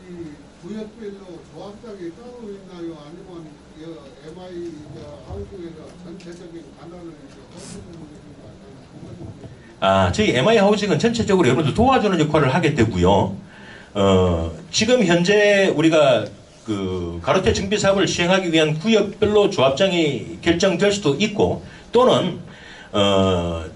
이 구역별로 조합장이 따로 있나요? 아니면 MI 하우스에서 전체적인 관할을 저희 MI 하우징은 전체적으로 여러분들 도와주는 역할을 하게 되고요. 지금 현재 우리가 그 가로태 정비 사업을 시행하기 위한 구역별로 조합장이 결정될 수도 있고, 또는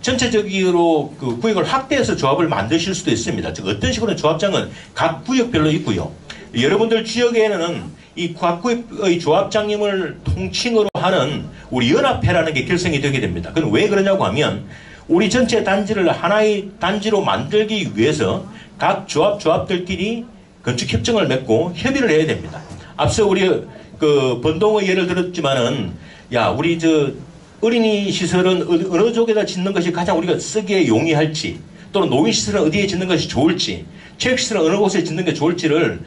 전체적으로 그 구역을 확대해서 조합을 만드실 수도 있습니다. 즉 어떤 식으로 조합장은 각 구역별로 있고요. 여러분들 지역에는 이 각 구역의 조합장님을 통칭으로 하는 우리 연합회라는 게 결성이 되게 됩니다. 그건 왜 그러냐고 하면, 우리 전체 단지를 하나의 단지로 만들기 위해서 각 조합들끼리 건축 협정을 맺고 협의를 해야 됩니다. 앞서 우리 그 번동의 예를 들었지만은, 야, 우리 어린이 시설은 어느 쪽에다 짓는 것이 가장 우리가 쓰기에 용이할지, 또는 노인 시설은 어디에 짓는 것이 좋을지, 체육 시설은 어느 곳에 짓는 게 좋을지를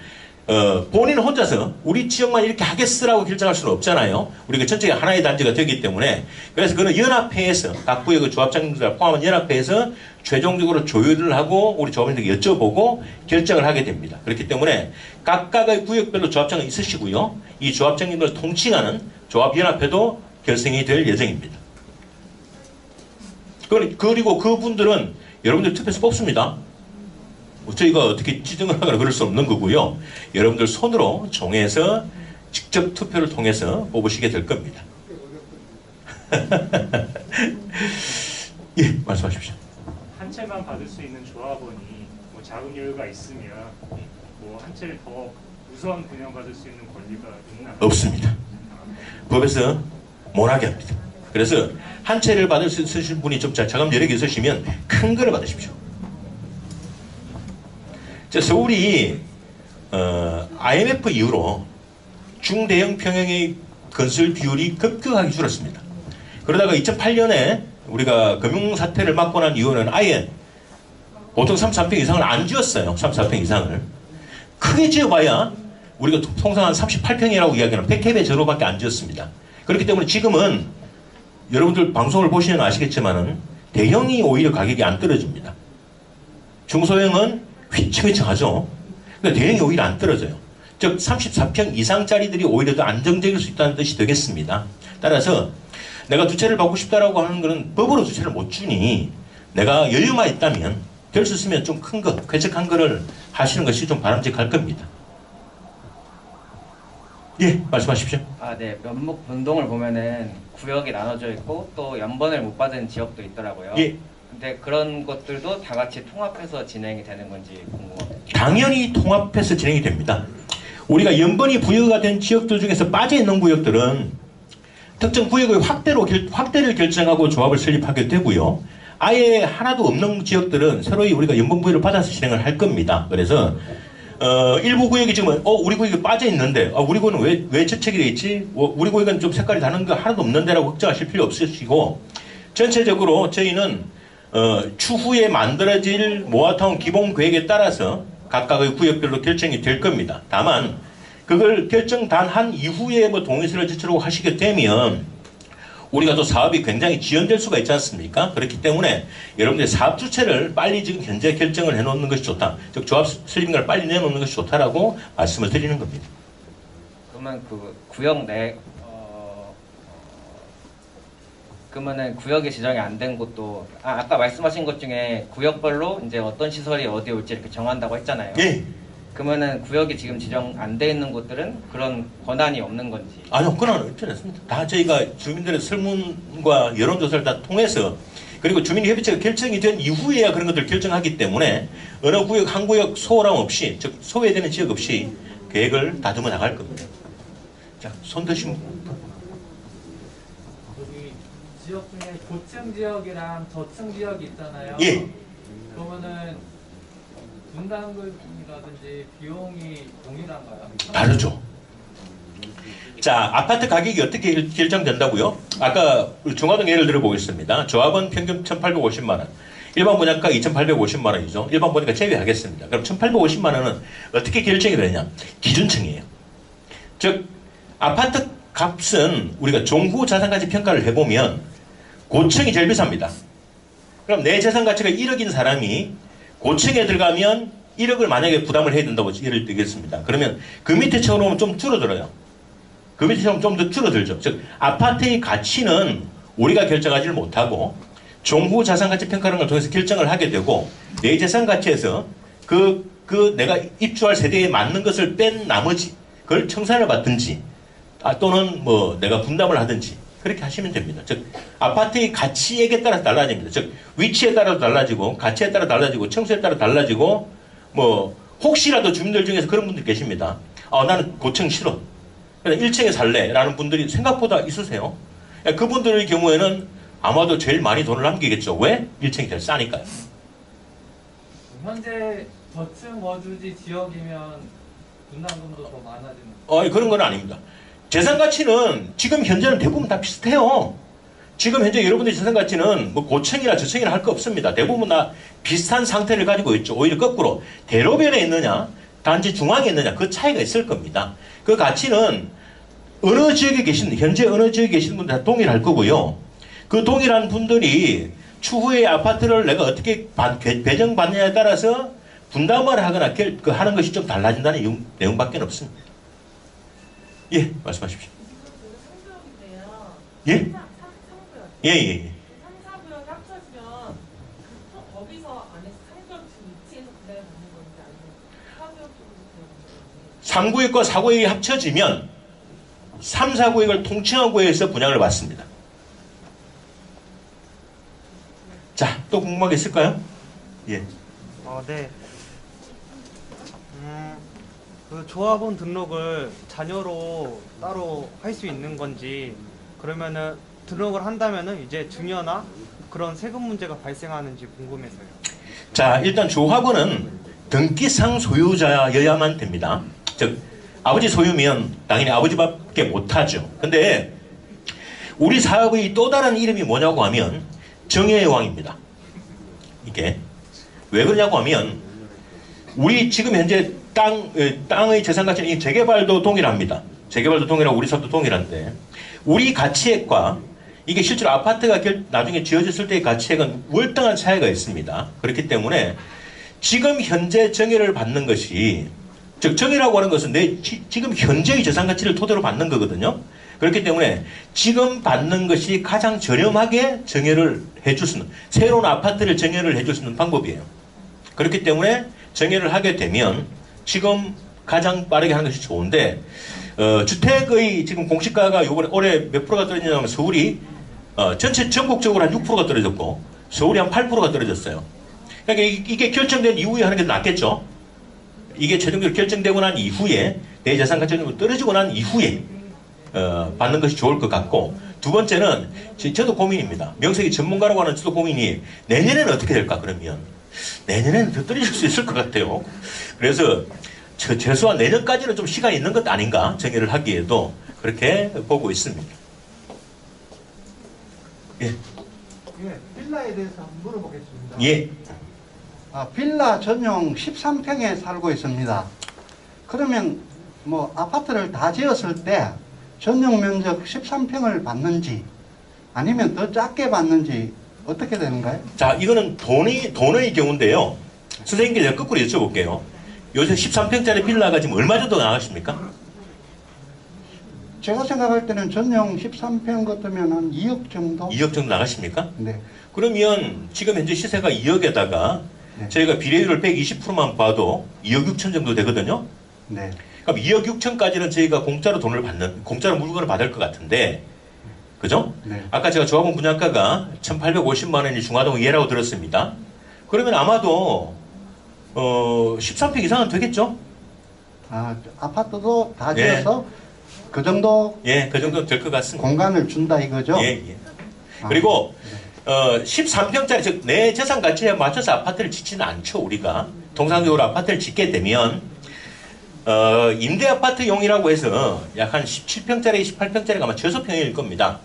본인 혼자서 우리 지역만 이렇게 하겠으라고 결정할 수는 없잖아요. 우리가 전체가 하나의 단지가 되기 때문에. 그래서 그는 연합회에서, 각 구역의 조합장님들을 포함한 연합회에서 최종적으로 조율을 하고 우리 조합원들에게 여쭤보고 결정을 하게 됩니다. 그렇기 때문에 각각의 구역별로 조합장은 있으시고요. 이 조합장님들을 통칭하는 조합연합회도 결성이 될 예정입니다. 그리고 그분들은 여러분들 투표에서 뽑습니다. 저희가 어떻게 지정을 하거나 그럴 수 없는 거고요. 여러분들 손으로 정해서 직접 투표를 통해서 뽑으시게 될 겁니다. 예, 말씀하십시오. 한 채만 받을 수 있는 조합원이 뭐 자금 여유가 있으면 뭐 한 채를 더 우선 분양받을 수 있는 권리가 있나요? 없습니다. 법에서 못하게 합니다. 그래서 한 채를 받을 수 있으신 분이 좀 자금 여력이 있으시면 큰 거를 받으십시오. 서울이 IMF 이후로 중대형 평형의 건설 비율이 급격하게 줄었습니다. 그러다가 2008년에 우리가 금융사태를 맞고 난 이후는 아예 보통 34평 이상을 안 지었어요. 34평 이상을. 크게 지어봐야 우리가 통상 한 38평이라고 이야기하는 100캡의 전후밖에 안 지었습니다. 그렇기 때문에 지금은 여러분들 방송을 보시면 아시겠지만은 대형이 오히려 가격이 안 떨어집니다. 중소형은 휘청휘청하죠. 그러니까 대형이 오히려 안 떨어져요. 즉 34평 이상짜리들이 오히려 더 안정적일 수 있다는 뜻이 되겠습니다. 따라서 내가 두 채를 받고 싶다라고 하는 것은 법으로 두 채를 못 주니 내가 여유만 있다면 될 수 있으면 좀 큰 거, 쾌적한 거를 하시는 것이 좀 바람직할 겁니다. 예, 말씀하십시오. 네. 면목 변동을 보면은 구역이 나눠져 있고 또 연번을 못 받은 지역도 있더라고요. 예. 근데 그런 것들도 다 같이 통합해서 진행이 되는 건지 궁금합니다. 당연히 통합해서 진행이 됩니다. 우리가 연번이 부여가 된 지역들 중에서 빠져있는 구역들은 특정 구역의 확대를 결정하고 조합을 설립하게 되고요. 아예 하나도 없는 지역들은 새로이 우리가 연번 부여를 받아서 진행을 할 겁니다. 그래서 일부 구역이 지금 우리 구역이 빠져있는데 우리 구역은 왜 저책이 되어 있지? 우리 구역은 좀 색깔이 다른 거 하나도 없는데라고 걱정하실 필요 없으시고, 전체적으로 저희는 추후에 만들어질 모아타운 기본계획에 따라서 각각의 구역별로 결정이 될 겁니다. 다만 그걸 결정 단 한 이후에 뭐 동의서를 제출하고 하시게 되면 우리가 또 사업이 굉장히 지연될 수가 있지 않습니까? 그렇기 때문에 여러분들의 사업 주체를 빨리 지금 현재 결정을 해놓는 것이 좋다. 즉 조합 설립인가를 빨리 내놓는 것이 좋다라고 말씀을 드리는 겁니다. 그러면 그 구역 내 그러면은 구역이 지정이 안 된 곳도 아까 말씀하신 것 중에 구역별로 이제 어떤 시설이 어디에 올지 이렇게 정한다고 했잖아요. 예. 그러면은 구역이 지금 지정 안 돼 있는 곳들은 그런 권한이 없는 건지? 아니요, 권한은 없지 않습니다. 다 저희가 주민들의 설문과 여론조사를 다 통해서, 그리고 주민협의체가 결정이 된 이후에야 그런 것들을 결정하기 때문에 어느 구역 한 구역 소홀함 없이, 즉 소외되는 지역 없이 계획을 다듬어 나갈 겁니다. 자, 손 드신 분. 여기 지역 중에 고층 지역이랑 저층 지역이 있잖아요. 예. 그러면은 분담금이라든지 비용이 동일한가요? 다르죠. 자, 아파트 가격이 어떻게 결정된다고요? 아까 중화동 예를 들어보겠습니다. 조합은 평균 1,850만 원. 일반 분양가 2,850만 원이죠. 일반 분양가 제외하겠습니다. 그럼 1,850만 원은 어떻게 결정이 되느냐? 기준층이에요. 즉, 아파트 값은 우리가 종후 자산가치 평가를 해보면 고층이 제일 비쌉니다. 그럼 내 재산가치가 1억인 사람이 고층에 들어가면 1억을 만약에 부담을 해야 된다고 예를 들겠습니다. 그러면 그 밑에 채워놓으면 좀 줄어들어요. 그 밑에 채워놓으면 좀 더 줄어들죠. 즉 아파트의 가치는 우리가 결정하지를 못하고 종후 자산가치 평가라는 걸 통해서 결정을 하게 되고 내 자산가치에서 그 내가 입주할 세대에 맞는 것을 뺀 나머지 그걸 청산을 받든지 또는 뭐 내가 분담을 하든지 그렇게 하시면 됩니다. 즉 아파트의 가치액에 따라서 달라집니다. 즉 위치에 따라 달라지고 가치에 따라 달라지고 청소에 따라 달라지고 뭐 혹시라도 주민들 중에서 그런 분들 계십니다. 나는 고층 싫어. 그냥 1층에 살래라는 분들이 생각보다 있으세요. 그분들의 경우에는 아마도 제일 많이 돈을 남기겠죠. 왜? 1층이 제일 싸니까요. 현재 저층 거주지 지역이면 분담금도 더 많아지는. 그런 건 아닙니다. 재산 가치는 지금 현재는 대부분 다 비슷해요. 지금 현재 여러분들의 재산 가치는 뭐 고층이나 저층이나 할 거 없습니다. 대부분 다 비슷한 상태를 가지고 있죠. 오히려 거꾸로 대로변에 있느냐, 단지 중앙에 있느냐 그 차이가 있을 겁니다. 그 가치는 어느 지역에 계신 현재 어느 지역에 계신 분들 다 동일할 거고요. 그 동일한 분들이 추후에 아파트를 내가 어떻게 배정받느냐에 따라서 분담을 하거나 하는 것이 좀 달라진다는 내용밖에 없습니다. 예, 말씀하십시오. 예? 예. 3,4구역이 합쳐지면 거기서 안에서 3구역 위치에서 분양을 받는 건지 아니면 4구역 쪽으로 3구역과 4구역이 합쳐지면 3, 4구역을 통칭한 구역에서 분양을 받습니다. 자, 또 궁금한 게 있을까요? 예. 네. 그 조합원 등록을 자녀로 따로 할 수 있는 건지 그러면은 등록을 한다면은 이제 증여나 그런 세금 문제가 발생하는지 궁금해서요. 자, 일단 조합원은 등기상 소유자여야만 됩니다. 즉 아버지 소유면 당연히 아버지밖에 못하죠. 근데 우리 사업의 또 다른 이름이 뭐냐고 하면 정의의 왕입니다. 이게 왜 그러냐고 하면 우리 지금 현재 땅의 재산 가치는 재개발도 동일합니다. 재개발도 동일하고 우리 사업도 동일한데 우리 가치액과 이게 실제로 아파트가 나중에 지어졌을 때의 가치액은 월등한 차이가 있습니다. 그렇기 때문에 지금 현재 정의를 받는 것이 즉 정의라고 하는 것은 지금 현재의 재산 가치를 토대로 받는 거거든요. 그렇기 때문에 지금 받는 것이 가장 저렴하게 정의를 해줄 수 있는 새로운 아파트를 정의를 해줄 수 있는 방법이에요. 그렇기 때문에 정의를 하게 되면 지금 가장 빠르게 하는 것이 좋은데 주택의 지금 공시가가 이번에 올해 몇 프로가 떨어지냐면 서울이 전체 전국적으로 한 6%가 떨어졌고 서울이 한 8%가 떨어졌어요. 그러니까 이게 결정된 이후에 하는 게 낫겠죠. 이게 최종적으로 결정되고 난 이후에 내 재산 가치가 떨어지고 난 이후에 받는 것이 좋을 것 같고 두 번째는 저도 고민입니다. 명색이 전문가라고 하는 저도 고민이 내년에는 어떻게 될까 그러면 내년에는 더 떨어질 수 있을 것 같아요. 그래서 최소한 내년까지는 좀 시간이 있는 것 아닌가 정의를 하기에도 그렇게 보고 있습니다. 예. 예, 빌라에 대해서 한번 물어보겠습니다. 예. 빌라 전용 13평에 살고 있습니다. 그러면 뭐 아파트를 다 지었을 때 전용 면적 13평을 받는지 아니면 더 작게 받는지 어떻게 되는가요? 자, 이거는 돈의 경우인데요. 선생님께 제가 거꾸로 여쭤볼게요. 요새 13평짜리 빌라가 지금 얼마 정도 나가십니까? 제가 생각할 때는 전용 13평 같으면 한 2억 정도? 2억 정도 나가십니까? 네. 그러면 지금 현재 시세가 2억에다가 네. 저희가 비례율을 120%만 봐도 2억 6천 정도 되거든요. 네. 그럼 2억 6천까지는 저희가 공짜로 공짜로 물건을 받을 것 같은데, 그죠? 네. 아까 제가 조합원 분양가가 1,850만 원이 중화동 예라고 들었습니다. 그러면 아마도 13평 이상은 되겠죠? 아파트도 다 지어서 그 정도? 예, 그 정도 될 것 같습니다. 공간을 준다 이거죠? 예. 그리고 13평짜리 즉 내 재산 가치에 맞춰서 아파트를 짓지는 않죠. 우리가 통상적으로 아파트를 짓게 되면 임대 아파트용이라고 해서 약 한 17평짜리 18평짜리가 아마 저소평일 겁니다.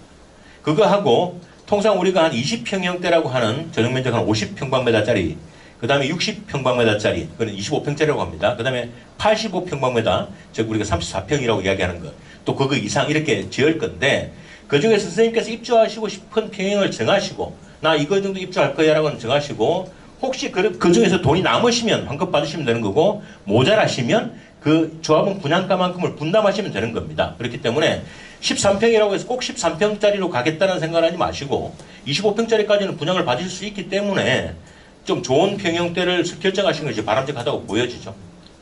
그거 하고 통상 우리가 한 20평형대라고 하는 전용 면적 한 50평방미터짜리, 그 다음에 60평방미터짜리, 그건 25평짜리라고 합니다. 그 다음에 85평방미터, 즉 우리가 34평이라고 이야기하는 것, 또 그거 이상 이렇게 지을 건데, 그 중에서 선생님께서 입주하시고 싶은 평형을 정하시고, 나 이거 정도 입주할 거야 라고 정하시고, 혹시 그 중에서 돈이 남으시면 환급 받으시면 되는 거고, 모자라시면 그 조합원 분양가만큼을 분담하시면 되는 겁니다. 그렇기 때문에 13평이라고 해서 꼭 13평짜리로 가겠다는 생각하지 마시고 25평짜리까지는 분양을 받으실 수 있기 때문에 좀 좋은 평형대를 결정하시는 것이 바람직하다고 보여지죠.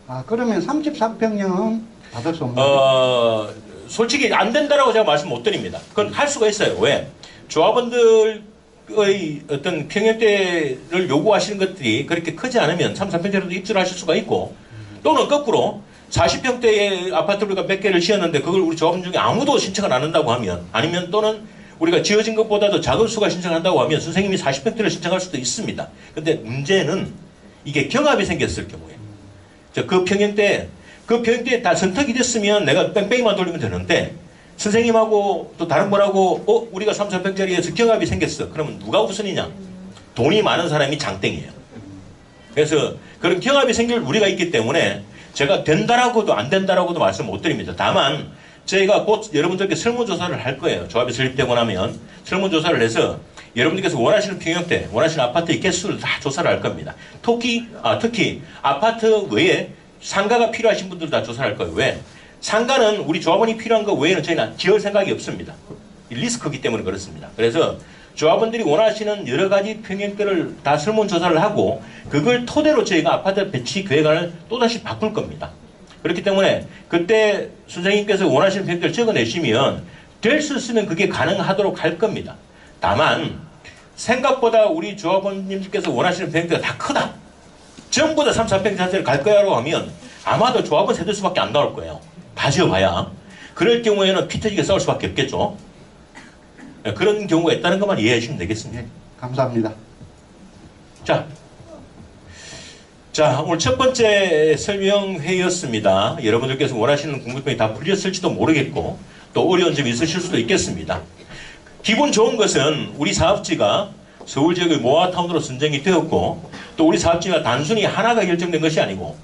아, 그러면 33평형은 받을 수 없나요? 솔직히 안 된다라고 제가 말씀 못 드립니다. 그건 할 수가 있어요. 왜? 조합원들의 어떤 평형대를 요구하시는 것들이 그렇게 크지 않으면 33평짜리도 입주를 하실 수가 있고, 또는 거꾸로 40평대의 아파트를 우리가 몇 개를 지었는데 그걸 우리 조합원 중에 아무도 신청을 안 한다고 하면, 아니면 또는 우리가 지어진 것보다도 작은 수가 신청한다고 하면 선생님이 40평대를 신청할 수도 있습니다. 근데 문제는 이게 경합이 생겼을 경우에, 그 평형대에 다 선택이 됐으면 내가 뺑뺑이만 돌리면 되는데, 선생님하고 또 다른 분하고 우리가 33평짜리에서 경합이 생겼어. 그러면 누가 우선이냐? 돈이 많은 사람이 장땡이에요. 그래서 그런 경합이 생길 우리가 있기 때문에 제가 된다라고도 안 된다라고도 말씀 못 드립니다. 다만 저희가 곧 여러분들께 설문조사를 할 거예요. 조합이 설립되고 나면 설문조사를 해서 여러분들께서 원하시는 평형대, 원하시는 아파트의 개수를 다 조사를 할 겁니다. 특히 아파트 외에 상가가 필요하신 분들 다 조사를 할 거예요. 왜? 상가는 우리 조합원이 필요한 거 외에는 저희는 지을 생각이 없습니다. 리스크이기 때문에 그렇습니다. 그래서 조합원들이 원하시는 여러 가지 평형대를 다 설문조사를 하고 그걸 토대로 저희가 아파트 배치 계획안을 또다시 바꿀 겁니다. 그렇기 때문에 그때 선생님께서 원하시는 평형대를 적어내시면 될 수 있으면 그게 가능하도록 할 겁니다. 다만 생각보다 우리 조합원님들께서 원하시는 평형대가 다 크다. 전부 다 33평 자체를 갈 거야라고 하면 아마도 조합원 세대 수밖에 안 나올 거예요. 다 지어봐야. 그럴 경우에는 피 터지게 싸울 수밖에 없겠죠. 그런 경우가 있다는 것만 이해해 주시면 되겠습니다. 네, 감사합니다. 자, 오늘 첫 번째 설명회였습니다. 여러분들께서 원하시는 궁금증이 다 풀렸을지도 모르겠고 또 어려운 점이 있으실 수도 있겠습니다. 기분 좋은 것은 우리 사업지가 서울 지역의 모아타운으로 선정이 되었고, 또 우리 사업지가 단순히 하나가 결정된 것이 아니고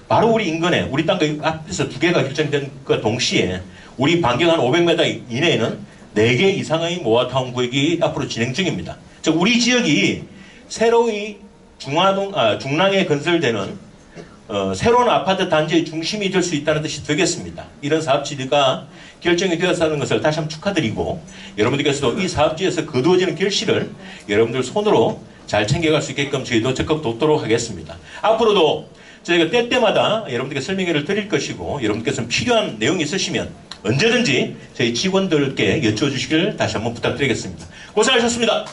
바로 우리 인근에 우리 땅 앞에서 2개가 결정된 것 동시에 우리 반경 한 500m 이내에는 4개 이상의 모아타운 구역이 앞으로 진행 중입니다. 즉 우리 지역이 새로이 중랑에 건설되는 새로운 아파트 단지의 중심이 될 수 있다는 뜻이 되겠습니다. 이런 사업지가 결정이 되었다는 것을 다시 한번 축하드리고, 여러분들께서도 이 사업지에서 거두어지는 결실을 여러분들 손으로 잘 챙겨갈 수 있게끔 저희도 적극 돕도록 하겠습니다. 앞으로도 저희가 때때마다 여러분들께 설명회를 드릴 것이고, 여러분께서 필요한 내용이 있으시면 언제든지 저희 직원들께 여쭤주시길 다시 한번 부탁드리겠습니다. 고생하셨습니다.